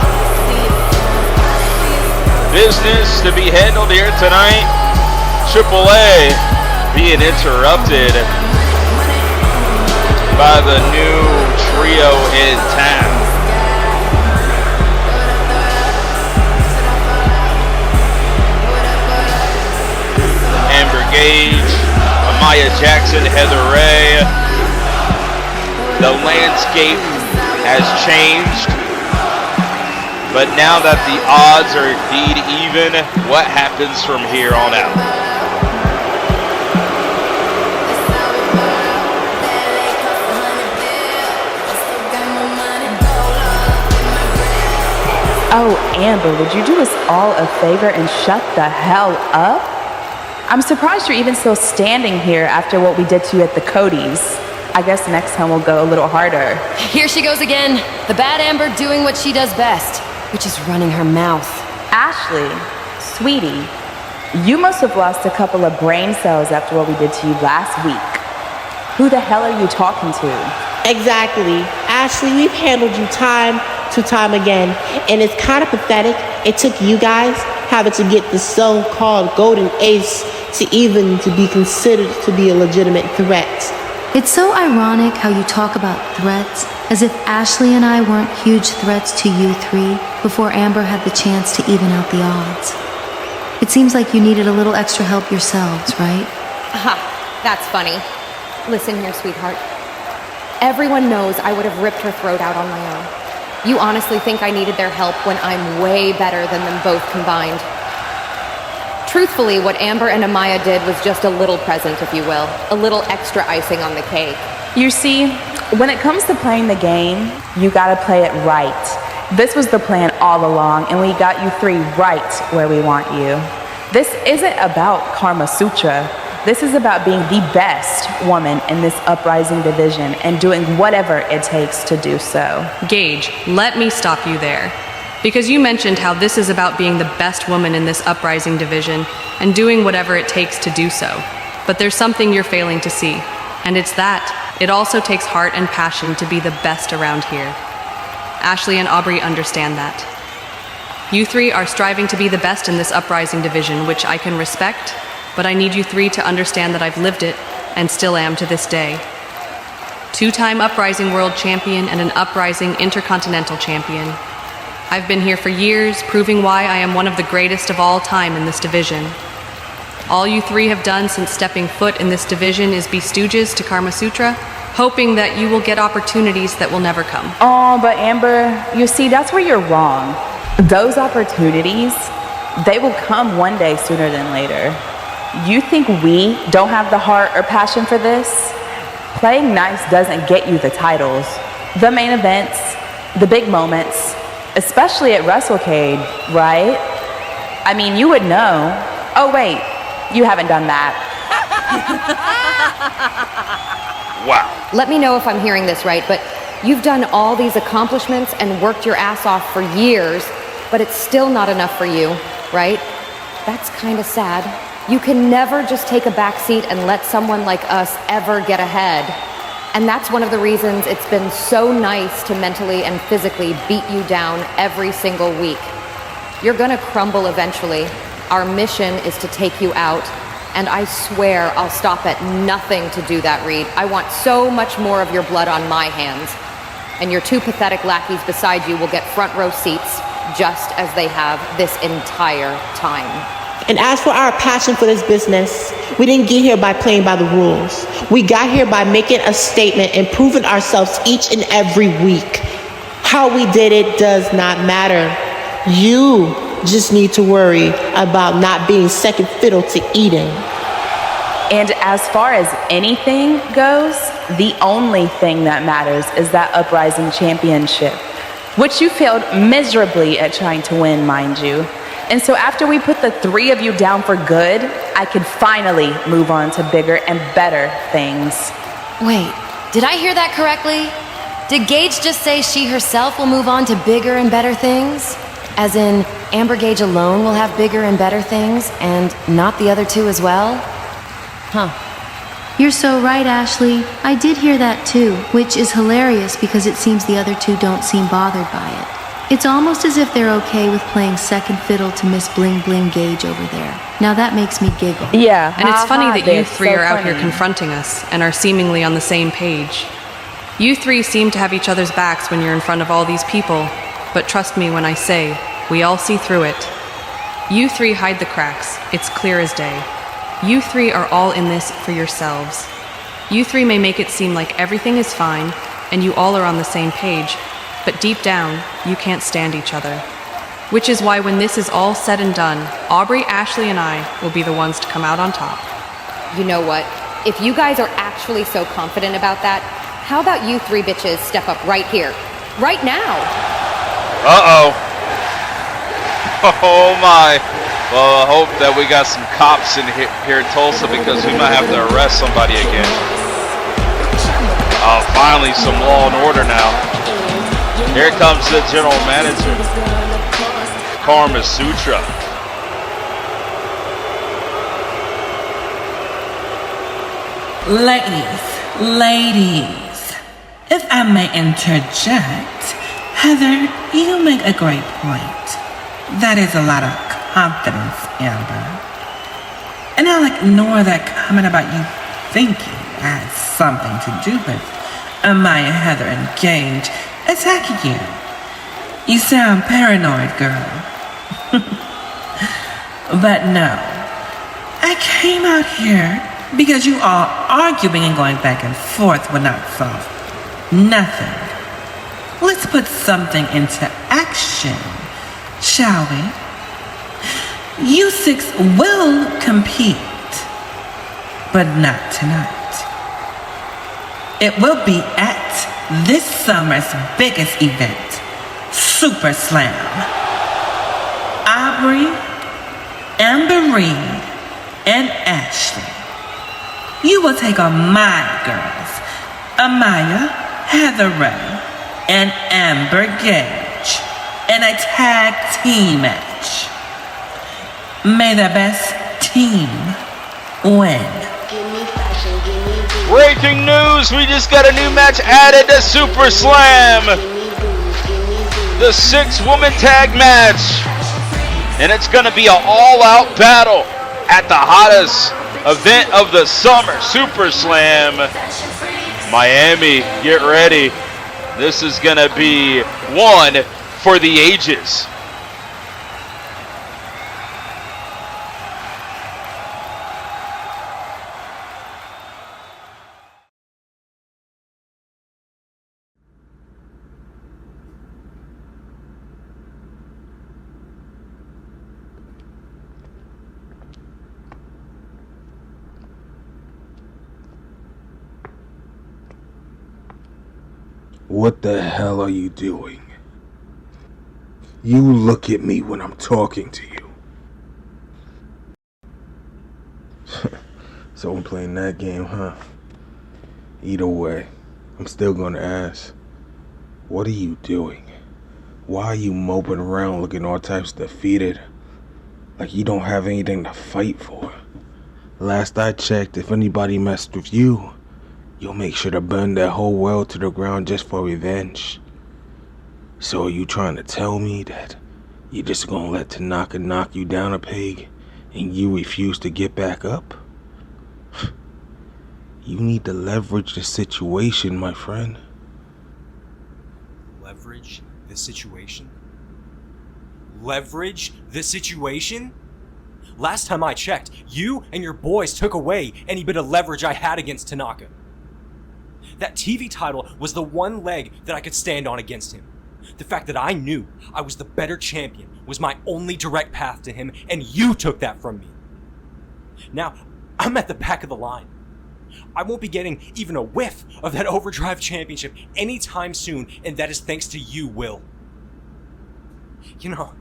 Speaker 1: business to be handled here tonight. AAA being interrupted by the new trio in town. Amber Gage, Amaya Jackson, Heather Rae. The landscape has changed, but now that the odds are indeed even, what happens from here on out?
Speaker 17: Oh, Amber, would you do us all a favor and shut the hell up? I'm surprised you're even still standing here after what we did to you at the Cody's. I guess next time we'll go a little harder.
Speaker 18: Here she goes again. The bad Amber doing what she does best, which is running her mouth.
Speaker 17: Ashley, sweetie, you must have lost a couple of brain cells after what we did to you last week. Who the hell are you talking to?
Speaker 19: Exactly. Ashley, we've handled you time to time again, and it's kind of pathetic. It took you guys having to get the so-called golden ace to even to be considered to be a legitimate threat.
Speaker 20: It's so ironic how you talk about threats as if Ashley and I weren't huge threats to you three before Amber had the chance to even out the odds. It seems like you needed a little extra help yourselves, right?
Speaker 25: Aha, that's funny. Listen here, sweetheart. Everyone knows I would have ripped her throat out on my own. You honestly think I needed their help when I'm way better than them both combined? Truthfully, what Amber and Amaya did was just a little present, if you will. A little extra icing on the cake.
Speaker 17: You see, when it comes to playing the game, you gotta play it right. This was the plan all along, and we got you three right where we want you. This isn't about Carmasutra. This is about being the best woman in this Uprising division and doing whatever it takes to do so.
Speaker 3: Gage, let me stop you there. Because you mentioned how this is about being the best woman in this Uprising division and doing whatever it takes to do so. But there's something you're failing to see, and it's that it also takes heart and passion to be the best around here. Ashley and Aubrie understand that. You three are striving to be the best in this Uprising division, which I can respect, but I need you three to understand that I've lived it and still am to this day. Two-time Uprising World Champion and an Uprising Intercontinental Champion. I've been here for years, proving why I am one of the greatest of all time in this division. All you three have done since stepping foot in this division is be stooges to Carmasutra, hoping that you will get opportunities that will never come.
Speaker 17: Oh, but Amber, you see, that's where you're wrong. Those opportunities, they will come one day sooner than later. You think we don't have the heart or passion for this? Playing nice doesn't get you the titles, the main events, the big moments, especially at WrestleCade, right? I mean, you would know. Oh, wait, you haven't done that.
Speaker 1: Wow.
Speaker 25: Let me know if I'm hearing this right, but you've done all these accomplishments and worked your ass off for years, but it's still not enough for you, right? That's kind of sad. You can never just take a back seat and let someone like us ever get ahead. And that's one of the reasons it's been so nice to mentally and physically beat you down every single week. You're gonna crumble eventually. Our mission is to take you out, and I swear I'll stop at nothing to do that, Reed. I want so much more of your blood on my hands. And your two pathetic lackeys beside you will get front row seats, just as they have this entire time.
Speaker 19: And as for our passion for this business, we didn't get here by playing by the rules. We got here by making a statement and proving ourselves each and every week. How we did it does not matter. You just need to worry about not being second fiddle to Aidan.
Speaker 17: And as far as anything goes, the only thing that matters is that Uprising Championship, which you failed miserably at trying to win, mind you. And so after we put the three of you down for good, I could finally move on to bigger and better things.
Speaker 18: Wait, did I hear that correctly? Did Gage just say she herself will move on to bigger and better things? As in, Amber Gage alone will have bigger and better things, and not the other two as well? Huh.
Speaker 20: You're so right, Ashley. I did hear that too, which is hilarious because it seems the other two don't seem bothered by it. It's almost as if they're okay with playing second fiddle to Miss Bling Bling Gage over there. Now that makes me giggle.
Speaker 17: Yeah,
Speaker 3: and it's funny that you three
Speaker 17: so
Speaker 3: are out
Speaker 17: funny.
Speaker 3: here confronting us and are seemingly on the same page. You three seem to have each other's backs when you're in front of all these people, but trust me when I say, we all see through it. You three hide the cracks, it's clear as day. You three are all in this for yourselves. You three may make it seem like everything is fine, and you all are on the same page, but deep down, you can't stand each other. Which is why when this is all said and done, Aubrie, Ashley, and I will be the ones to come out on top.
Speaker 25: You know what? If you guys are actually so confident about that, how about you three bitches step up right here? Right now!
Speaker 1: Uh-oh. Oh my. Well, I hope that we got some cops in here in Tulsa because we might have to arrest somebody again. Oh, finally some law and order now. Here comes the general manager, Carmasutra.
Speaker 12: Ladies, if I may interject, Heather, you make a great point. That is a lot of confidence, Amber. And I'll ignore that comment about you thinking it has something to do with Aniyah, Heather, and Gage attacking you. You sound paranoid, girl. But no, I came out here because you all arguing and going back and forth would not solve nothing. Let's put something into action, shall we? You six will compete, but not tonight. It will be at this summer's biggest event, SuperSlam. Aubrie, Amber Reed, and Ashley. You will take on my girls, Aniyah, Heather Rae, and Amber Gage, in a tag team match. May the best team win.
Speaker 1: Breaking news, we just got a new match added to SuperSlam. The 6-woman tag match. And it's gonna be an all-out battle at the hottest event of the summer, SuperSlam. Miami, get ready. This is gonna be one for the ages.
Speaker 5: What the hell are you doing? You look at me when I'm talking to you. So I'm playing that game, huh? Either way, I'm still gonna ask, what are you doing? Why are you moping around looking all types defeated? Like you don't have anything to fight for. Last I checked, if anybody messed with you, you'll make sure to burn that whole world to the ground just for revenge. So are you trying to tell me that you're just gonna let Tanaka knock you down a peg and you refuse to get back up? You need to leverage the situation, my friend.
Speaker 11: Leverage the situation? Leverage the situation? Last time I checked, you and your boys took away any bit of leverage I had against Tanaka. That TV title was the one leg that I could stand on against him. The fact that I knew I was the better champion was my only direct path to him, and you took that from me. Now, I'm at the back of the line. I won't be getting even a whiff of that Overdrive Championship anytime soon, and that is thanks to you, Will. You know,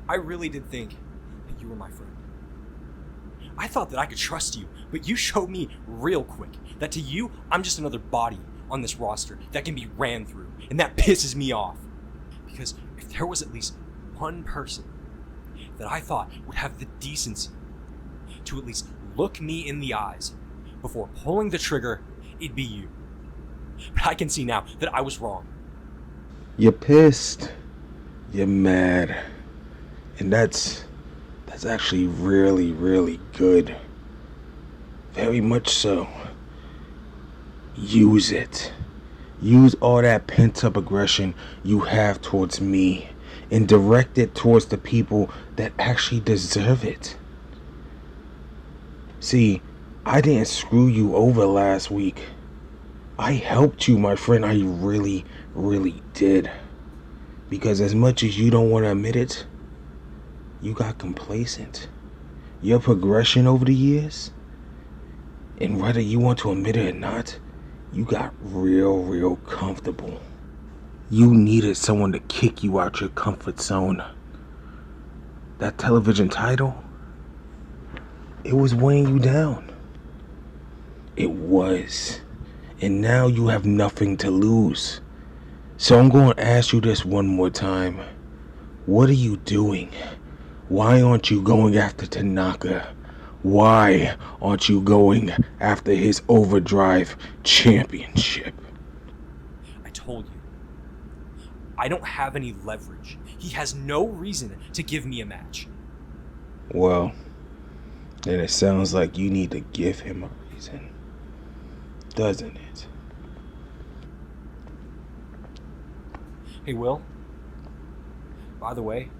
Speaker 11: I really did think that you were my friend. I thought that I could trust you, but you showed me real quick that to you, I'm just another body on this roster that can be ran through, and that pisses me off. Because if there was at least one person that I thought would have the decency to at least look me in the eyes before pulling the trigger, it'd be you. But I can see now that I was wrong.
Speaker 5: You're pissed. You're mad. And that's actually really, really good. Very much so. Use it. Use all that pent-up aggression you have towards me and direct it towards the people that actually deserve it. See, I didn't screw you over last week. I helped you, my friend. I really, really did. Because as much as you don't want to admit it, you got complacent. Your progression over the years, and whether you want to admit it or not, you got real comfortable. You needed someone to kick you out your comfort zone. That television title, it was weighing you down. It was. And now you have nothing to lose. So I'm going to ask you this one more time. What are you doing? Why aren't you going after Tanaka? Why aren't you going after his Overdrive Championship?
Speaker 11: I told you. I don't have any leverage. He has no reason to give me a match.
Speaker 5: Well, then it sounds like you need to give him a reason. Doesn't it?
Speaker 11: Hey, Will. By the way,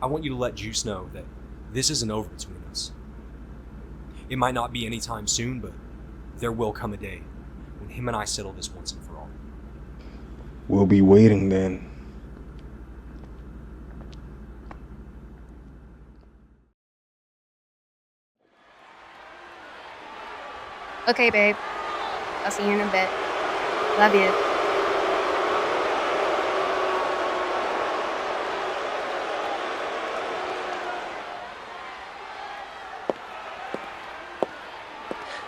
Speaker 11: I want you to let Juice know that this isn't over between us. It might not be anytime soon, but there will come a day when him and I settle this once and for all.
Speaker 5: We'll be waiting then.
Speaker 14: Okay, babe. I'll see you in a bit. Love you.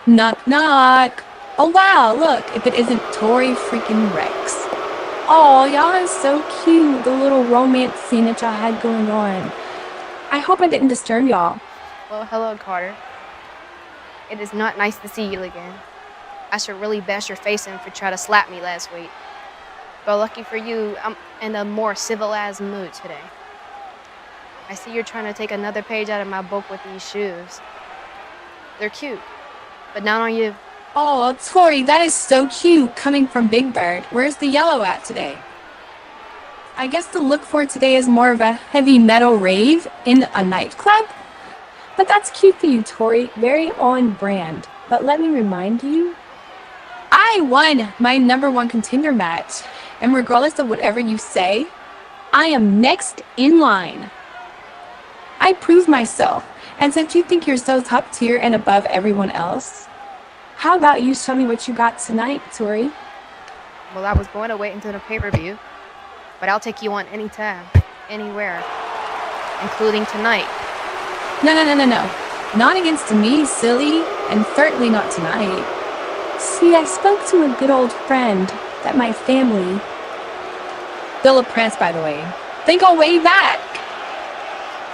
Speaker 21: Knock, knock. Oh, wow, look, if it isn't Tori freaking Reks. Oh, y'all are so cute, the little romance scene that y'all had going on. I hope I didn't disturb y'all.
Speaker 14: Well, hello, Carter. It is not nice to see you again. I should really bash your face in for trying to slap me last week. But lucky for you, I'm in a more civilized mood today. I see you're trying to take another page out of my book with these shoes. They're cute, but not on you.
Speaker 21: Oh, Tori, that is so cute coming from Big Bird. Where's the yellow at today? I guess the look for today is more of a heavy metal rave in a nightclub? But that's cute for you, Tori. Very on brand. But let me remind you, I won my #1 contender match. And regardless of whatever you say, I am next in line. I proved myself. And since you think you're so top tier and above everyone else, how about you show me what you got tonight, Tori?
Speaker 14: Well, I was going to wait until the pay-per-view, but I'll take you on anytime, anywhere, including tonight.
Speaker 21: No. Not against me, silly, and certainly not tonight. See, I spoke to a good old friend that my family... Philip Press, by the way. They go way back.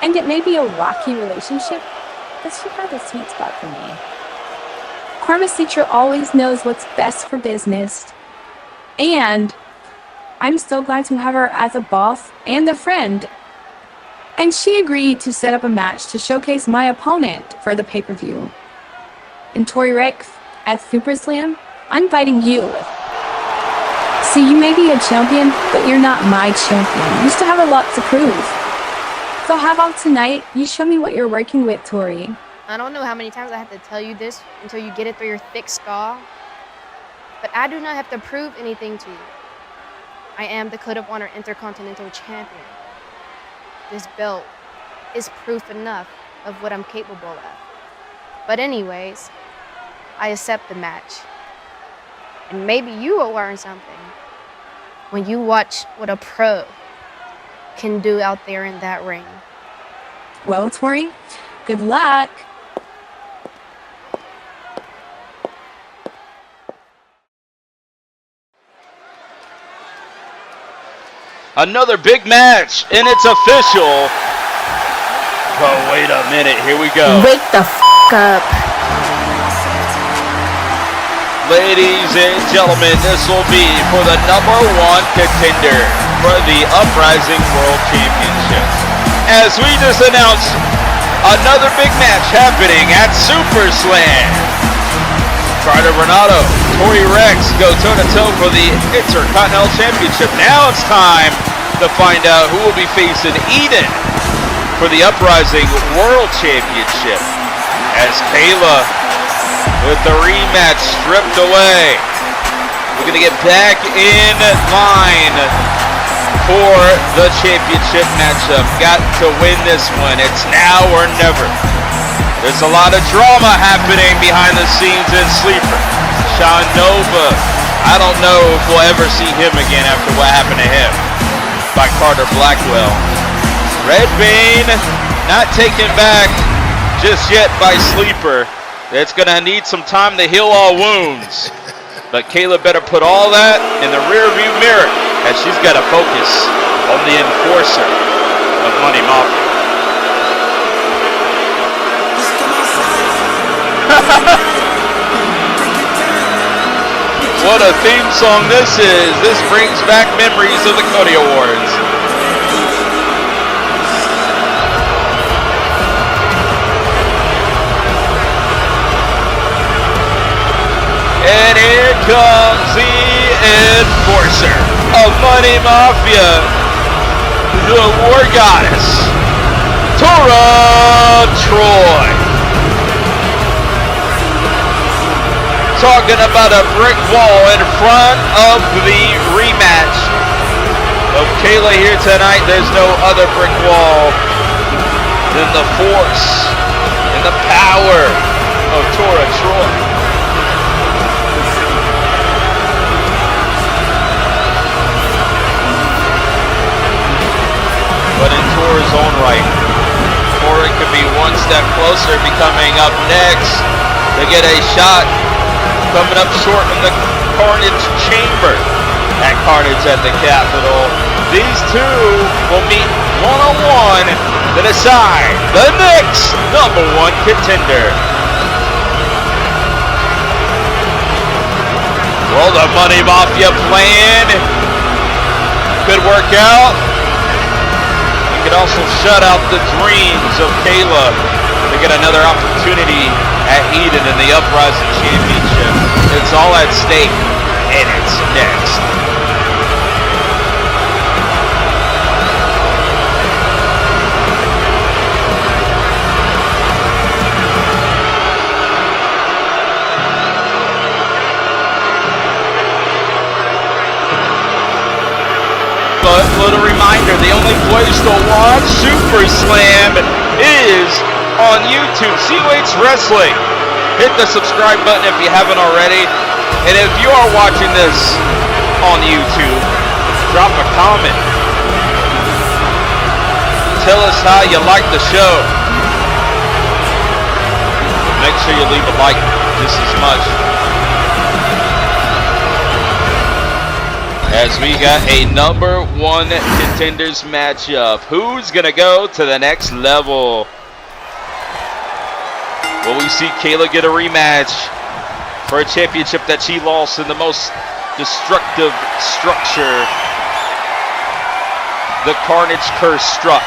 Speaker 21: And it may be a rocky relationship, but she has a sweet spot for me. Carmasutra always knows what's best for business. And I'm so glad to have her as a boss and a friend. And she agreed to set up a match to showcase my opponent for the pay-per-view. And Tori Reks at SuperSlam, I'm fighting you. See, you may be a champion, but you're not my champion. You still have a lot to prove. So how about tonight, you show me what you're working with, Tori.
Speaker 14: I don't know how many times I have to tell you this until you get it through your thick skull, but I do not have to prove anything to you. I am the Code of Honor Intercontinental Champion. This belt is proof enough of what I'm capable of. But anyways, I accept the match. And maybe you will learn something when you watch what a pro can do out there in that ring.
Speaker 21: Well, Tori, good luck.
Speaker 1: Another big match, and it's official. Oh, wait a minute. Here we go.
Speaker 8: Wake the f up.
Speaker 1: Ladies and gentlemen, this will be for the #1 contender for the Uprising World Championship. As we just announced, another big match happening at SuperSlam. Varnado, Tori Reks go toe-to-toe for the Intercontinental Championship. Now it's time to find out who will be facing Aidan for the Uprising World Championship. As Kayla, with the rematch stripped away, we're going to get back in line for the championship matchup. Got to win this one. It's now or never. There's a lot of drama happening behind the scenes in Sleeper. Sean Nova, I don't know if we'll ever see him again after what happened to him by Carter Blackwell. Redbane not taken back just yet by Sleeper. It's going to need some time to heal all wounds. But Kayla better put all that in the rearview mirror as she's got to focus on the enforcer of Money Mafia. What a theme song this is. This brings back memories of the Cody Awards. And here comes the enforcer of Money Mafia, the War Goddess, Tora Troy. Talking about a brick wall in front of the rematch of Kayla here tonight. There's no other brick wall than the force and the power of Tora Troy. But in Tora's own right, Tora could be one step closer, becoming up next to get a shot. Coming up short in the Carnage Chamber at Carnage at the Capitol. These two will meet one-on-one to decide the next #1 contender. Well, the Money Mafia plan could work out. You could also shut out the dreams of Kayla to get another opportunity at Aidan in the Uprising Championship. It's all at stake, and it's next. But little reminder, the only place to watch SuperSlam is on YouTube, COH Wrestling. Hit the subscribe button if you haven't already. And if you are watching this on YouTube, drop a comment. Tell us how you like the show. Make sure you leave a like just as much. As we got a #1 contenders matchup. Who's gonna go to the next level? Will we see Kayla get a rematch for a championship that she lost in the most destructive structure the Carnage curse struck?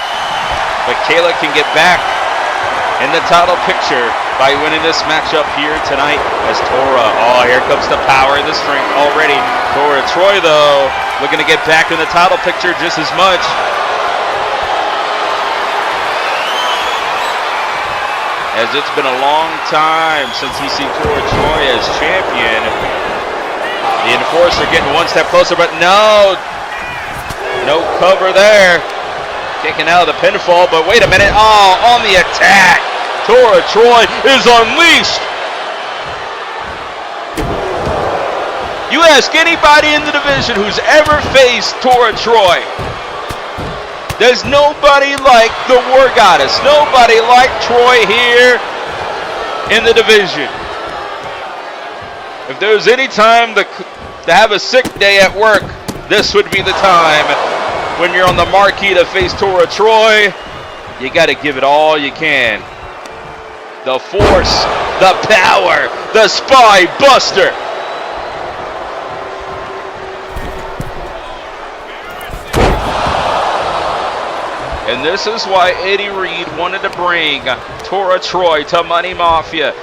Speaker 1: But Kayla can get back in the title picture by winning this matchup here tonight as Tora. Oh, here comes the power and the strength already. Tora Troy, though, looking to get back in the title picture just as much. As it's been a long time since we see Tora Troy as champion. The enforcer getting one step closer, but no. No cover there. Kicking out of the pinfall, but wait a minute. Oh, on the attack. Tora Troy is unleashed. You ask anybody in the division who's ever faced Tora Troy, there's nobody like the War Goddess. Nobody like Troy here in the division. If there's any time to have a sick day at work, this would be the time. When you're on the marquee to face Tora Troy, you got to give it all you can. The force, the power, the spy buster. And this is why Eddie Reed wanted to bring Tora Troy to Money Mafia.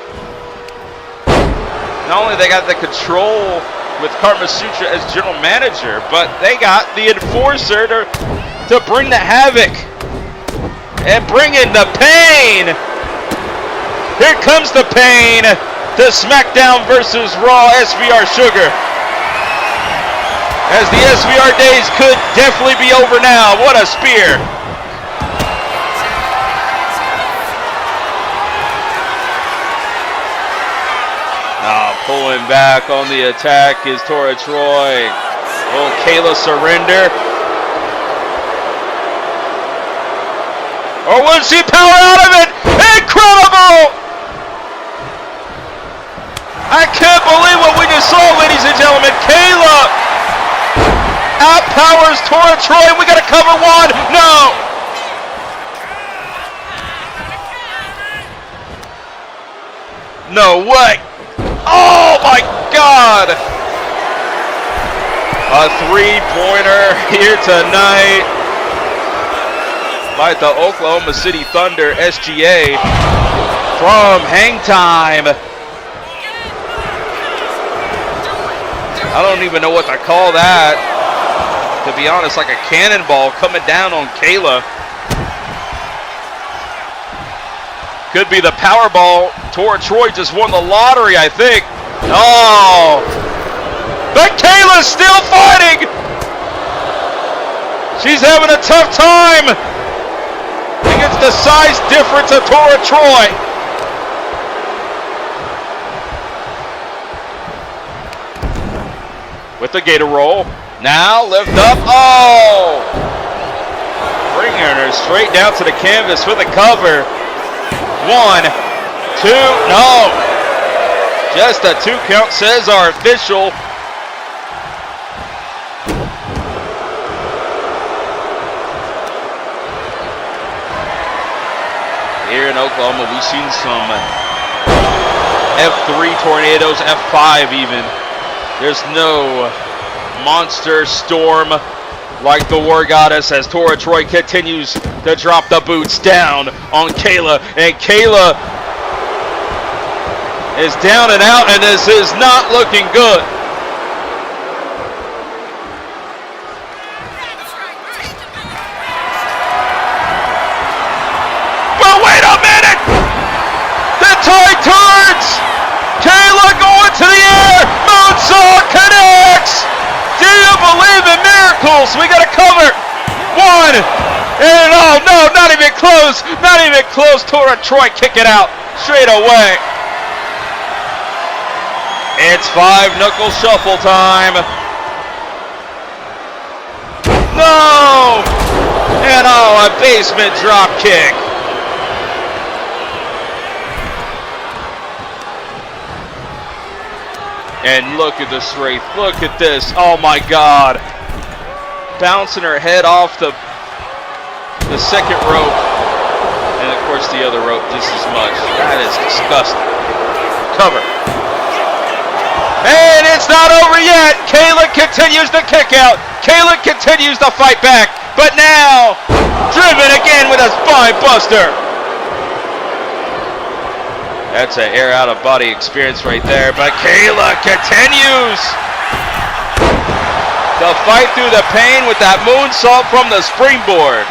Speaker 1: Not only they got the control with Carmasutra as general manager, but they got the enforcer to bring the havoc and bring in the pain. Here comes the pain to SmackDown versus Raw SVR Sugar. As the SVR days could definitely be over now. What a spear. Pulling back on the attack is Tora Troy. Will Kayla surrender? Or will she power out of it? Incredible! I can't believe what we just saw, ladies and gentlemen. Kayla outpowers Tora Troy. We got to cover one. No! No way! Oh my God! A three-pointer here tonight by the Oklahoma City Thunder SGA from Hang Time. I don't even know what to call that. To be honest, like a cannonball coming down on Kayla. Could be the Powerball. Tora Troy just won the lottery, I think. Oh! But Kayla's still fighting! She's having a tough time against the size difference of Tora Troy. With the gator roll. Now lift up. Oh! Bringing her straight down to the canvas for the cover. 1, 2, no. Just a 2 count, says our official. Here in Oklahoma, we've seen some F3 tornadoes, F5 even. There's no monster storm like the War Goddess as Tora Troy continues to drop the boots down on Kayla. And Kayla is down and out, and this is not looking good. But wait a minute! The tide turns! Kayla going to the air! Moonsault connects! Do you believe in miracles? We got to cover. 1. And oh no, not even close. Not even close. Tora Troy kick it out straight away. It's 5 knuckle shuffle time. No! And oh, a basement drop kick. And look at the strength. Look at this. Oh my God. Bouncing her head off the second rope. And of course the other rope just as much. That is disgusting. Cover. And it's not over yet. Kayla continues to kick out. Kayla continues to fight back. But now, driven again with a spine buster. That's an air out of body experience right there. But Kayla continues to fight through the pain with that moonsault from the springboard.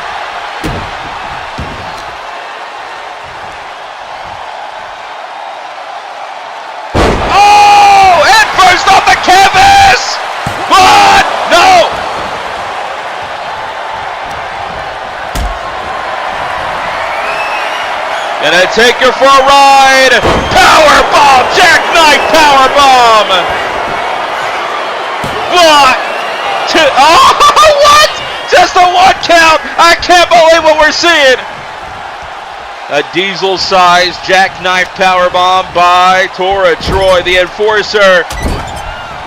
Speaker 1: Oh! Head first off the canvas! But no! And I take her for a ride. Power bomb, jackknife power bomb. What? Oh, what? Just a 1 count. I can't believe what we're seeing. A diesel-sized jackknife power bomb by Tora Troy, the enforcer,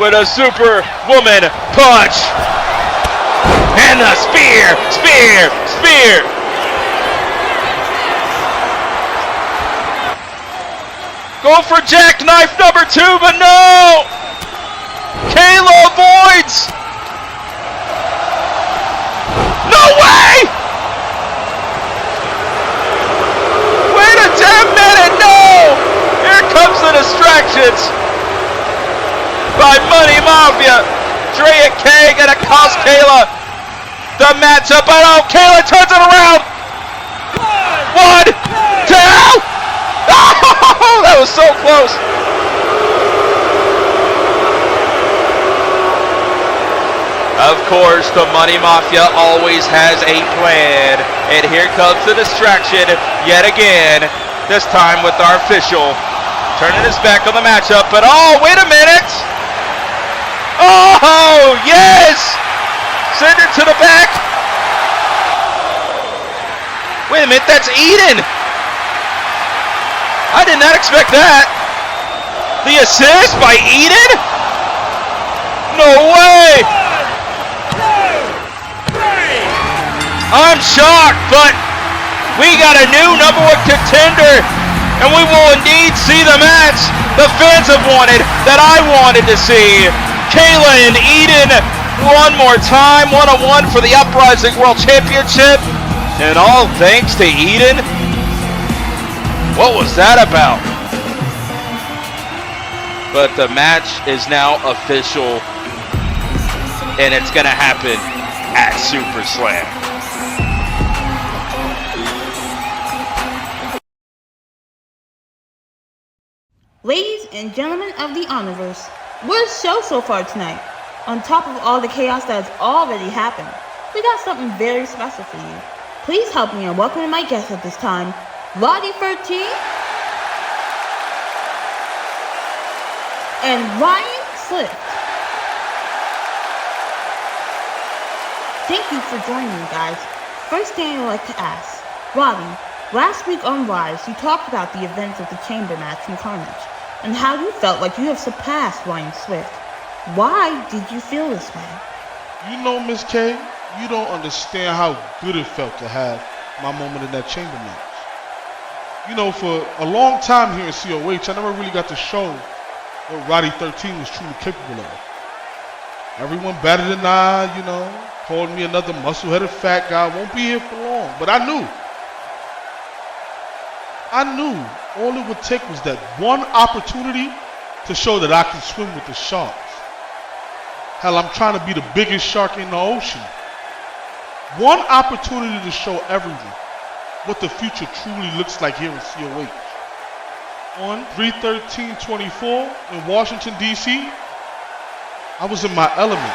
Speaker 1: with a superwoman punch. And a spear, spear, spear. Go for jackknife number 2, but no! Kayla avoids! No way! Wait a damn minute, no! Here comes the distractions by Money Mafia. Dria Kay gonna cost Kayla the matchup, but oh, Kayla turns it around! 1, 2! Oh, that was so close. Of course, the Money Mafia always has a plan. And here comes the distraction yet again. This time with our official turning his back on the matchup. But oh, wait a minute. Oh, yes. Send it to the back. Wait a minute, that's Aidan. I did not expect that. The assist by Aidan? No way! I'm shocked, but we got a new #1 contender, and we will indeed see the match the fans have wanted, that I wanted to see. Kayla and Aidan one more time, 1-on-1 for the Uprising World Championship, and all thanks to Aidan. What was that about? But the match is now official, and it's gonna happen at SuperSlam.
Speaker 6: Ladies and gentlemen of the HonorVerse, what a show so far tonight. On top of all the chaos that has already happened, we got something very special for you. Please help me in welcoming my guests at this time, Roddy 13 and Ryan Swift. Thank you for joining me, guys. First thing I'd like to ask, Roddy, last week on Rise, you talked about the events of the chamber match from Carnage and how you felt like you have surpassed Ryan Swift. Why did you feel this way?
Speaker 5: You know, Miss K, you don't understand how good it felt to have my moment in that chamber match. You know, for a long time here in COH, I never really got to show what Roddy 13 was truly capable of. Everyone better than I, you know, called me another muscle-headed fat guy, won't be here for long. But I knew all it would take was that one opportunity to show that I can swim with the sharks. Hell, I'm trying to be the biggest shark in the ocean. One opportunity to show everyone what the future truly looks like here in COH. On 3/13/24 in Washington, D.C., I was in my element.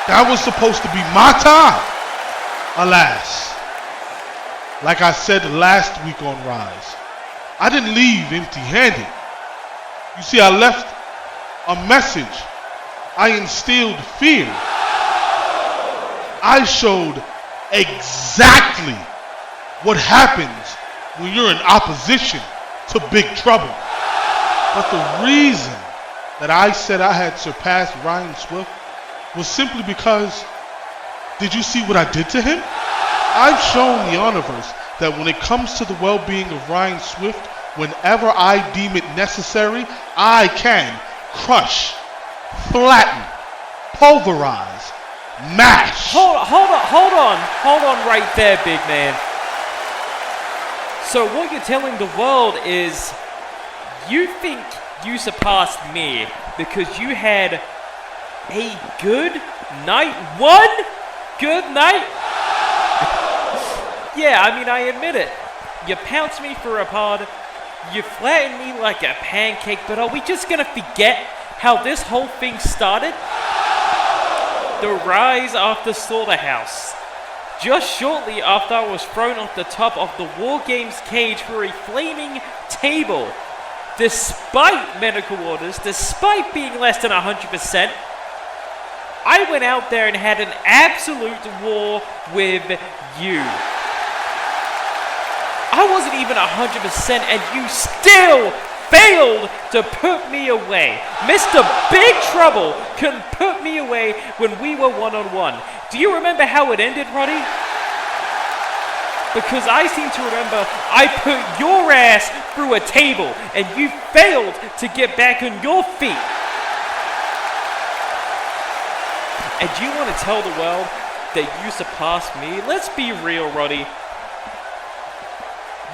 Speaker 5: That was supposed to be my time. Alas, like I said last week on Rise, I didn't leave empty-handed. You see, I left a message. I instilled fear. I showed exactly what happens when you're in opposition to big trouble. But the reason that I said I had surpassed Ryan Swift was simply because, did you see what I did to him? I've shown the HonorVerse that when it comes to the well-being of Ryan Swift, whenever I deem it necessary, I can crush, flatten, pulverize, mash.
Speaker 11: Hold on right there, big man. So what you're telling the world is you think you surpassed me because you had a good night? One good night? Yeah, I mean, I admit it. You pounced me for a pod. You flattened me like a pancake, but are we just gonna forget how this whole thing started? The rise of the slaughterhouse.
Speaker 15: just shortly after I was thrown off the top of the War Games cage through a flaming table. Despite medical orders, despite being less than 100%, I went out there and had an absolute war with you. I wasn't even 100% and you still failed to put me away. Mr. Big Trouble couldn't put me away when we were one-on-one. Do you remember how it ended, Roddy? Because I seem to remember I put your ass through a table and you failed to get back on your feet. And you want to tell the world that you surpassed me? Let's be real, Roddy.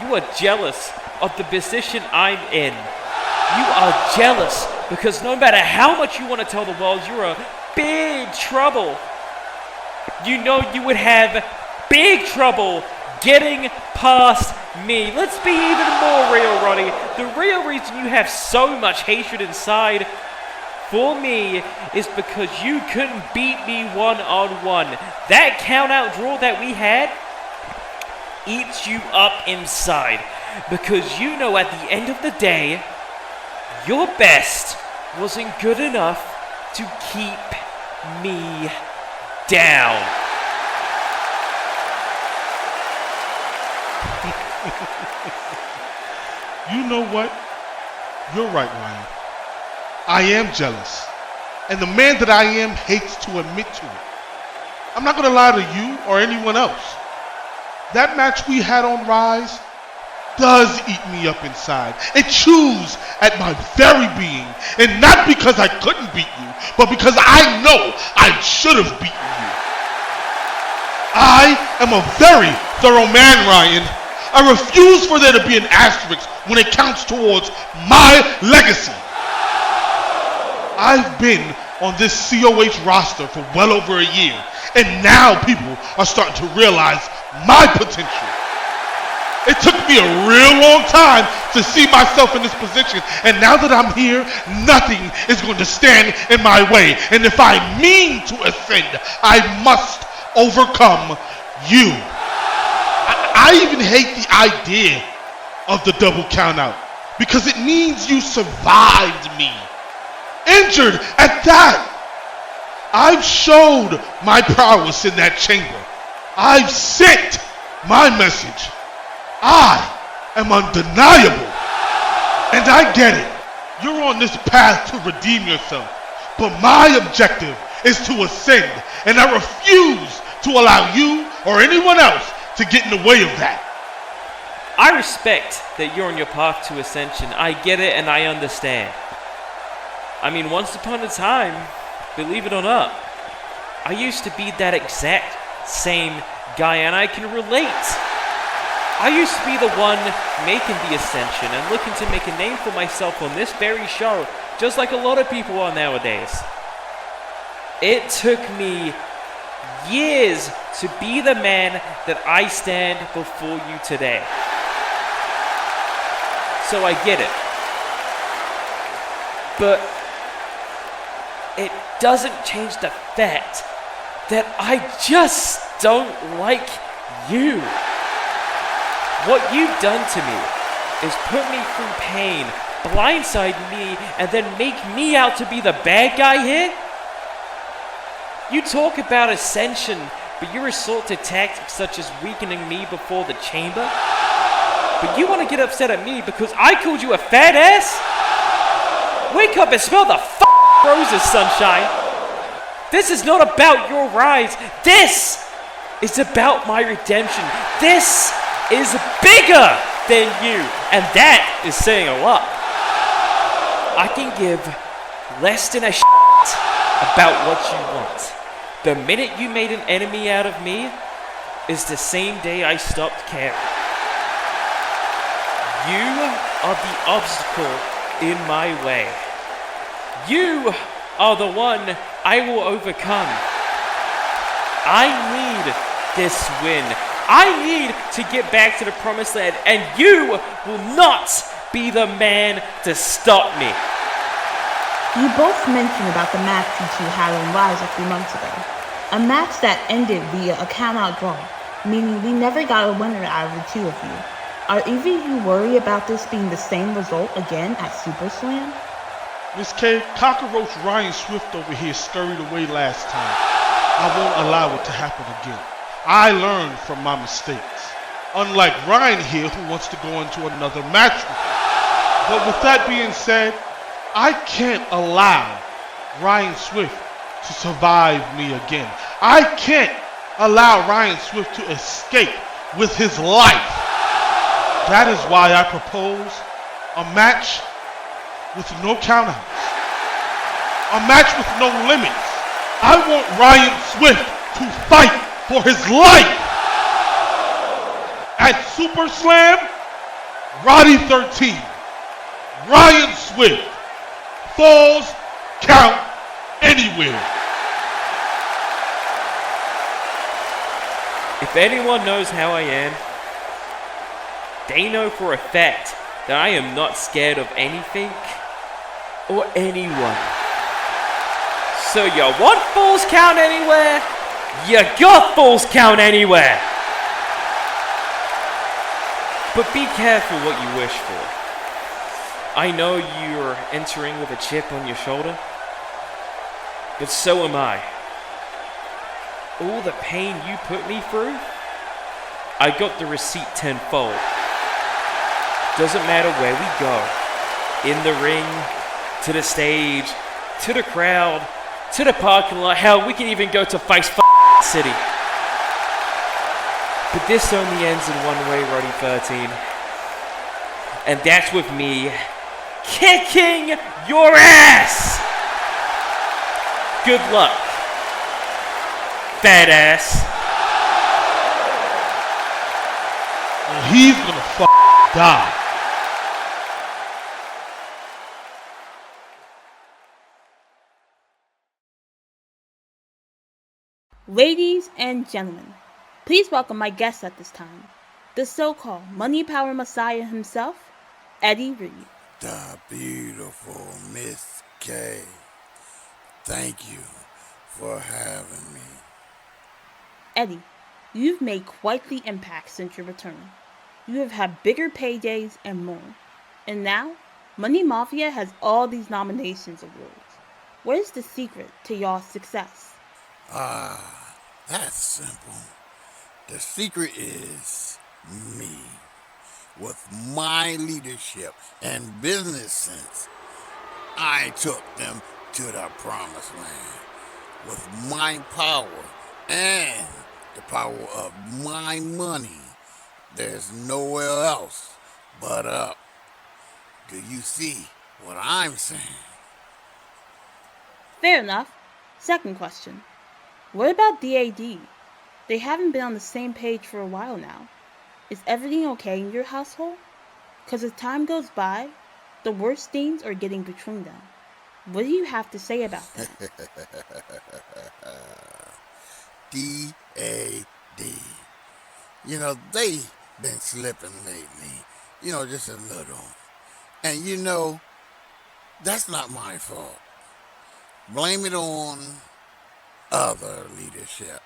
Speaker 15: You are jealous of the position I'm in. You are jealous because no matter how much you want to tell the world you're a big trouble, you know you would have big trouble getting past me. Let's be even more real, Roddy. The real reason you have so much hatred inside for me is because you couldn't beat me one-on-one. That count-out draw that we had eats you up inside because you know at the end of the day, your best wasn't good enough to keep me down.
Speaker 5: You know what? You're right, Ryan. I am jealous. And the man that I am hates to admit to it. I'm not going to lie to you or anyone else. That match we had on Rise does eat me up inside. It chews at my very being. And not because I couldn't beat you, but because I know I should have beaten you. I am a very thorough man, Ryan. I refuse for there to be an asterisk when it counts towards my legacy. I've been on this COH roster for well over a year, and now people are starting to realize my potential. It took me a real long time to see myself in this position, and now that I'm here, nothing is going to stand in my way. And if I mean to ascend, I must overcome you. I even hate the idea of the double countout because it means you survived me. Injured at that. I've showed my prowess in that chamber. I've sent my message. I am undeniable. And I get it. You're on this path to redeem yourself. But my objective is to ascend. And I refuse to allow you or anyone else to get in the way of that.
Speaker 15: I respect that you're on your path to ascension. I get it and I understand. I mean, once upon a time, believe it or not, I used to be that exact same guy and I can relate. I used to be the one making the ascension and looking to make a name for myself on this very show, just like a lot of people are nowadays. It took me years to be the man that I stand before you today. So I get it. But it doesn't change the fact that I just don't like you. What you've done to me is put me through pain, blindside me, and then make me out to be the bad guy here? You talk about ascension, but you resort to tactics such as weakening me before the chamber? But you want to get upset at me because I called you a fat ass? Wake up and smell the roses, sunshine. This is not about your rise. This is about my redemption. This is bigger than you. And that is saying a lot. I can give less than a about what you want. The minute you made an enemy out of me is the same day I stopped caring. You are the obstacle in my way. You are the one I will overcome. I need this win. I need to get back to the promised land, and you will not be the man to stop me.
Speaker 6: You both mentioned about the match you two had on Rise a few months ago. A match that ended via a count-out draw, meaning we never got a winner out of the two of you. Are either of you worried about this being the same result again at SuperSlam?
Speaker 4: Miss K, Cockroach Ryan Swift over here scurried away last time. I won't allow it to happen again. I learned from my mistakes. Unlike Ryan here, who wants to go into another match with me. But with that being said, I can't allow Ryan Swift to survive me again. I can't allow Ryan Swift to escape with his life. That is why I propose a match with no countouts. A match with no limits. I want Ryan Swift to fight for his life. At SuperSlam, Roddy 13, Ryan Swift, falls count anywhere.
Speaker 7: If anyone knows how I am, they know for a fact that I am not scared of anything or anyone. So you want Falls Count Anywhere? You got Falls Count Anywhere! But be careful what you wish for. I know you're entering with a chip on your shoulder, but so am I. All the pain you put me through, I got the receipt tenfold. Doesn't matter where we go, in the ring, to the stage, to the crowd, to the parking lot, hell, we can even go to Face City. But this only ends in one way, Roddy 13. And that's with me kicking your ass! Good luck, fat ass.
Speaker 4: And he's gonna die.
Speaker 6: Ladies and gentlemen, please welcome my guest at this time, the so-called Money Power Messiah himself, Eddie Reed.
Speaker 22: The beautiful Miss K. Thank you for having me.
Speaker 6: Eddie, you've made quite the impact since your return. You have had bigger paydays and more. And now, Money Mafia has all these nominations awards. What is the secret to y'all's success?
Speaker 22: That's simple. The secret is me. With my leadership and business sense, I took them to the promised land. With my power and the power of my money, there's nowhere else but up. Do you see what I'm saying?
Speaker 6: Fair enough. Second question. What about DAD? They haven't been on the same page for a while now. Is everything okay in your household? Because as time goes by, the worst things are getting between them. What do you have to say about that?
Speaker 22: DAD. You know, they been slipping lately. Just a little. And that's not my fault. Blame it on other leadership.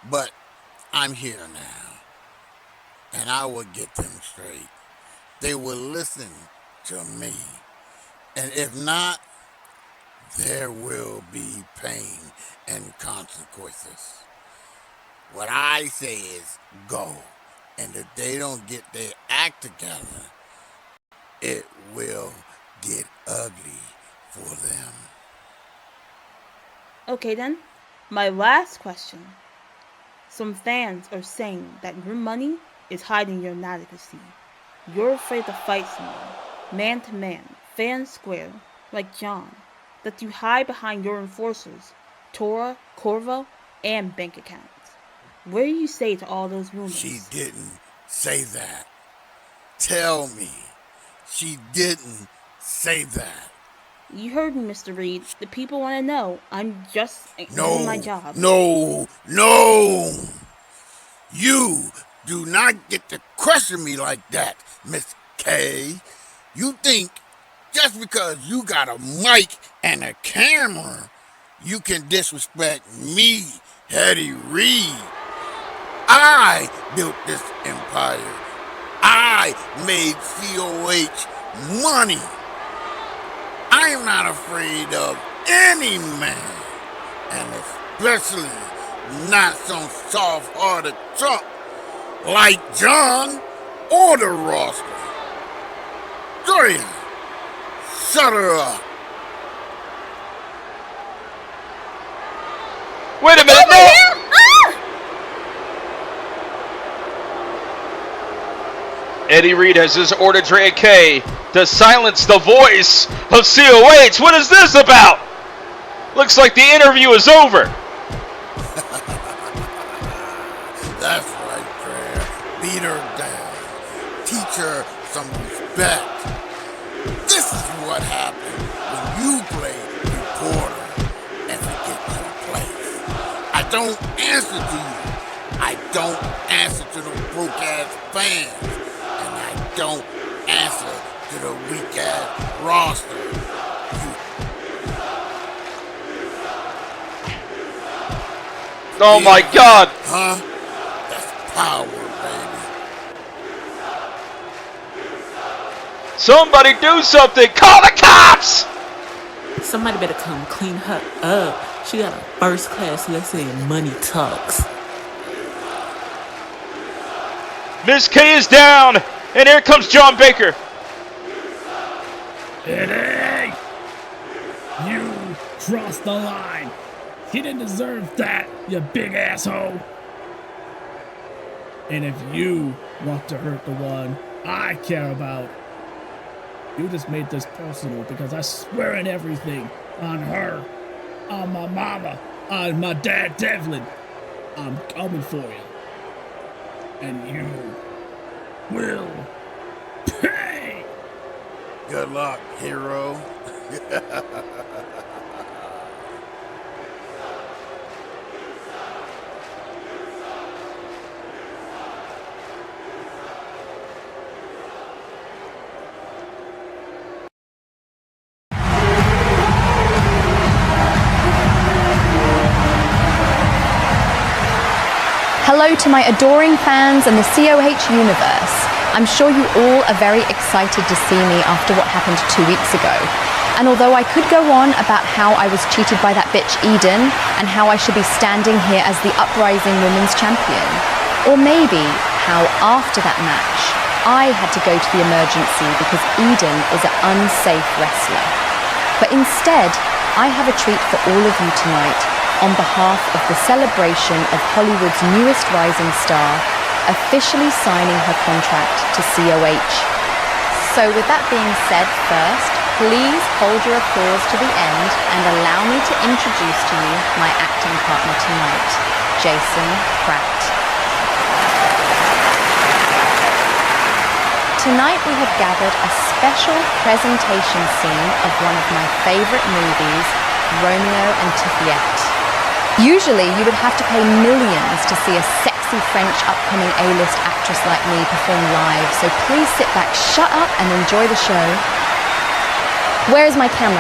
Speaker 22: But I'm here now, and I will get them straight. They will listen to me. And if not, there will be pain and consequences. What I say is go. And if they don't get their act together, it will get ugly for them.
Speaker 6: Okay then, my last question. Some fans are saying that your money is hiding your inadequacy. You're afraid to fight someone, man to man, fan square, like John, that you hide behind your enforcers, Tora, Corvo, and bank accounts. What do you say to all those rumors?
Speaker 22: She didn't say that. Tell me. She didn't say that.
Speaker 6: You heard me, Mr. Reed. The people want to know. I'm just doing my job.
Speaker 22: No! You do not get to question me like that, Miss K. You think just because you got a mic and a camera, you can disrespect me, Heather Rae. I built this empire. I made COH money. I'm not afraid of any man, and especially not some soft-hearted chump like John or the roster. Dria, shut her up.
Speaker 1: Wait a minute, no! Eddie Reed has just ordered Dria Kay to silence the voice of COH. What is this about? Looks like the interview is over.
Speaker 22: That's right, Dria. Beat her down. Teach her some respect. This is what happens when you play reporter and forget your place. I don't answer to you. I don't answer to the broke-ass fans. And I don't answer to the weak-ass roster.
Speaker 1: Oh my God!
Speaker 22: Huh? That's power, baby.
Speaker 1: Somebody do something! Call the cops!
Speaker 2: Somebody better come clean her up. She got a first class lesson in money talks.
Speaker 1: Miss K is down, and here comes John Baker.
Speaker 9: Eddie! You crossed the line. He didn't deserve that, you big asshole. And if you want to hurt the one I care about, you just made this personal because I swear on everything. On her, on my mama, on my dad Devlin. I'm coming for you. And you will pay.
Speaker 22: Good luck, hero.
Speaker 3: Hello to my adoring fans and the COH universe. I'm sure you all are very excited to see me after what happened 2 weeks ago. And although I could go on about how I was cheated by that bitch Aidan and how I should be standing here as the Uprising Women's Champion, or maybe how after that match I had to go to the emergency because Aidan is an unsafe wrestler. But instead, I have a treat for all of you tonight on behalf of the celebration of Hollywood's newest rising star, officially signing her contract to COH. So with that being said, first, please hold your applause to the end and allow me to introduce to you my acting partner tonight, Jason Pratt. Tonight we have gathered a special presentation scene of one of my favorite movies, Romeo and Juliet. Usually you would have to pay millions to see a sexy French upcoming A-list actress like me perform live, so please sit back, shut up and enjoy the show. Where is my cameraman?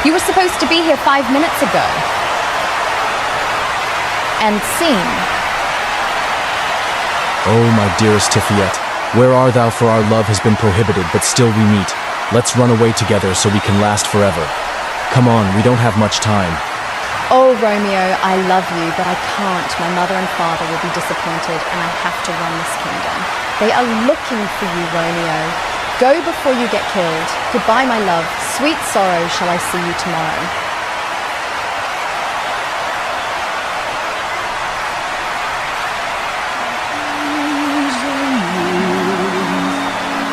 Speaker 3: You were supposed to be here 5 minutes ago. And scene.
Speaker 10: Oh, my dearest Tiffiette, where are thou, for our love has been prohibited, but still we meet. Let's run away together so we can last forever. Come on, we don't have much time.
Speaker 3: Oh, Romeo, I love you, but I can't. My mother and father will be disappointed, and I have to run this kingdom. They are looking for you, Romeo. Go before you get killed. Goodbye, my love. Sweet sorrow, shall I see you tomorrow.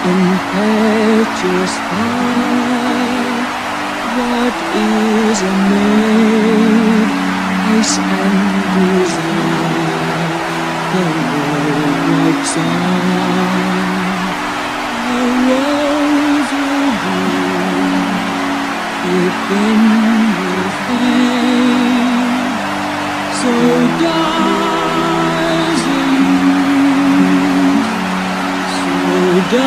Speaker 9: Impetuous fire, what is a maid? Ice and desire, the world breaks on. A rose will bloom, it then will fade. So dies the
Speaker 2: does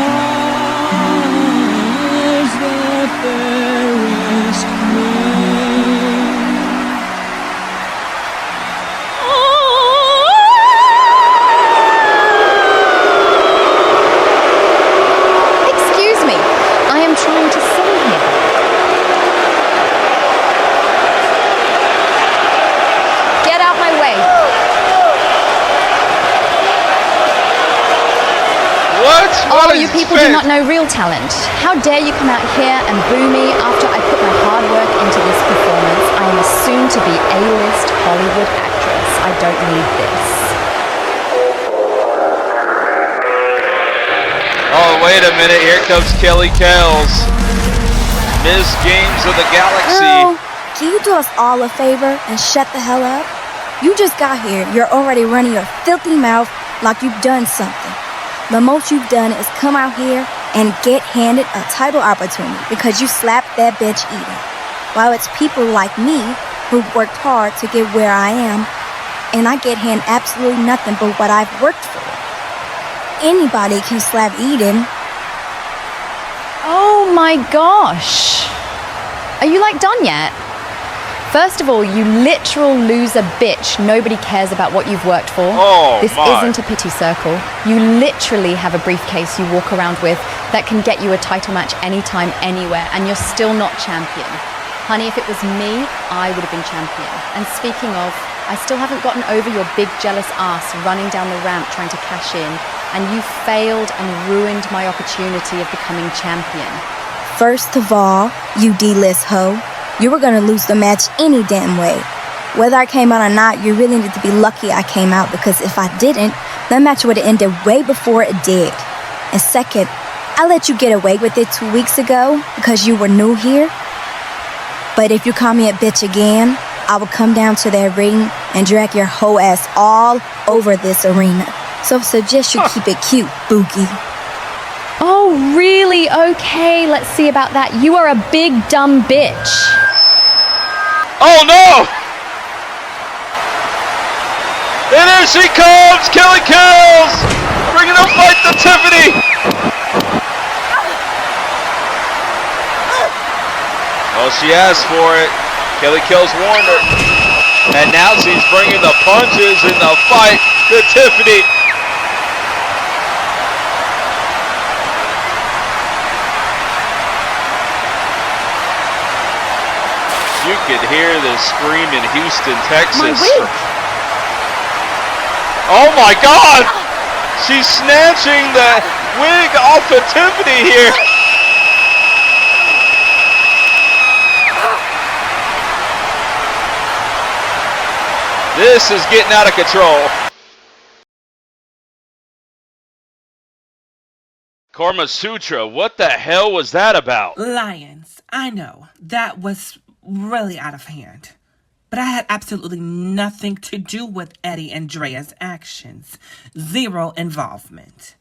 Speaker 2: the fairest queen.
Speaker 25: Excuse me, I am trying to sing here. Get out my way.
Speaker 1: What?
Speaker 25: Oh, you people do not know real talent. How dare you come out here and boo me after I put my hard work into this performance? I am a soon-to-be A-list Hollywood actress. I don't need this.
Speaker 1: Oh, wait a minute. Here comes Kelly Kells. Miss Games of the Galaxy.
Speaker 13: Girl, can you do us all a favor and shut the hell up? You just got here. You're already running your filthy mouth like you've done something. The most you've done is come out here and get handed a title opportunity because you slapped that bitch Aidan. While it's people like me who've worked hard to get where I am, and I get handed absolutely nothing but what I've worked for. Anybody can slap Aidan.
Speaker 25: Oh my gosh. Are you like done yet? First of all, you literal loser bitch. Nobody cares about what you've worked for.
Speaker 1: Oh,
Speaker 25: this
Speaker 1: my.
Speaker 25: isn't a pity circle. You literally have a briefcase you walk around with that can get you a title match anytime, anywhere, and you're still not champion. Honey, if it was me, I would have been champion. And speaking of, I still haven't gotten over your big jealous ass running down the ramp trying to cash in, and you failed and ruined my opportunity of becoming champion.
Speaker 13: First of all, you D-list hoe, you were gonna lose the match any damn way. Whether I came out or not, you really need to be lucky I came out, because if I didn't, that match would have ended way before it did. And second, I let you get away with it 2 weeks ago because you were new here. But if you call me a bitch again, I will come down to that ring and drag your hoe ass all over this arena. So I suggest you keep it cute, Boogie.
Speaker 25: Oh, really? Okay, let's see about that. You are a big dumb bitch.
Speaker 1: Oh no! And there she comes! Kelly Kells! Bringing the fight to Tiffany! Oh, she asked for it. Kelly Kells warned her. And now she's bringing the punches in the fight to Tiffany. You could hear the scream in Houston, Texas.
Speaker 25: My wig.
Speaker 1: Oh my God! She's snatching the wig off of Tiffany here. This is getting out of control. Carmasutra, what the hell was that about?
Speaker 12: Lions, I know, that was really out of hand. But I had absolutely nothing to do with Eddie and Dria's actions. Zero involvement.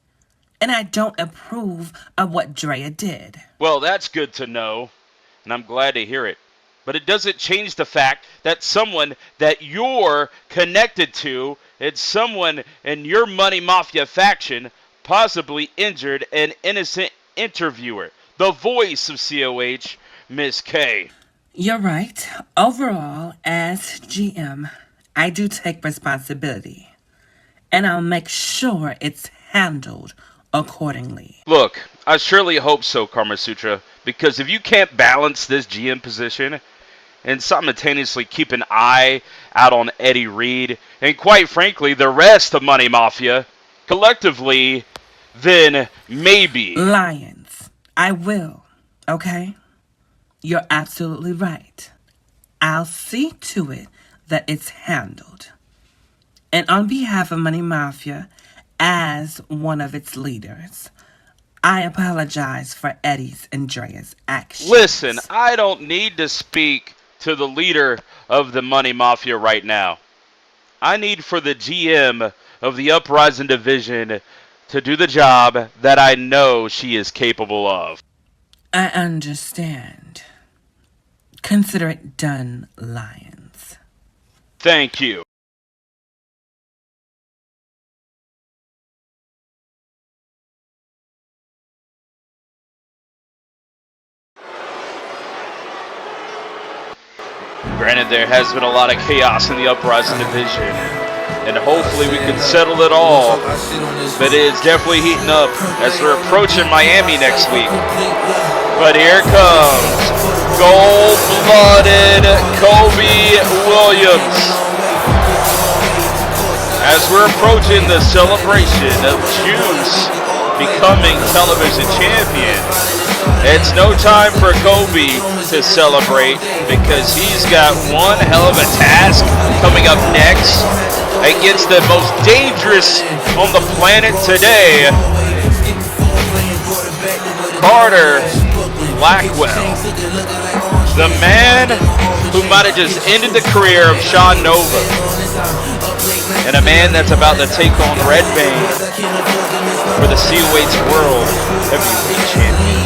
Speaker 12: And I don't approve of what Dria did.
Speaker 1: Well, that's good to know, and I'm glad to hear it. But it doesn't change the fact that someone that you're connected to, it's someone in your Money Mafia faction, possibly injured an innocent interviewer. The voice of COH, Miss Kay.
Speaker 12: You're right. Overall, as GM, I do take responsibility. And I'll make sure it's handled accordingly.
Speaker 1: Look, I surely hope so, Carmasutra, because if you can't balance this GM position and simultaneously keep an eye out on Eddie Reed and, quite frankly, the rest of Money Mafia collectively, then maybe.
Speaker 12: Lions, I will, okay? You're absolutely right. I'll see to it that it's handled. And on behalf of Money Mafia, as one of its leaders, I apologize for Eddie's and Dria's actions.
Speaker 1: Listen, I don't need to speak to the leader of the Money Mafia right now. I need for the GM of the Uprising division to do the job that I know she is capable of.
Speaker 12: I understand. Consider it done, Lions.
Speaker 1: Thank you. Granted, there has been a lot of chaos in the Uprising division, and hopefully we can settle it all, but it is definitely heating up as we're approaching Miami next week. But here comes gold-blooded Kobe Williams as we're approaching the celebration of Juice becoming television champion. It's no time for Kobe to celebrate because he's got one hell of a task coming up next against the most dangerous on the planet today, Carter Blackwell, the man who might have just ended the career of Sean Nova, and a man that's about to take on Redbane for the COH World Heavyweight Championship.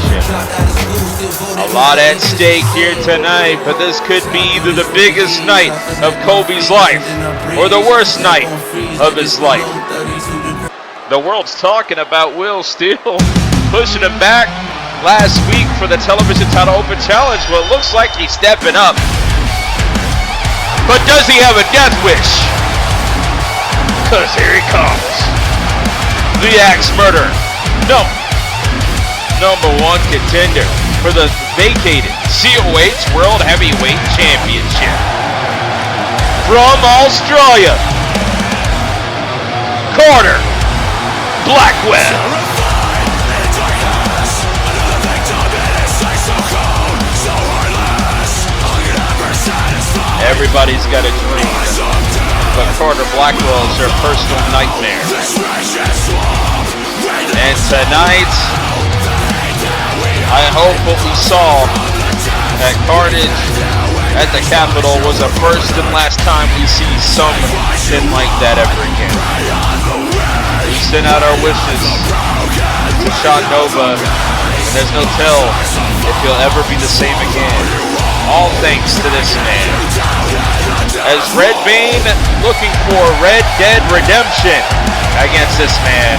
Speaker 1: A lot at stake here tonight, but this could be either the biggest night of Kobe's life or the worst night of his life. The world's talking about Will Steele pushing him back last week for the television title open challenge. Well, it looks like he's stepping up. But does he have a death wish? Because here he comes. The Axe Murderer. No. #1 contender for the vacated COH World Heavyweight Championship. From Australia, Carter Blackwell. Everybody's got a dream, but Carter Blackwell is their personal nightmare. And tonight, I hope what we saw at Carnage at the Capitol was the first and last time we see something like that ever again. We sent out our wishes to Sean Nova, and there's no tell if he'll ever be the same again. All thanks to this man. As Redbane looking for Red Dead Redemption against this man.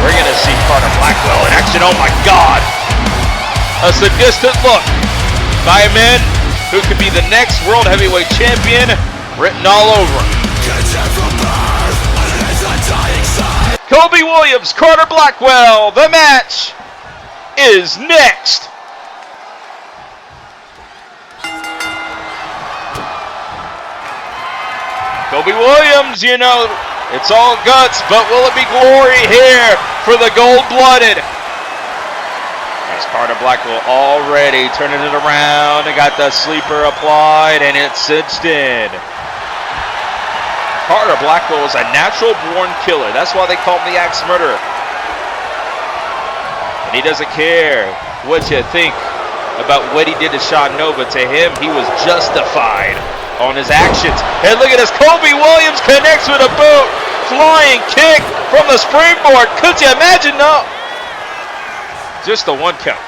Speaker 1: We're going to see Carter Blackwell in action. Oh my God! A sadistic look by a man who could be the next World Heavyweight Champion written all over him. Kobe Williams, Carter Blackwell. The match is next. Kobe Williams, you know, it's all guts, but will it be glory here for the gold-blooded? As Carter Blackwell already turning it around and got the sleeper applied, and it's cinched in. Carter Blackwell is a natural-born killer. That's why they call him the Axe Murderer. And he doesn't care what you think about what he did to Sean Nova. To him, he was justified on his actions. And look at this, Kobe Williams connects with a boot. Flying kick from the springboard. Could you imagine? No. Just the one count.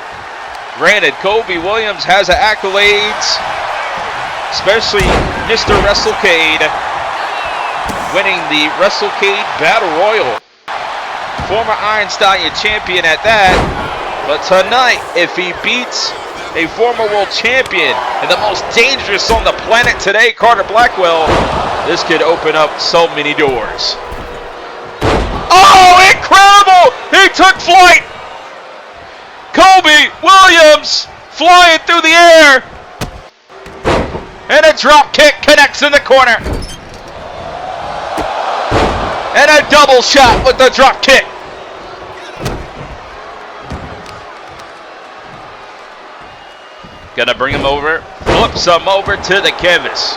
Speaker 1: Granted, Kobe Williams has accolades, especially Mr. WrestleCade, winning the WrestleCade Battle Royal. Former Iron Stallion champion at that. But tonight, if he beats a former world champion and the most dangerous on the planet today, Carter Blackwell, this could open up so many doors. Oh, incredible! He took flight! Kobe Williams flying through the air! And a drop kick connects in the corner. And a double shot with the drop kick. Gonna bring him over, flips him over to the canvas.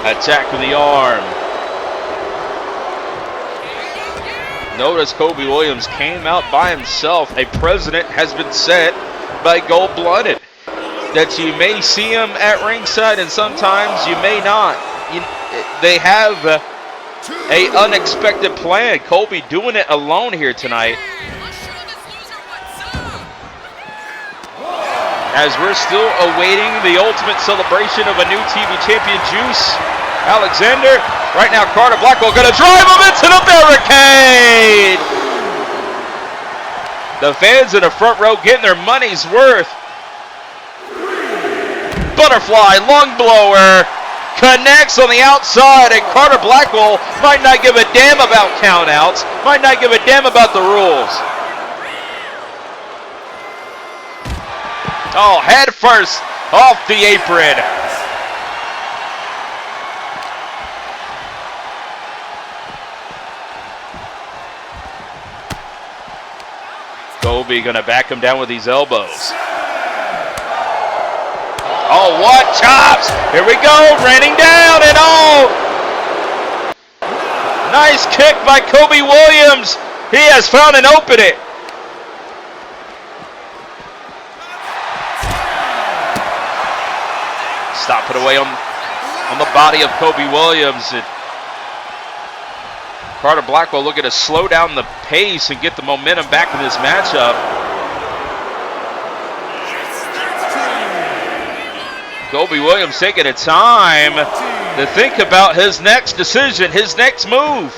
Speaker 1: Attack with the arm. Notice Kobe Williams came out by himself. A precedent has been set by Gold-Blooded that you may see him at ringside and sometimes you may not. They have a unexpected plan. Kobe doing it alone here tonight. As we're still awaiting the ultimate celebration of a new TV champion, Juice Alexander. Right now, Carter Blackwell gonna drive him into the barricade! The fans in the front row getting their money's worth. Butterfly lung blower connects on the outside, and Carter Blackwell might not give a damn about countouts, might not give a damn about the rules. Oh, head first off the apron. Kobe gonna back him down with these elbows. Oh, what chops! Here we go, raining down and all. Nice kick by Kobe Williams. He has found an opening. Stop it away on the body of Kobe Williams. And Carter Blackwell looking to slow down the pace and get the momentum back in this matchup. Kobe Williams taking a time to think about his next decision, his next move.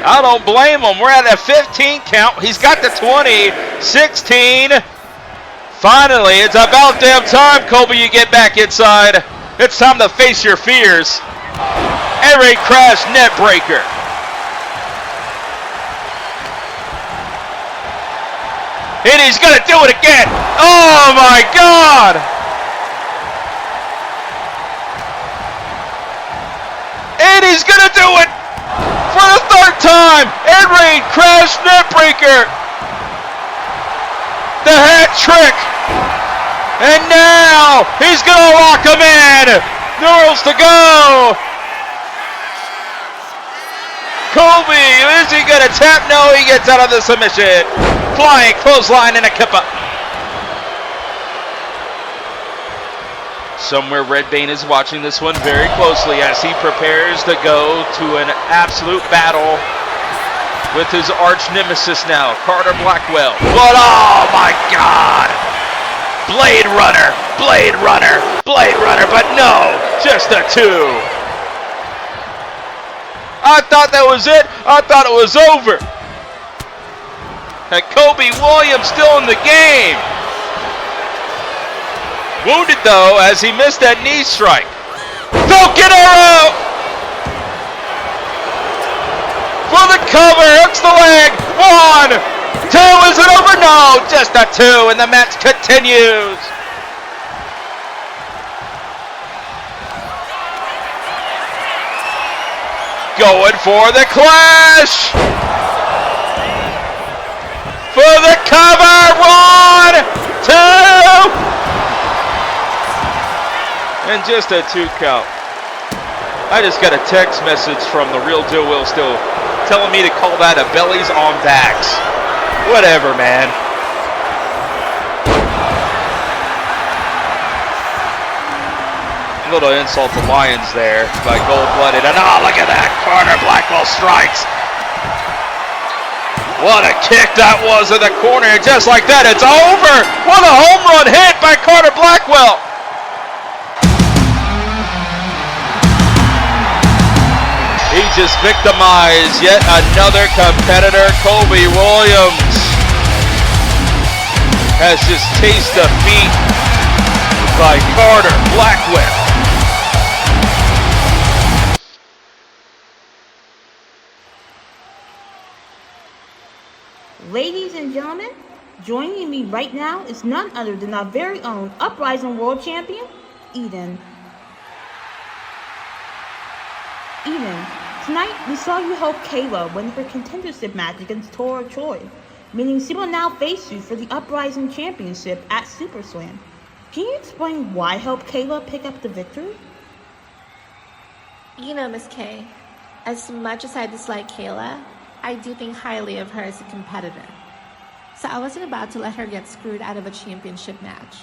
Speaker 1: I don't blame him. We're at a 15 count. He's got the 20, 16. Finally, it's about damn time, Kobe, you get back inside. It's time to face your fears. Air raid crash net breaker. And he's gonna do it again. Oh my God! And he's gonna do it for the third time. Air raid crash net breaker. The hat trick. And now he's gonna lock him in. Nurls to go. Kobe, is he gonna tap? No, he gets out of the submission. Flying clothesline and a kippa. Somewhere Redbane is watching this one very closely as he prepares to go to an absolute battle with his arch nemesis now, Carter Blackwell. But oh my God! Blade Runner, Blade Runner, Blade Runner, but no, just a 2. I thought that was it. I thought it was over. And Kobe Williams still in the game. Wounded though as he missed that knee strike. Falcon arrow! For the cover, hooks the leg. 1, 2, is it over? No, just a 2, and the match continues. Going for the clash. For the cover, 1, 2. And just a 2 count. I just got a text message from the real Joe Will Still telling me to call that a bellies on backs. Whatever, man. A little insult to Lions there by Gold Blooded. And oh, look at that. Carter Blackwell strikes. What a kick that was in the corner. And just like that, it's over. What a home run hit by Carter Blackwell. He just victimized yet another competitor. Kobe Williams has just tasted defeat by Carter Blackwell.
Speaker 6: Ladies and gentlemen, joining me right now is none other than our very own Uprising World Champion, Aidan. Aidan, tonight we saw you help Kayla win her contendership match against Tora Troy, meaning she will now face you for the Uprising Championship at SuperSlam. Can you explain why help Kayla pick up the victory?
Speaker 16: You know, Miss Kay, as much as I dislike Kayla, I do think highly of her as a competitor. So I wasn't about to let her get screwed out of a championship match,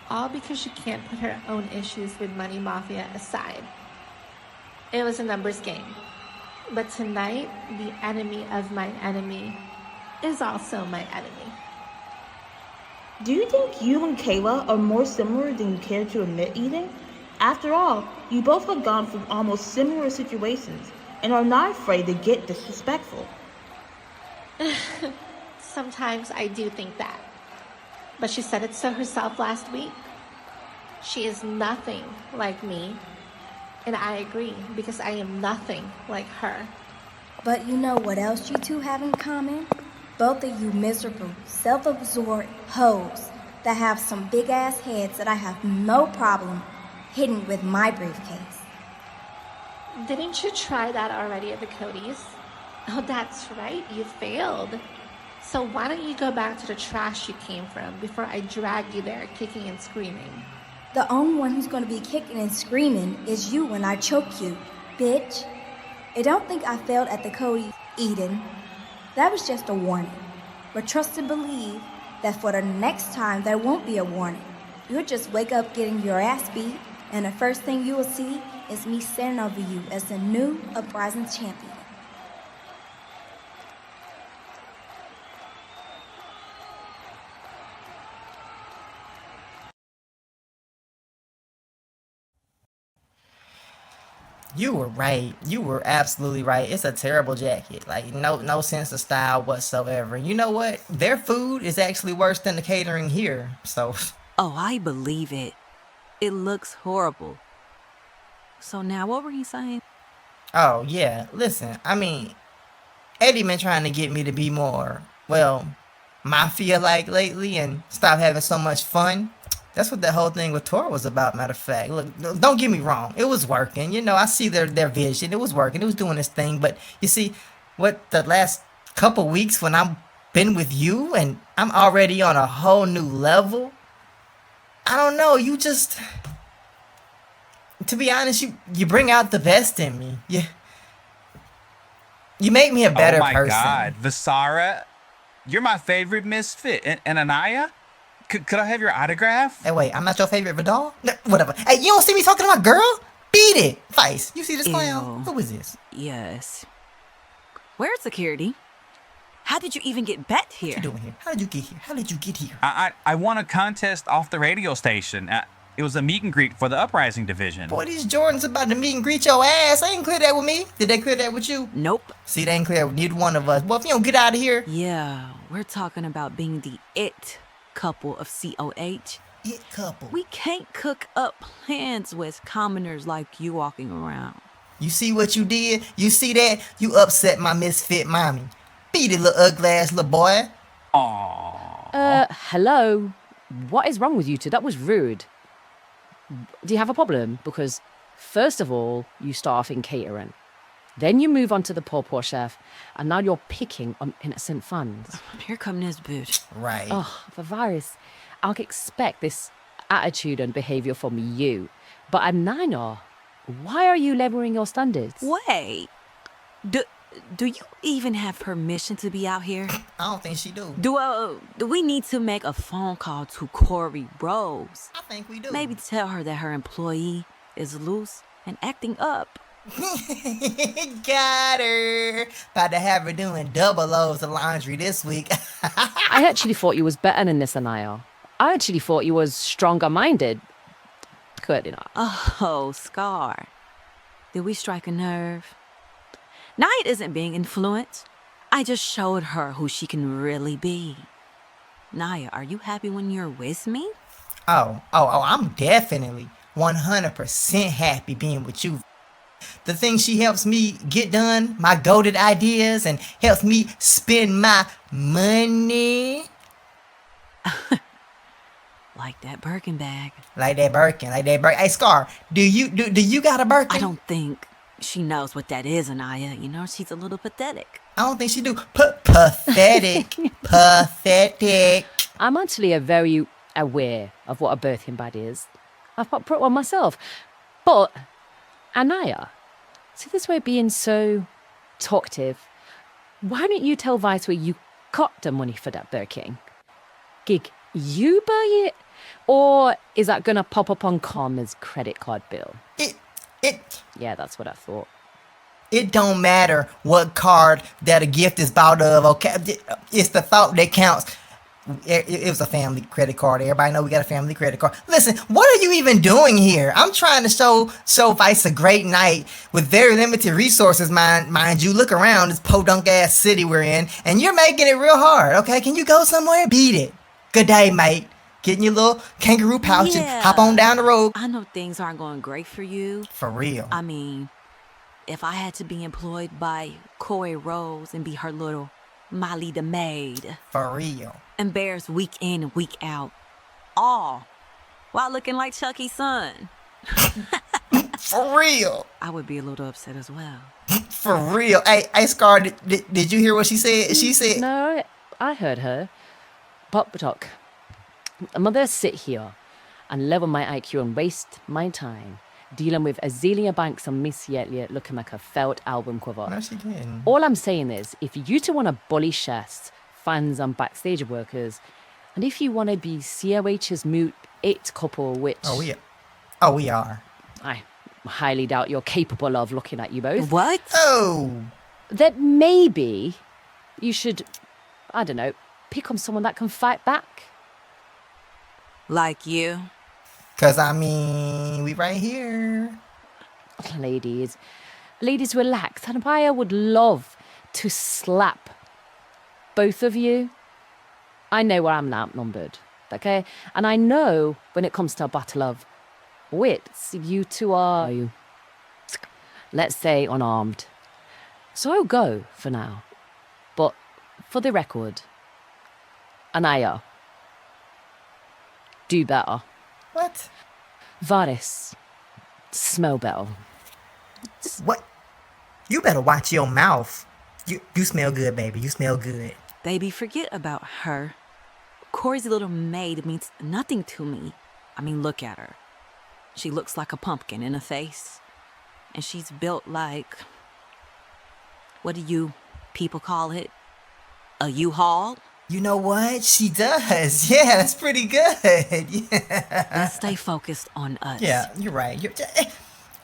Speaker 16: all because she can't put her own issues with Money Mafia aside. It was a numbers game. But tonight, the enemy of my enemy is also my enemy.
Speaker 6: Do you think you and Kayla are more similar than you care to admit, Aidan? After all, you both have gone through almost similar situations and are not afraid to get disrespectful.
Speaker 16: Sometimes I do think that. But she said it so herself last week. She is nothing like me. And I agree, because I am nothing like her.
Speaker 13: But you know what else you two have in common? Both of you miserable, self-absorbed hoes that have some big-ass heads that I have no problem hitting with my briefcase.
Speaker 16: Didn't you try that already at the Cody's? Oh, that's right, you failed. So why don't you go back to the trash you came from before I drag you there kicking and screaming?
Speaker 13: The only one who's gonna be kicking and screaming is you when I choke you, bitch. I don't think I failed at the Cody, Aidan. That was just a warning. But trust and believe that for the next time there won't be a warning. You'll just wake up getting your ass beat, and the first thing you will see is me standing over you as the new Uprising champion.
Speaker 18: You were right. You were absolutely right. It's a terrible jacket. Like, no sense of style whatsoever. You know what? Their food is actually worse than the catering here. So.
Speaker 19: Oh, I believe it. It looks horrible. So now, what were you saying?
Speaker 18: Oh, yeah. Listen, I mean, Eddie been trying to get me to be more, well, mafia-like lately and stop having so much fun. That's what that whole thing with Tora was about, matter of fact. Look, don't get me wrong. It was working. You know, I see their vision. It was working. It was doing its thing. But you see, what the last couple weeks when I've been with you and I'm already on a whole new level, I don't know. You just, to be honest, you bring out the best in me. You make me a better person.
Speaker 20: Oh my God. Visara, you're my favorite misfit. And Aniyah? Could I have your autograph?
Speaker 18: Hey, wait, I'm not your favorite VaDoll? No, whatever. Hey, you don't see me talking to my girl? Beat it. Vice, you see this clown? Who is this?
Speaker 19: Yes. Where's security? How did you even get back here?
Speaker 18: What you doing here? How did you get here? How did you get here?
Speaker 20: I won a contest off the radio station. It was a meet and greet for the Uprising division.
Speaker 18: Boy, these Jordans about to meet and greet your ass. They ain't clear that with me. Did they clear that with you?
Speaker 19: Nope.
Speaker 18: See, they ain't clear with neither one of us. Well, if you don't get out of here.
Speaker 19: Yeah, we're talking about being the it couple of COH.
Speaker 18: It couple.
Speaker 19: We can't cook up plans with commoners like you walking around.
Speaker 18: You see what you did? You see that? You upset my misfit mommy. Beat it, little ugly ass little boy.
Speaker 20: Aww.
Speaker 23: Hello? What is wrong with you two? That was rude. Do you have a problem? Because, first of all, you start off in catering. Then you move on to the poor chef, and now you're picking on innocent funds.
Speaker 19: Here come this bitch.
Speaker 18: Right.
Speaker 23: Oh, for virus, I expect this attitude and behavior from you. But Aniyah, why are you lowering your standards?
Speaker 19: Wait, do you even have permission to be out here?
Speaker 18: I don't think she do.
Speaker 19: Do we need to make a phone call to Tori Reks?
Speaker 18: I think we do.
Speaker 19: Maybe tell her that her employee is loose and acting up.
Speaker 18: Got her. About to have her doing double loads of laundry this week.
Speaker 23: I actually thought you was better than this, Aniyah. I actually thought you was stronger-minded. Clearly not.
Speaker 19: Oh, Scar. Did we strike a nerve? Night isn't being influenced. I just showed her who she can really be. Naya, are you happy when you're with me?
Speaker 18: Oh, I'm definitely 100% happy being with you. The things she helps me get done, my goated ideas, and helps me spend my money.
Speaker 19: Like that Birkin bag.
Speaker 18: Like that Birkin. Hey, Scar, do you got a Birkin?
Speaker 19: I don't think she knows what that is, Aniyah. You know, she's a little pathetic.
Speaker 18: I don't think she do. Pathetic. Pathetic.
Speaker 23: I'm actually very aware of what a birthing bag is. I've put one myself. But, Aniyah, see this way being so talkative, why don't you tell Vice where you got the money for that Birkin? Gig, you buy it? Or is that gonna pop up on Karma's credit card bill? Yeah, that's what I thought.
Speaker 18: It don't matter what card that a gift is bought of, okay? It's the thought that counts. It was a family credit card. Everybody know we got a family credit card. Listen, what are you even doing here? I'm trying to show Vice a great night with very limited resources, mind you. Look around this podunk ass city we're in, and you're making it real hard. Okay, can you go somewhere? Beat it. Good day, mate. Get in your little kangaroo pouch and hop on down the road.
Speaker 19: I know things aren't going great for you.
Speaker 18: For real.
Speaker 19: I mean, if I had to be employed by Corey Rose and be her little Molly the maid.
Speaker 18: For real.
Speaker 19: Embarrassed week in and week out. All while looking like Chucky's son.
Speaker 18: For real.
Speaker 19: I would be a little upset as well.
Speaker 18: For real. Hey, Scar, did you hear what she said? She said...
Speaker 23: No, I heard her. Pop talk. I'm gonna sit here and level my IQ and waste my time dealing with Azealia Banks and Missy Elliott looking like a felt album cover.
Speaker 18: No, she didn't.
Speaker 23: All I'm saying is, if you two want to bully Shast, fans and backstage workers, and if you want to be COH's moot it couple, which...
Speaker 18: we are.
Speaker 23: I highly doubt you're capable of looking at you both.
Speaker 19: What?
Speaker 18: Oh!
Speaker 23: That maybe you should, I don't know, pick on someone that can fight back.
Speaker 19: Like you?
Speaker 18: Because, I mean, we right here.
Speaker 23: Ladies, relax. And I would love to slap both of you. I know where I'm outnumbered, okay? And I know when it comes to a battle of wits, you two are, let's say, unarmed. So I'll go for now. But for the record, Aniyah, do better.
Speaker 18: What?
Speaker 23: Varys, smell better.
Speaker 18: What? You better watch your mouth. You smell good, baby. You smell good.
Speaker 19: Baby, forget about her. Corey's little maid means nothing to me. I mean, look at her. She looks like a pumpkin in a face. And she's built like... What do you people call it? A U-Haul?
Speaker 18: You know what? She does. Yeah, that's pretty good. Yeah.
Speaker 19: Let's stay focused on us.
Speaker 18: Yeah, you're right.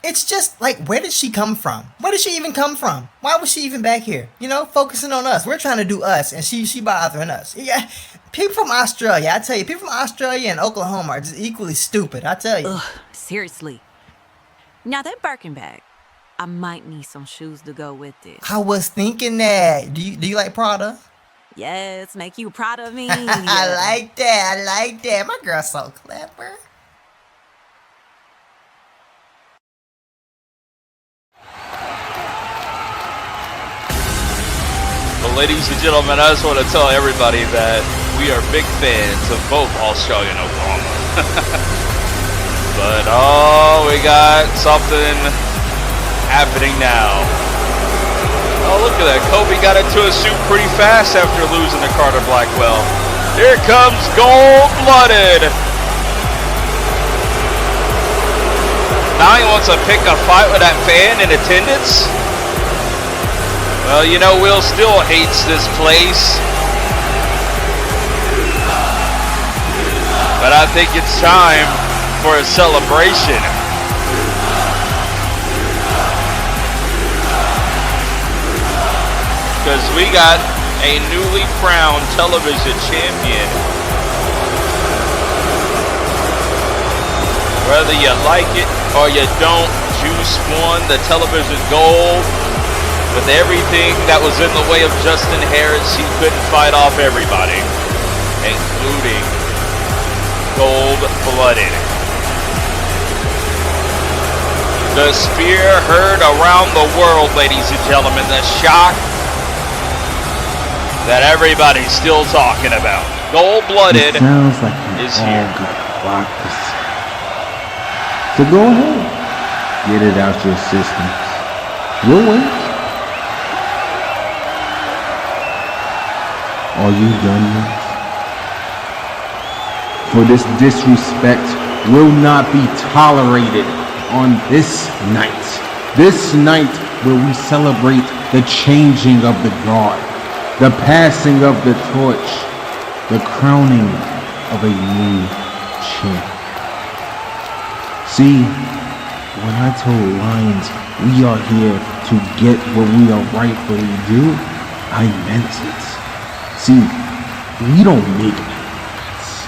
Speaker 18: It's just like, where did she come from? Where did she even come from? Why was she even back here? You know, focusing on us. We're trying to do us, and she bothering us. Yeah, people from Australia, I tell you, people from Australia and Oklahoma are just equally stupid. I tell you.
Speaker 19: Ugh, seriously. Now that Birkin bag, I might need some shoes to go with it.
Speaker 18: I was thinking that. Do you like Prada?
Speaker 19: Yes, make you proud of me.
Speaker 18: I like that. My girl's so clever.
Speaker 1: Well, ladies and gentlemen, I just want to tell everybody that we are big fans of both Australia and Oklahoma. But, we got something happening now. Oh, look at that. Kobe got into a suit pretty fast after losing to Carter Blackwell. Here comes Gold-Blooded. Now he wants to pick a fight with that fan in attendance. Well, you know, Will still hates this place. But I think it's time for a celebration. Because we got a newly crowned television champion. Whether you like it or you don't, Juice won the television gold. With everything that was in the way of Justin Harris, he couldn't fight off everybody, including Gold-Blooded. The spear heard around the world, ladies and gentlemen. The shock that everybody's still talking about. Gold-Blooded
Speaker 5: sounds like
Speaker 1: is here.
Speaker 5: So go ahead, get it out your systems. We'll wait. Are you done yet? For this disrespect will not be tolerated on this night. This night where we celebrate the changing of the guard, the passing of the torch, the crowning of a new champ. See, when I told Lions we are here to get what we are rightfully due, I meant it. See, We don't make agreements.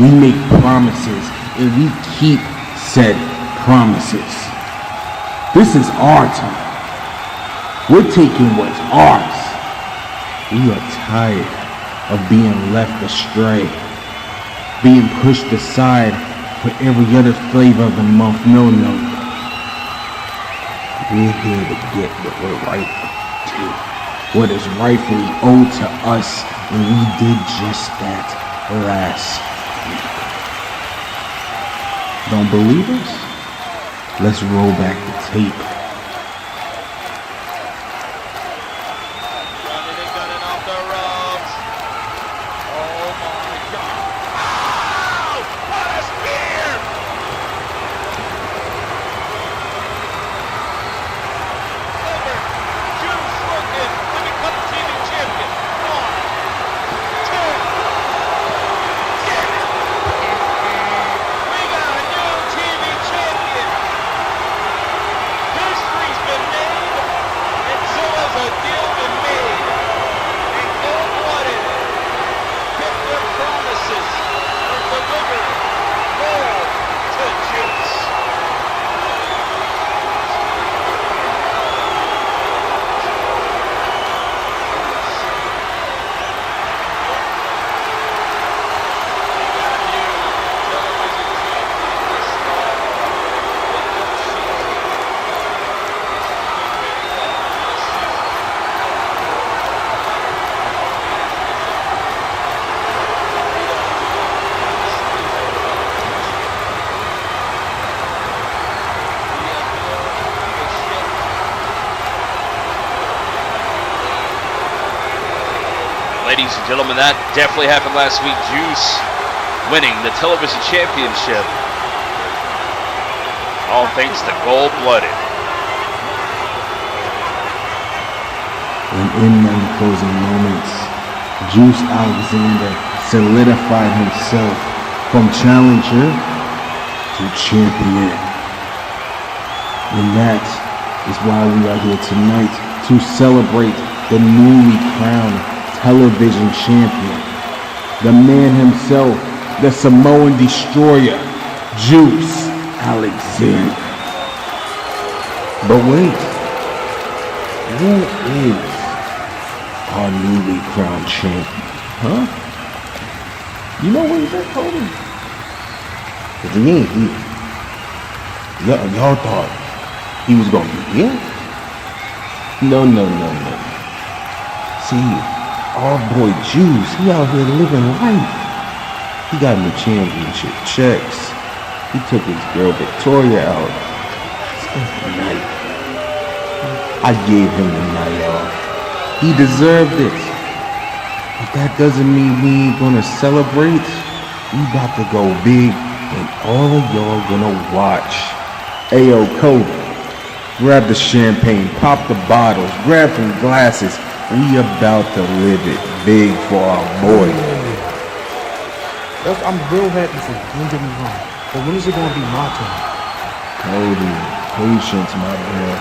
Speaker 5: We make promises and we keep said promises. This is our time. We're taking what's ours. We are tired of being left astray, being pushed aside for every other flavor of the month. No. We're here to get what we're rightful due, what is rightfully owed to us, and we did just that last week. Don't believe us? Let's roll back the tape.
Speaker 1: Ladies and gentlemen, that definitely happened last week. Juice winning the television championship. All thanks to Gold Blooded.
Speaker 5: And in them closing moments, Juice Alexander solidified himself from challenger to champion. And that is why we are here tonight, to celebrate the newly crowned television champion, the man himself, the Samoan destroyer, Juice Alexander. But wait, who is our newly crowned champion? Huh? You know where he's at, Cody? Cause he ain't here. Y'all thought he was gonna be here? No. See, our boy Juice, he out here living life. He got me championship checks. He took his girl Victoria out. Spent the night. I gave him the night off. He deserved it. But that doesn't mean we ain't gonna celebrate. We about to go big and all of y'all gonna watch. Ayo, Kobe, grab the champagne, pop the bottles, grab some glasses. We about to live it big for our boy.
Speaker 8: I'm real happy for you, don't get me wrong. But when is it gonna be my turn?
Speaker 5: Cody, patience, my boy.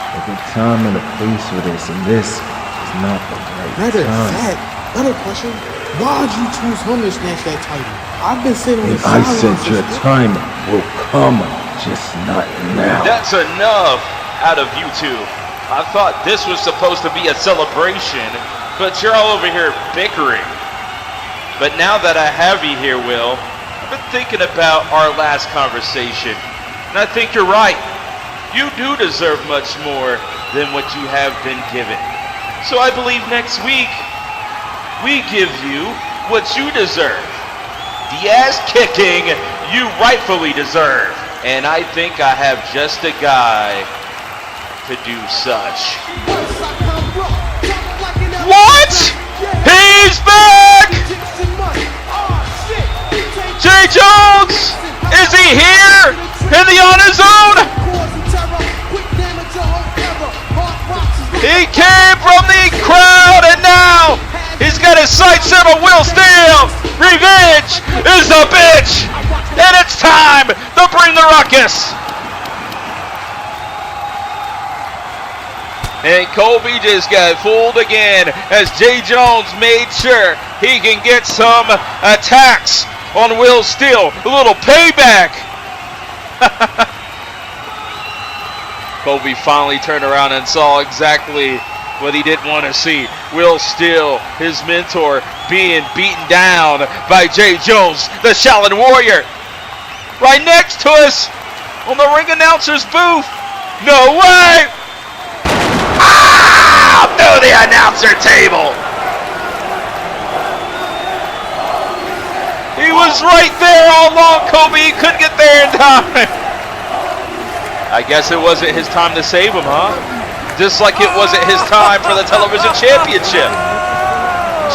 Speaker 5: But the time and the place for this, and this is not the right time.
Speaker 8: Better question, why'd you choose him to snatch that title? I've been sitting on the
Speaker 5: I said
Speaker 8: sidelines
Speaker 5: your time will come, just not now.
Speaker 1: That's enough out of you two. I thought this was supposed to be a celebration, but you're all over here bickering. But now that I have you here, Will, I've been thinking about our last conversation, and I think you're right. You do deserve much more than what you have been given. So I believe next week, we give you what you deserve. The ass kicking you rightfully deserve. And I think I have just a guy to do such. What? He's back! Jay Jones! Is he here in the honor zone? He came from the crowd and now he's got his sights set on Will Steele. Revenge is a bitch! And it's time to bring the ruckus! And Colby just got fooled again as Jay Jones made sure he can get some attacks on Will Steele. A little payback. Colby finally turned around and saw exactly what he didn't want to see. Will Steele, his mentor, being beaten down by Jay Jones, the Shaolin Warrior. Right next to us on the ring announcer's booth. No way! Ah! Through the announcer table. He was right there all along, Kobe. He couldn't get there in time. I guess it wasn't his time to save him, huh? Just like it wasn't his time for the television championship.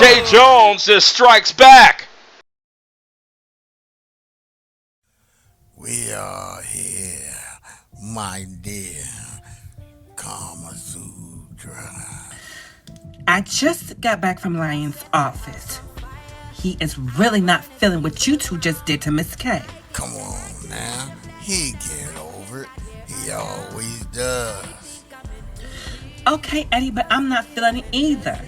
Speaker 1: Jay Jones just strikes back.
Speaker 22: We are here, my dear Carmasutra.
Speaker 12: I just got back from Lion's office. He is really not feeling what you two just did to Miss Kay.
Speaker 22: Come on now, he get over it. He always does.
Speaker 12: Okay, Eddie, but I'm not feeling it either.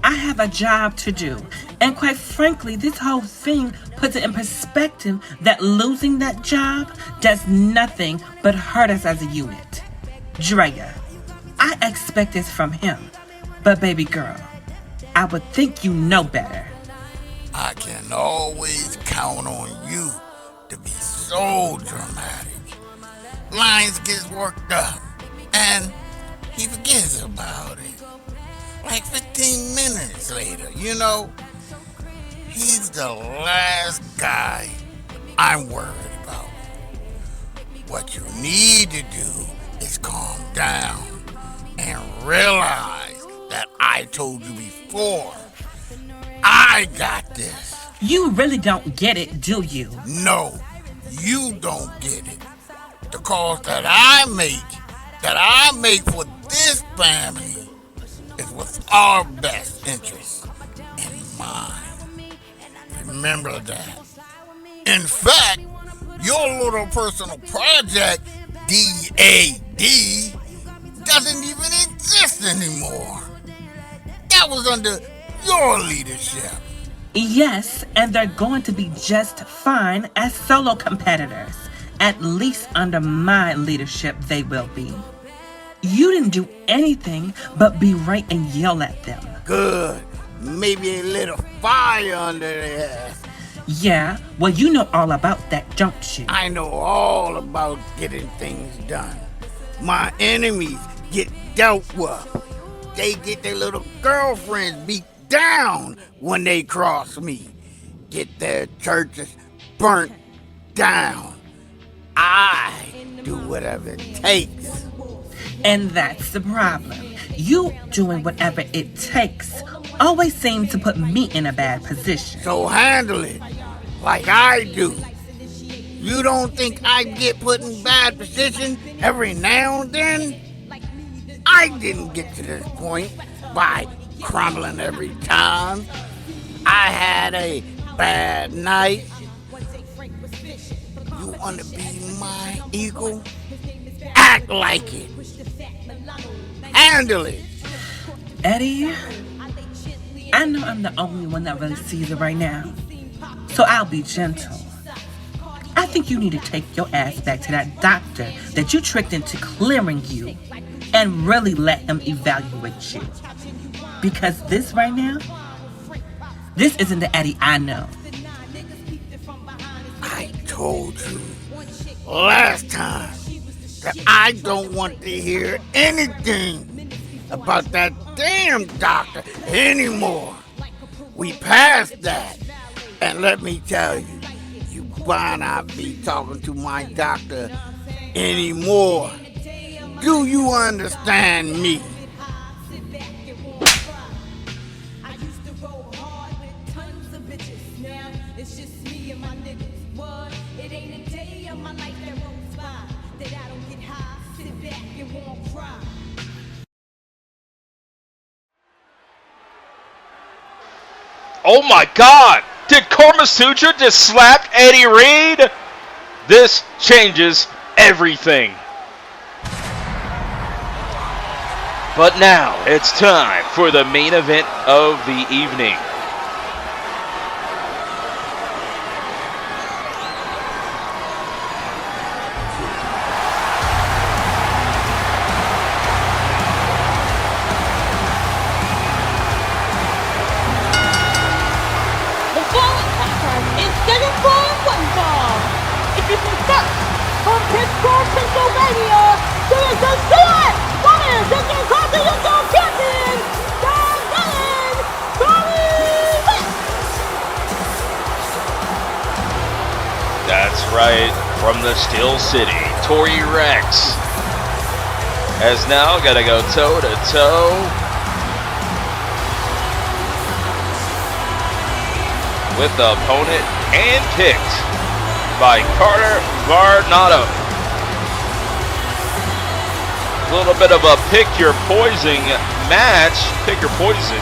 Speaker 12: I have a job to do. And quite frankly, this whole thing puts it in perspective that losing that job does nothing but hurt us as a unit. Dria, I expect this from him. But baby girl, I would think you know better.
Speaker 22: I can always count on you to be so dramatic. Lions gets worked up and he forgets about it. Like 15 minutes later, you know? He's the last guy I'm worried about. What you need to do is calm down and realize that I told you before. I got this.
Speaker 12: You really don't get it, do you?
Speaker 22: No, you don't get it. The calls that I make for this family is with our best interests in mind. Remember that. In fact, your little personal project, DAD, doesn't even exist anymore. That was under your leadership.
Speaker 12: Yes, and they're going to be just fine as solo competitors. At least under my leadership, they will be. You didn't do anything but berate and yell at them.
Speaker 22: Good. Maybe a little fire under there.
Speaker 12: Yeah, well, you know all about that, don't you?
Speaker 22: I know all about getting things done. My enemies get dealt with. They get their little girlfriends beat down when they cross me. Get their churches burnt down. I do whatever it takes.
Speaker 12: And that's the problem. You doing whatever it takes always seems to put me in a bad position.
Speaker 22: So handle it like I do. You don't think I get put in bad position every now and then? I didn't get to this point by crumbling every time. I had a bad night. You want to be my eagle? Act like it. Handle it.
Speaker 12: Eddie, I know I'm the only one that really sees it right now, so I'll be gentle. I think you need to take your ass back to that doctor that you tricked into clearing you and really let him evaluate you. Because this right now, this isn't the Eddie I know.
Speaker 22: I told you last time that I don't want to hear anything about that damn doctor anymore. We passed that. And let me tell you, you might not be talking to my doctor anymore. Do you understand me?
Speaker 1: Oh my God! Did Carmasutra just slap Eddie Reed? This changes everything. But now it's time for the main event of the evening.
Speaker 6: The following contest is scheduled for one fall. Introducing first, from Pittsburgh, Pennsylvania, there is the select women's intercontinental champion, the villain, Tori Reks.
Speaker 1: That's right, from the Steel City, Tori Reks has now got to go toe to toe with the opponent handpicked by Varnado. A little bit of a pick your poison match, pick your poison.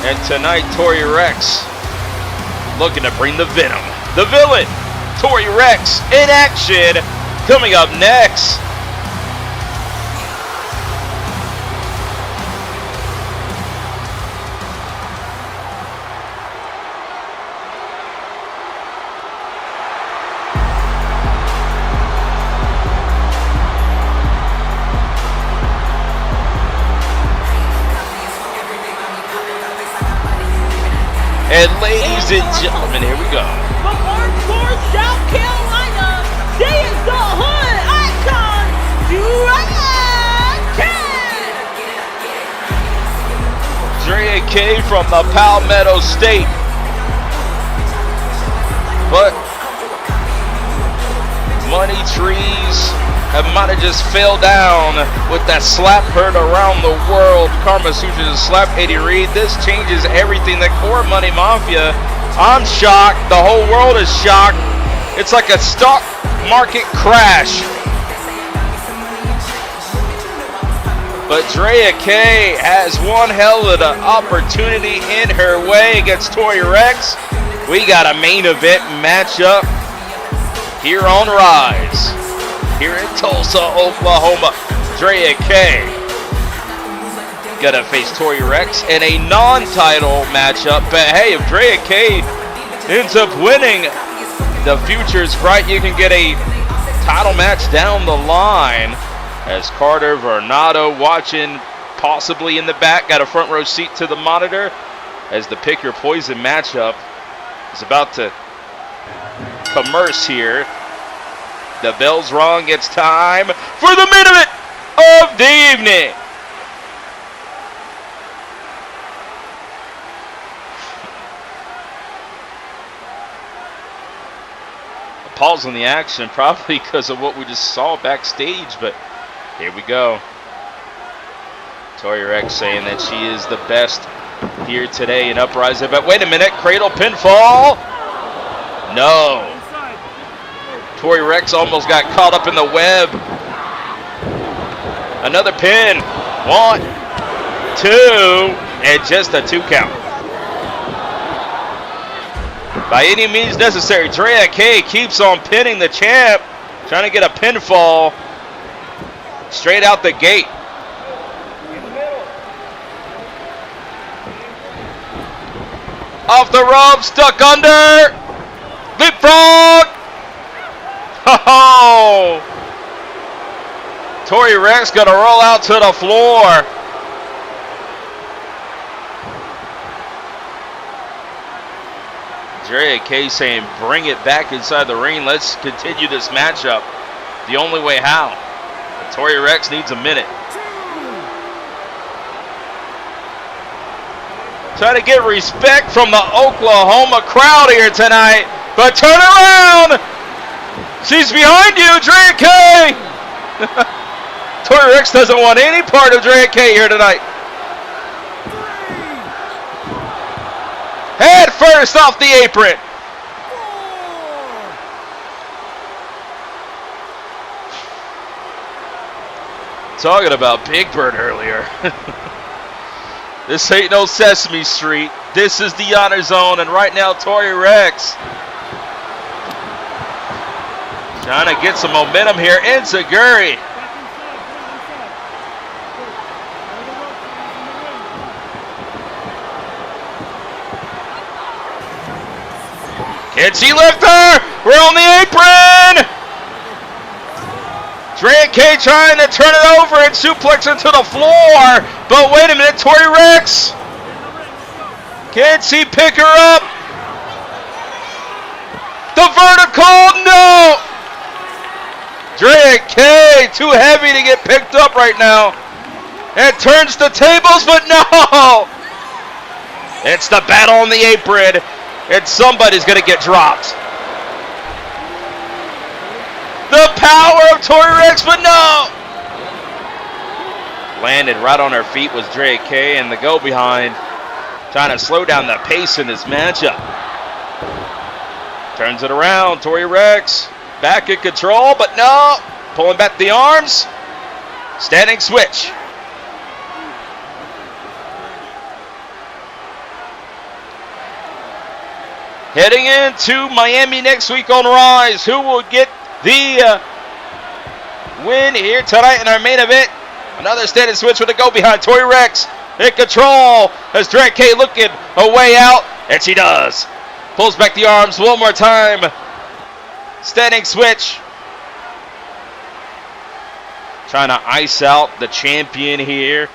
Speaker 1: And tonight, Tori Reks looking to bring the venom. The villain, Tori Reks, in action, coming up next. And ladies and gentlemen, here we go.
Speaker 6: From Windsor, South Carolina, she is the hood icon, Dria Kay.
Speaker 1: Dria Kay from the Palmetto State. But money trees might have just fell down with that slap heard around the world. Carmasutra just slapped Aidan Reed. This changes everything. The core money mafia. I'm shocked. The whole world is shocked. It's like a stock market crash. But Dria Kay has one hell of an opportunity in her way against Tori Reks. We got a main event matchup here on Rise. Here in Tulsa, Oklahoma, Dria Kay gonna face Tori Reks in a non-title matchup. But hey, if Dria Kay ends up winning, the future's bright. You can get a title match down the line. As Carter, Varnado watching possibly in the back, got a front row seat to the monitor as the pick your poison matchup is about to commence here. The bell's rung. It's time for the main event of the evening. A pause on the action, probably because of what we just saw backstage, but here we go. Tori Reks saying that she is the best here today in Uprising. But wait a minute, cradle pinfall. No. Tori Reks almost got caught up in the web. Another pin. 1, 2, and just a 2 count. By any means necessary, Dria Kay keeps on pinning the champ, trying to get a pinfall straight out the gate. Off the rope, stuck under. Leapfrog. Oh! Tori Reks gonna roll out to the floor. Dria Kay saying, bring it back inside the ring. Let's continue this matchup. The only way how. But Tori Reks needs a minute. Trying to get respect from the Oklahoma crowd here tonight. But turn around! She's behind you, Dria Kay! Tori Reks doesn't want any part of Dria Kay here tonight. Head first off the apron. Talking about Big Bird earlier. This ain't no Sesame Street. This is the Honor Zone, and right now Tori Reks trying to get some momentum here. Enziguri Can she lift her? We're on the apron! Dria Kay trying to turn it over and suplex her to the floor. But wait a minute, Tori Reks. Can she pick her up? The vertical, no! Dria Kay, too heavy to get picked up right now. And turns the tables, but no! It's the battle on the apron, and somebody's gonna get dropped. The power of Tori Reks, but no! Landed right on her feet was Dria Kay, and the go behind, trying to slow down the pace in this matchup. Turns it around, Tori Reks, back in control, but no! Pulling back the arms, standing switch. Heading into Miami next week on Rise, who will get the win here tonight in our main event? Another standing switch with a go behind. Tori Reks in control as Dria Kay looking a way out, and she does. Pulls back the arms one more time. Standing switch. Trying to ice out the champion here.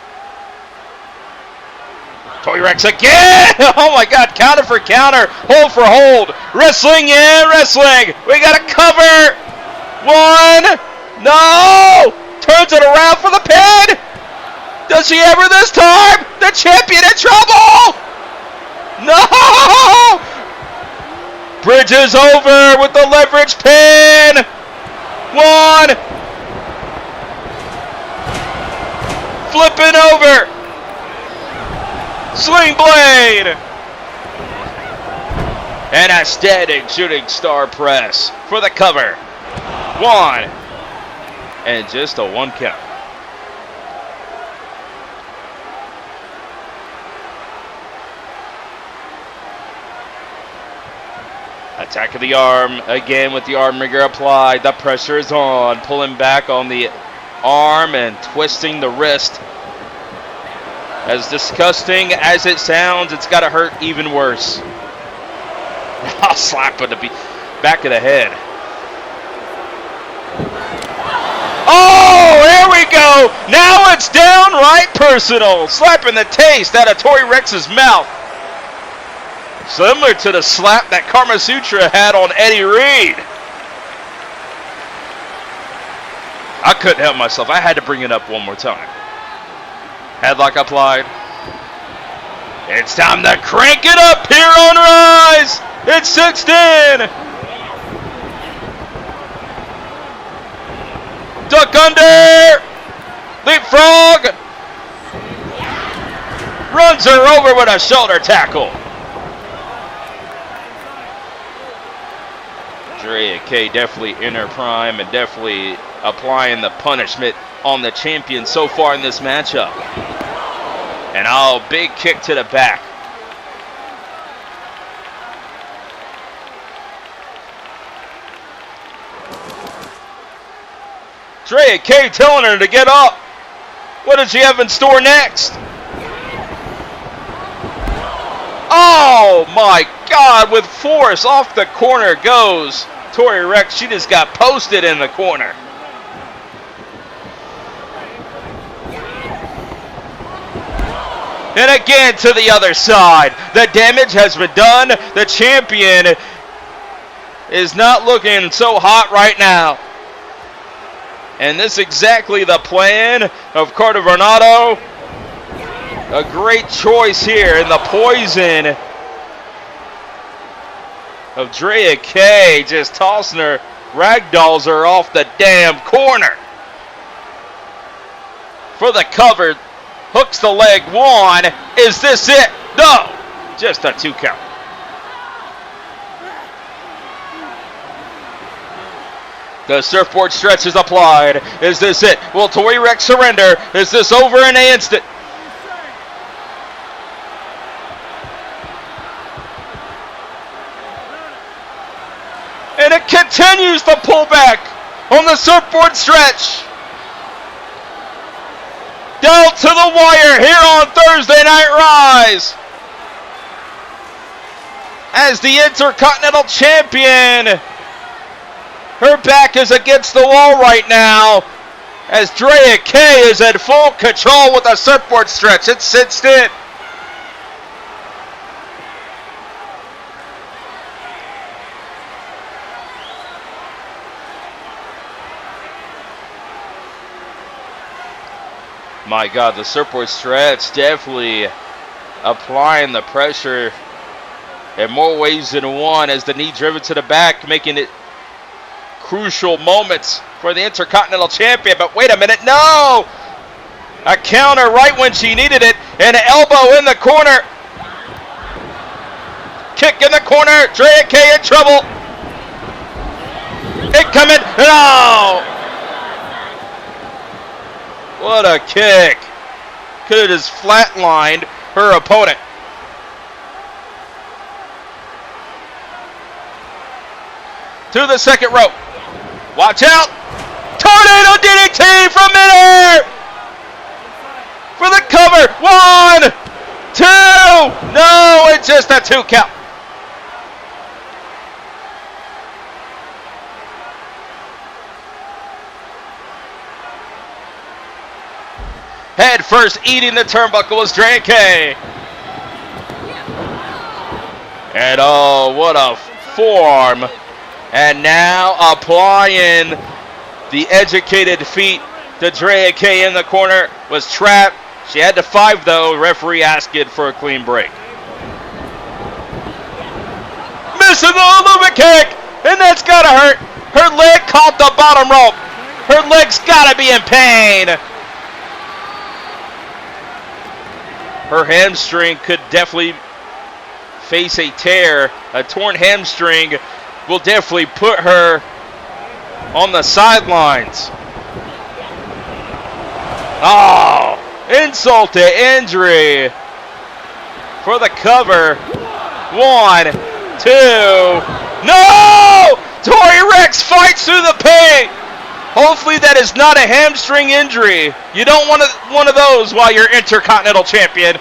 Speaker 1: Tori Reks again! Oh my God, counter for counter, hold for hold. Wrestling, yeah, wrestling. We got a cover. One, no! Turns it around for the pin. Does she ever this time? The champion in trouble! No! Bridges over with the leverage pin. One. Flipping over. Sling blade! And a standing shooting star press for the cover. One. And just a one count. Attack of the arm again with the arm wringer applied. The pressure is on. Pulling back on the arm and twisting the wrist. As disgusting as it sounds, it's got to hurt even worse. I'll slap on the back of the head. Oh, here we go. Now it's downright personal. Slapping the taste out of Tori Reks' mouth. Similar to the slap that Carmasutra had on Eddie Reed. I couldn't help myself. I had to bring it up one more time. Headlock applied. It's time to crank it up here on Rise. It's 16. Duck under. Leapfrog. Runs her over with a shoulder tackle. Dria Kay definitely in her prime and definitely applying the punishment on the champion so far in this matchup. And oh, big kick to the back. Dria Kay telling her to get up. What does she have in store next? Oh my God, with force off the corner goes Tori Reks. She just got posted in the corner. And again to the other side. The damage has been done. The champion is not looking so hot right now. And this is exactly the plan of Carter Varnado. A great choice here in the poison of Dria Kay, just tossing her, ragdolls her off the damn corner. For the cover, hooks the leg. One. Is this it? No. Just a 2 count. The surfboard stretch is applied. Is this it? Will Tori Reks surrender? Is this over in an instant? And it continues the pullback on the surfboard stretch. Down to the wire here on Thursday Night Rise. as the Intercontinental Champion. Her back is against the wall right now as Dria Kay is at full control with a surfboard stretch. It's cinched in. My God, the surfboard stretch definitely applying the pressure in more ways than one as the knee driven to the back, making it crucial moments for the Intercontinental Champion. But wait a minute, no! A counter right when she needed it, and an elbow in the corner. Kick in the corner, Dria Kay in trouble. It coming, no! What a kick. Could have just flatlined her opponent. To the second rope. Watch out. Tornado DDT from midair. For the cover. 1, 2. No, it's just a 2 count. Head first eating the turnbuckle was Dria Kay. And oh, what a forearm. And now applying the educated feet to Dria Kay in the corner. Was trapped. She had to 5 though. Referee asking for a clean break. Missing the Olympic kick. And that's gotta hurt. Her leg caught the bottom rope. Her leg's gotta be in pain. Her hamstring could definitely face a tear. A torn hamstring will definitely put her on the sidelines. Oh, insult to injury for the cover. 1, 2. No! Tori Reks fights through the pain. Hopefully that is not a hamstring injury. You don't want one of those while you're Intercontinental Champion.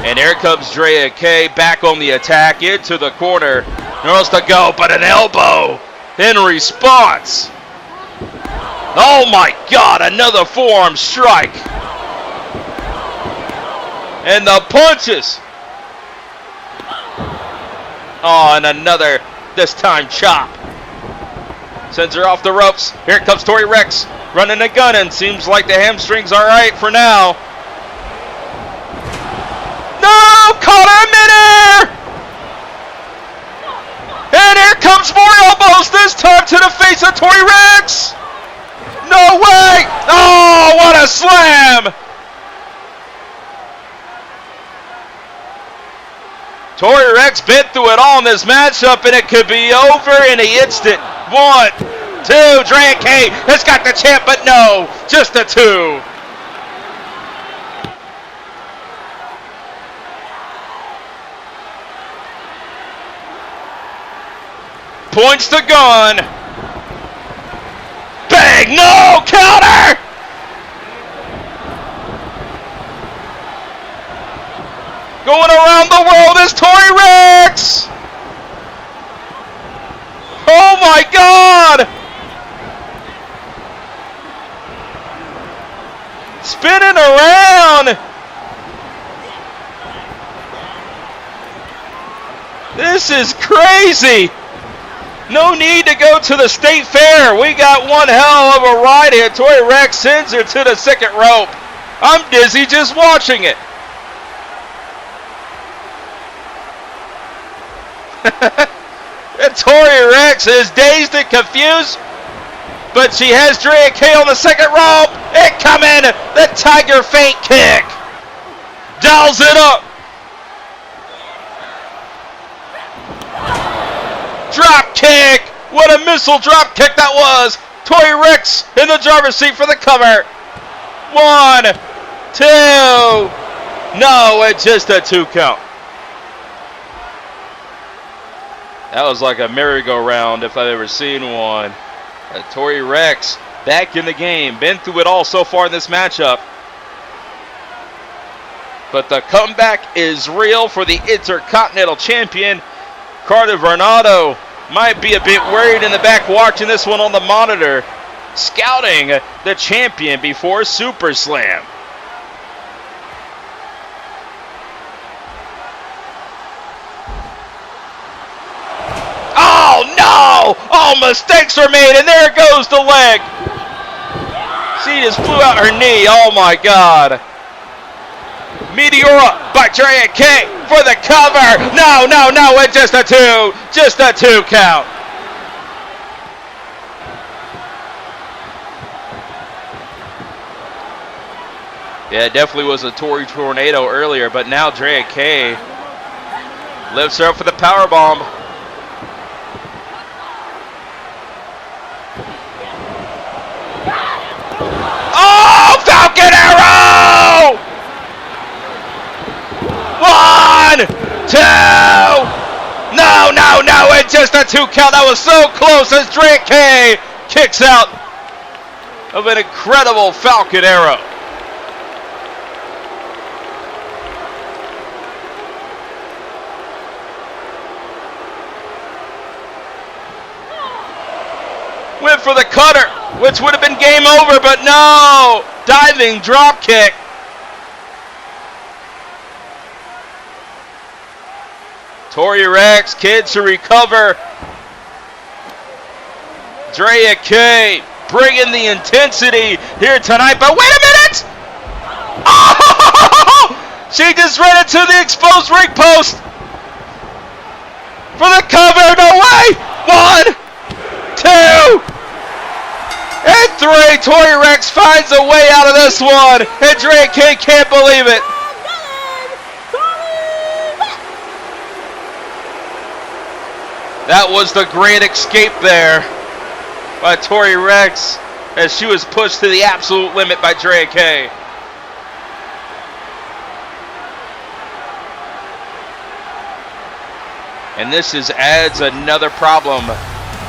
Speaker 1: And here comes Dria Kay back on the attack into the corner. Nowhere else to go but an elbow in response. Oh my God, another forearm strike. And the punches. Oh, and another, this time, chop. Sends her off the ropes. Here comes Tori Reks, running and gunning. Seems like the hamstring's all right for now. No! Caught her midair! And here comes more elbows, this time to the face of Tori Reks! No way! Oh, what a slam! Tori Reks been through it all in this matchup, and it could be over in an instant. 1, 2, Dria Kay has got the champ, but no, just a 2. Points the gun. Bang, no, counter! Going around the world is Tori Reks! Oh my God! Spinning around! This is crazy! No need to go to the state fair. We got one hell of a ride here. Tori Reks sends her to the second rope. I'm dizzy just watching it. And Tori Reks is dazed and confused, but she has Dria Kay on the second rope. It coming, the tiger feint kick. Dials it up. Drop kick. What a missile drop kick that was. Tori Reks in the driver's seat for the cover. 1, 2. No, it's just a 2 count. That was like a merry-go-round if I've ever seen one. Tori Reks back in the game. Been through it all so far in this matchup. But the comeback is real for the Intercontinental Champion. Carter Varnado might be a bit worried in the back watching this one on the monitor, scouting the champion before SuperSlam. Oh no! Oh, mistakes were made, and there goes the leg. She just flew out her knee. Oh my God. Meteora by Dria Kay for the cover. No, no, no, it's just a two. Just a 2 count. Yeah, it definitely was a Tori tornado earlier, but now Dria Kay lifts her up for the powerbomb. Oh, Falcon Arrow! 1, 2. No, no, no, it's just a 2 count. That was so close as Dria Kay kicks out of an incredible Falcon Arrow. Went for the cutter, which would have been game over, but no! Diving drop kick. Tori Reks, kids to recover. Dria Kay bringing the intensity here tonight, but wait a minute! Oh! She just ran into the exposed ring post for the cover. No way! 1, 2, and 3. Tori Reks finds a way out of this one, and Dria Kay can't believe it. That was the great escape there by Tori Reks as she was pushed to the absolute limit by Dria Kay. And this adds another problem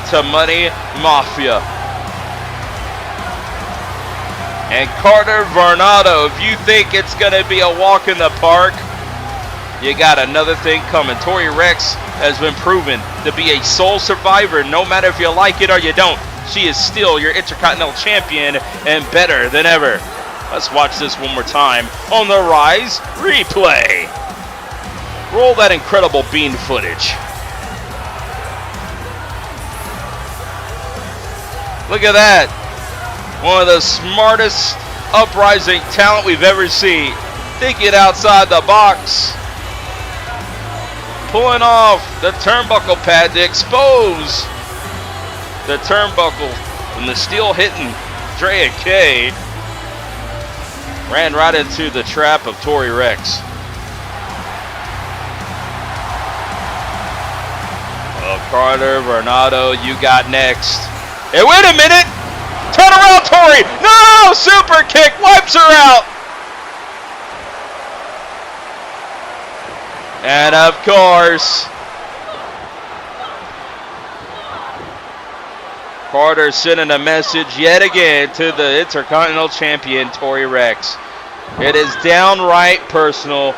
Speaker 1: to Money Mafia. And Carter Varnado, if you think it's going to be a walk in the park, you got another thing coming. Tori Reks has been proven to be a sole survivor, no matter if you like it or you don't. She is still your Intercontinental Champion and better than ever. Let's watch this one more time on the Rise replay. Roll that incredible bean footage. Look at that. One of the smartest Uprising talent we've ever seen. Thinking outside the box. Pulling off the turnbuckle pad to expose the turnbuckle. And the Steele hitting Dria Kay. Ran right into the trap of Tori Reks. Oh, Carter, Varnado, you got next. Hey, wait a minute! Turn around, Tori! No! Super kick wipes her out! And of course, Carter sending a message yet again to the Intercontinental Champion, Tori Reks. It is downright personal.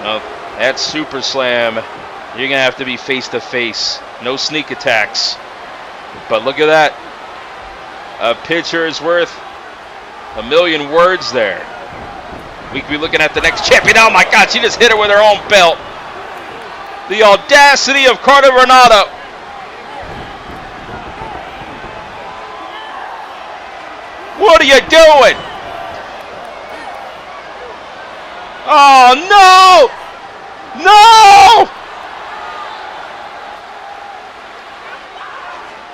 Speaker 1: No, that's SuperSlam. You're going to have to be face to face. No sneak attacks. But look at that. A picture is worth a million words there. We could be looking at the next champion. Oh my God, she just hit her with her own belt. The audacity of Carter Varnado. What are you doing? Oh no! No!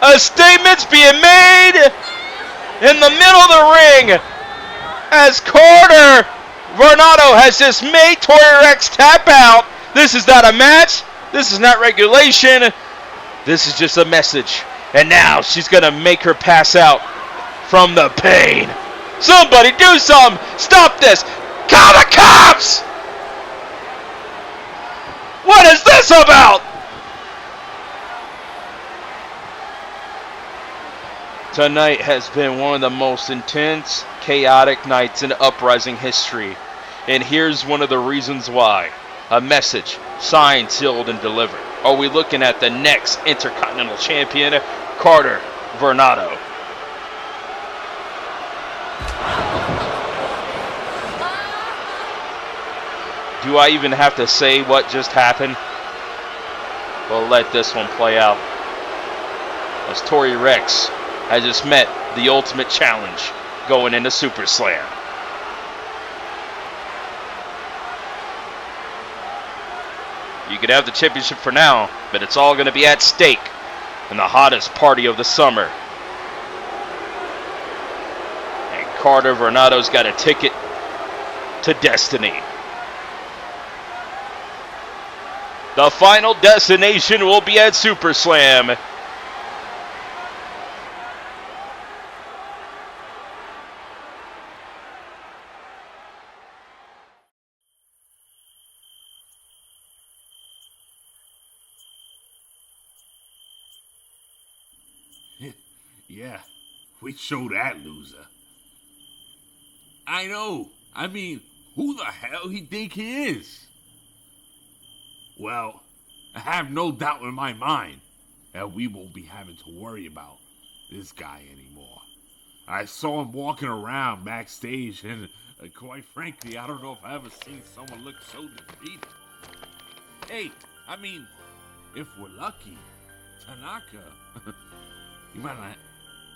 Speaker 1: A statement's being made in the middle of the ring as Carter Varnado has just made Tori Reks tap out. This is not a match. This is not regulation. This is just a message. And now she's going to make her pass out from the pain. Somebody do something. Stop this. Call the cops! What is this about? Tonight has been one of the most intense, chaotic nights in Uprising history. And here's one of the reasons why. A message, signed, sealed, and delivered. Are we looking at the next Intercontinental Champion, Carter Varnado? Do I even have to say what just happened? We'll let this one play out. As Tori Reks has just met the ultimate challenge going into SuperSlam. You could have the championship for now, but it's all going to be at stake in the hottest party of the summer. And Carter Varnado's got a ticket to destiny. The final destination will be at SuperSlam.
Speaker 11: Yeah, we show that loser. I know. I mean, who the hell he think he is? Well, I have no doubt in my mind that we won't be having to worry about this guy anymore. I saw him walking around backstage, and quite frankly, I don't know if I ever seen someone look so defeated. Hey, I mean, if we're lucky, Tanaka, he might not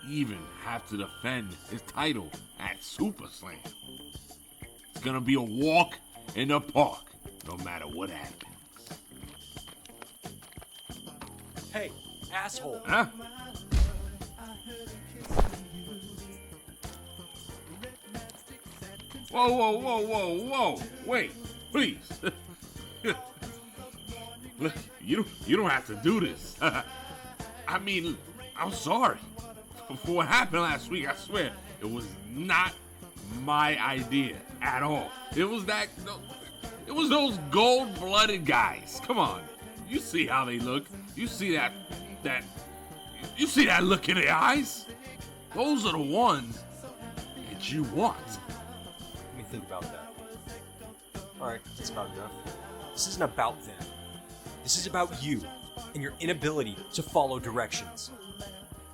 Speaker 11: even have to defend his title at SuperSlam. It's gonna be a walk in the park, no matter what happens.
Speaker 14: Hey, asshole.
Speaker 11: Huh? Whoa. Wait, please. Look, you don't have to do this. I mean, I'm sorry for what happened last week. I swear, it was not my idea at all. It was those gold-blooded guys. Come on. You see how they look. You see that look in their eyes? Those are the ones that you want.
Speaker 14: Let me think about that. Alright, that's about enough. This isn't about them. This is about you and your inability to follow directions.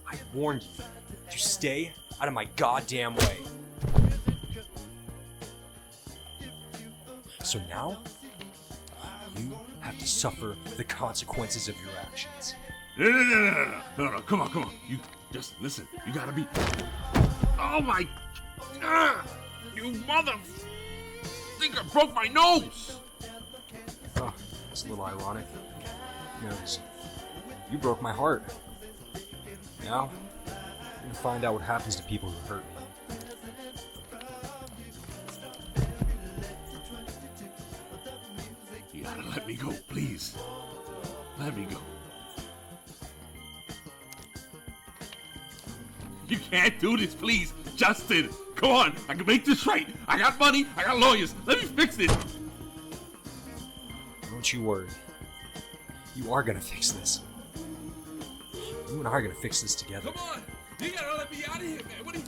Speaker 14: I warned you to stay out of my goddamn way. So now, you have to suffer the consequences of your actions.
Speaker 11: No, come on. You just listen. You gotta be... Oh my... you mother... I think I broke my nose!
Speaker 14: Oh, it's a little ironic. You know, you broke my heart. Now, I'm gonna find out what happens to people who hurt me.
Speaker 11: You gotta let me go, please. Let me go. You can't do this, please. Justin, come on. I can make this right. I got money. I got lawyers. Let me fix it.
Speaker 14: Don't you worry. You are gonna fix this. You and I are gonna fix this together.
Speaker 11: Come on. You gotta let me out of here, man. What do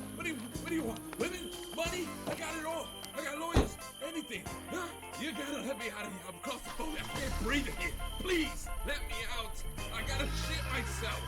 Speaker 11: you want? Women? Money? I got it all. I got lawyers. Anything. Huh? You gotta let me out of here. I'm claustrophobic. I can't breathe in here. Please, let me out. I gotta shit myself.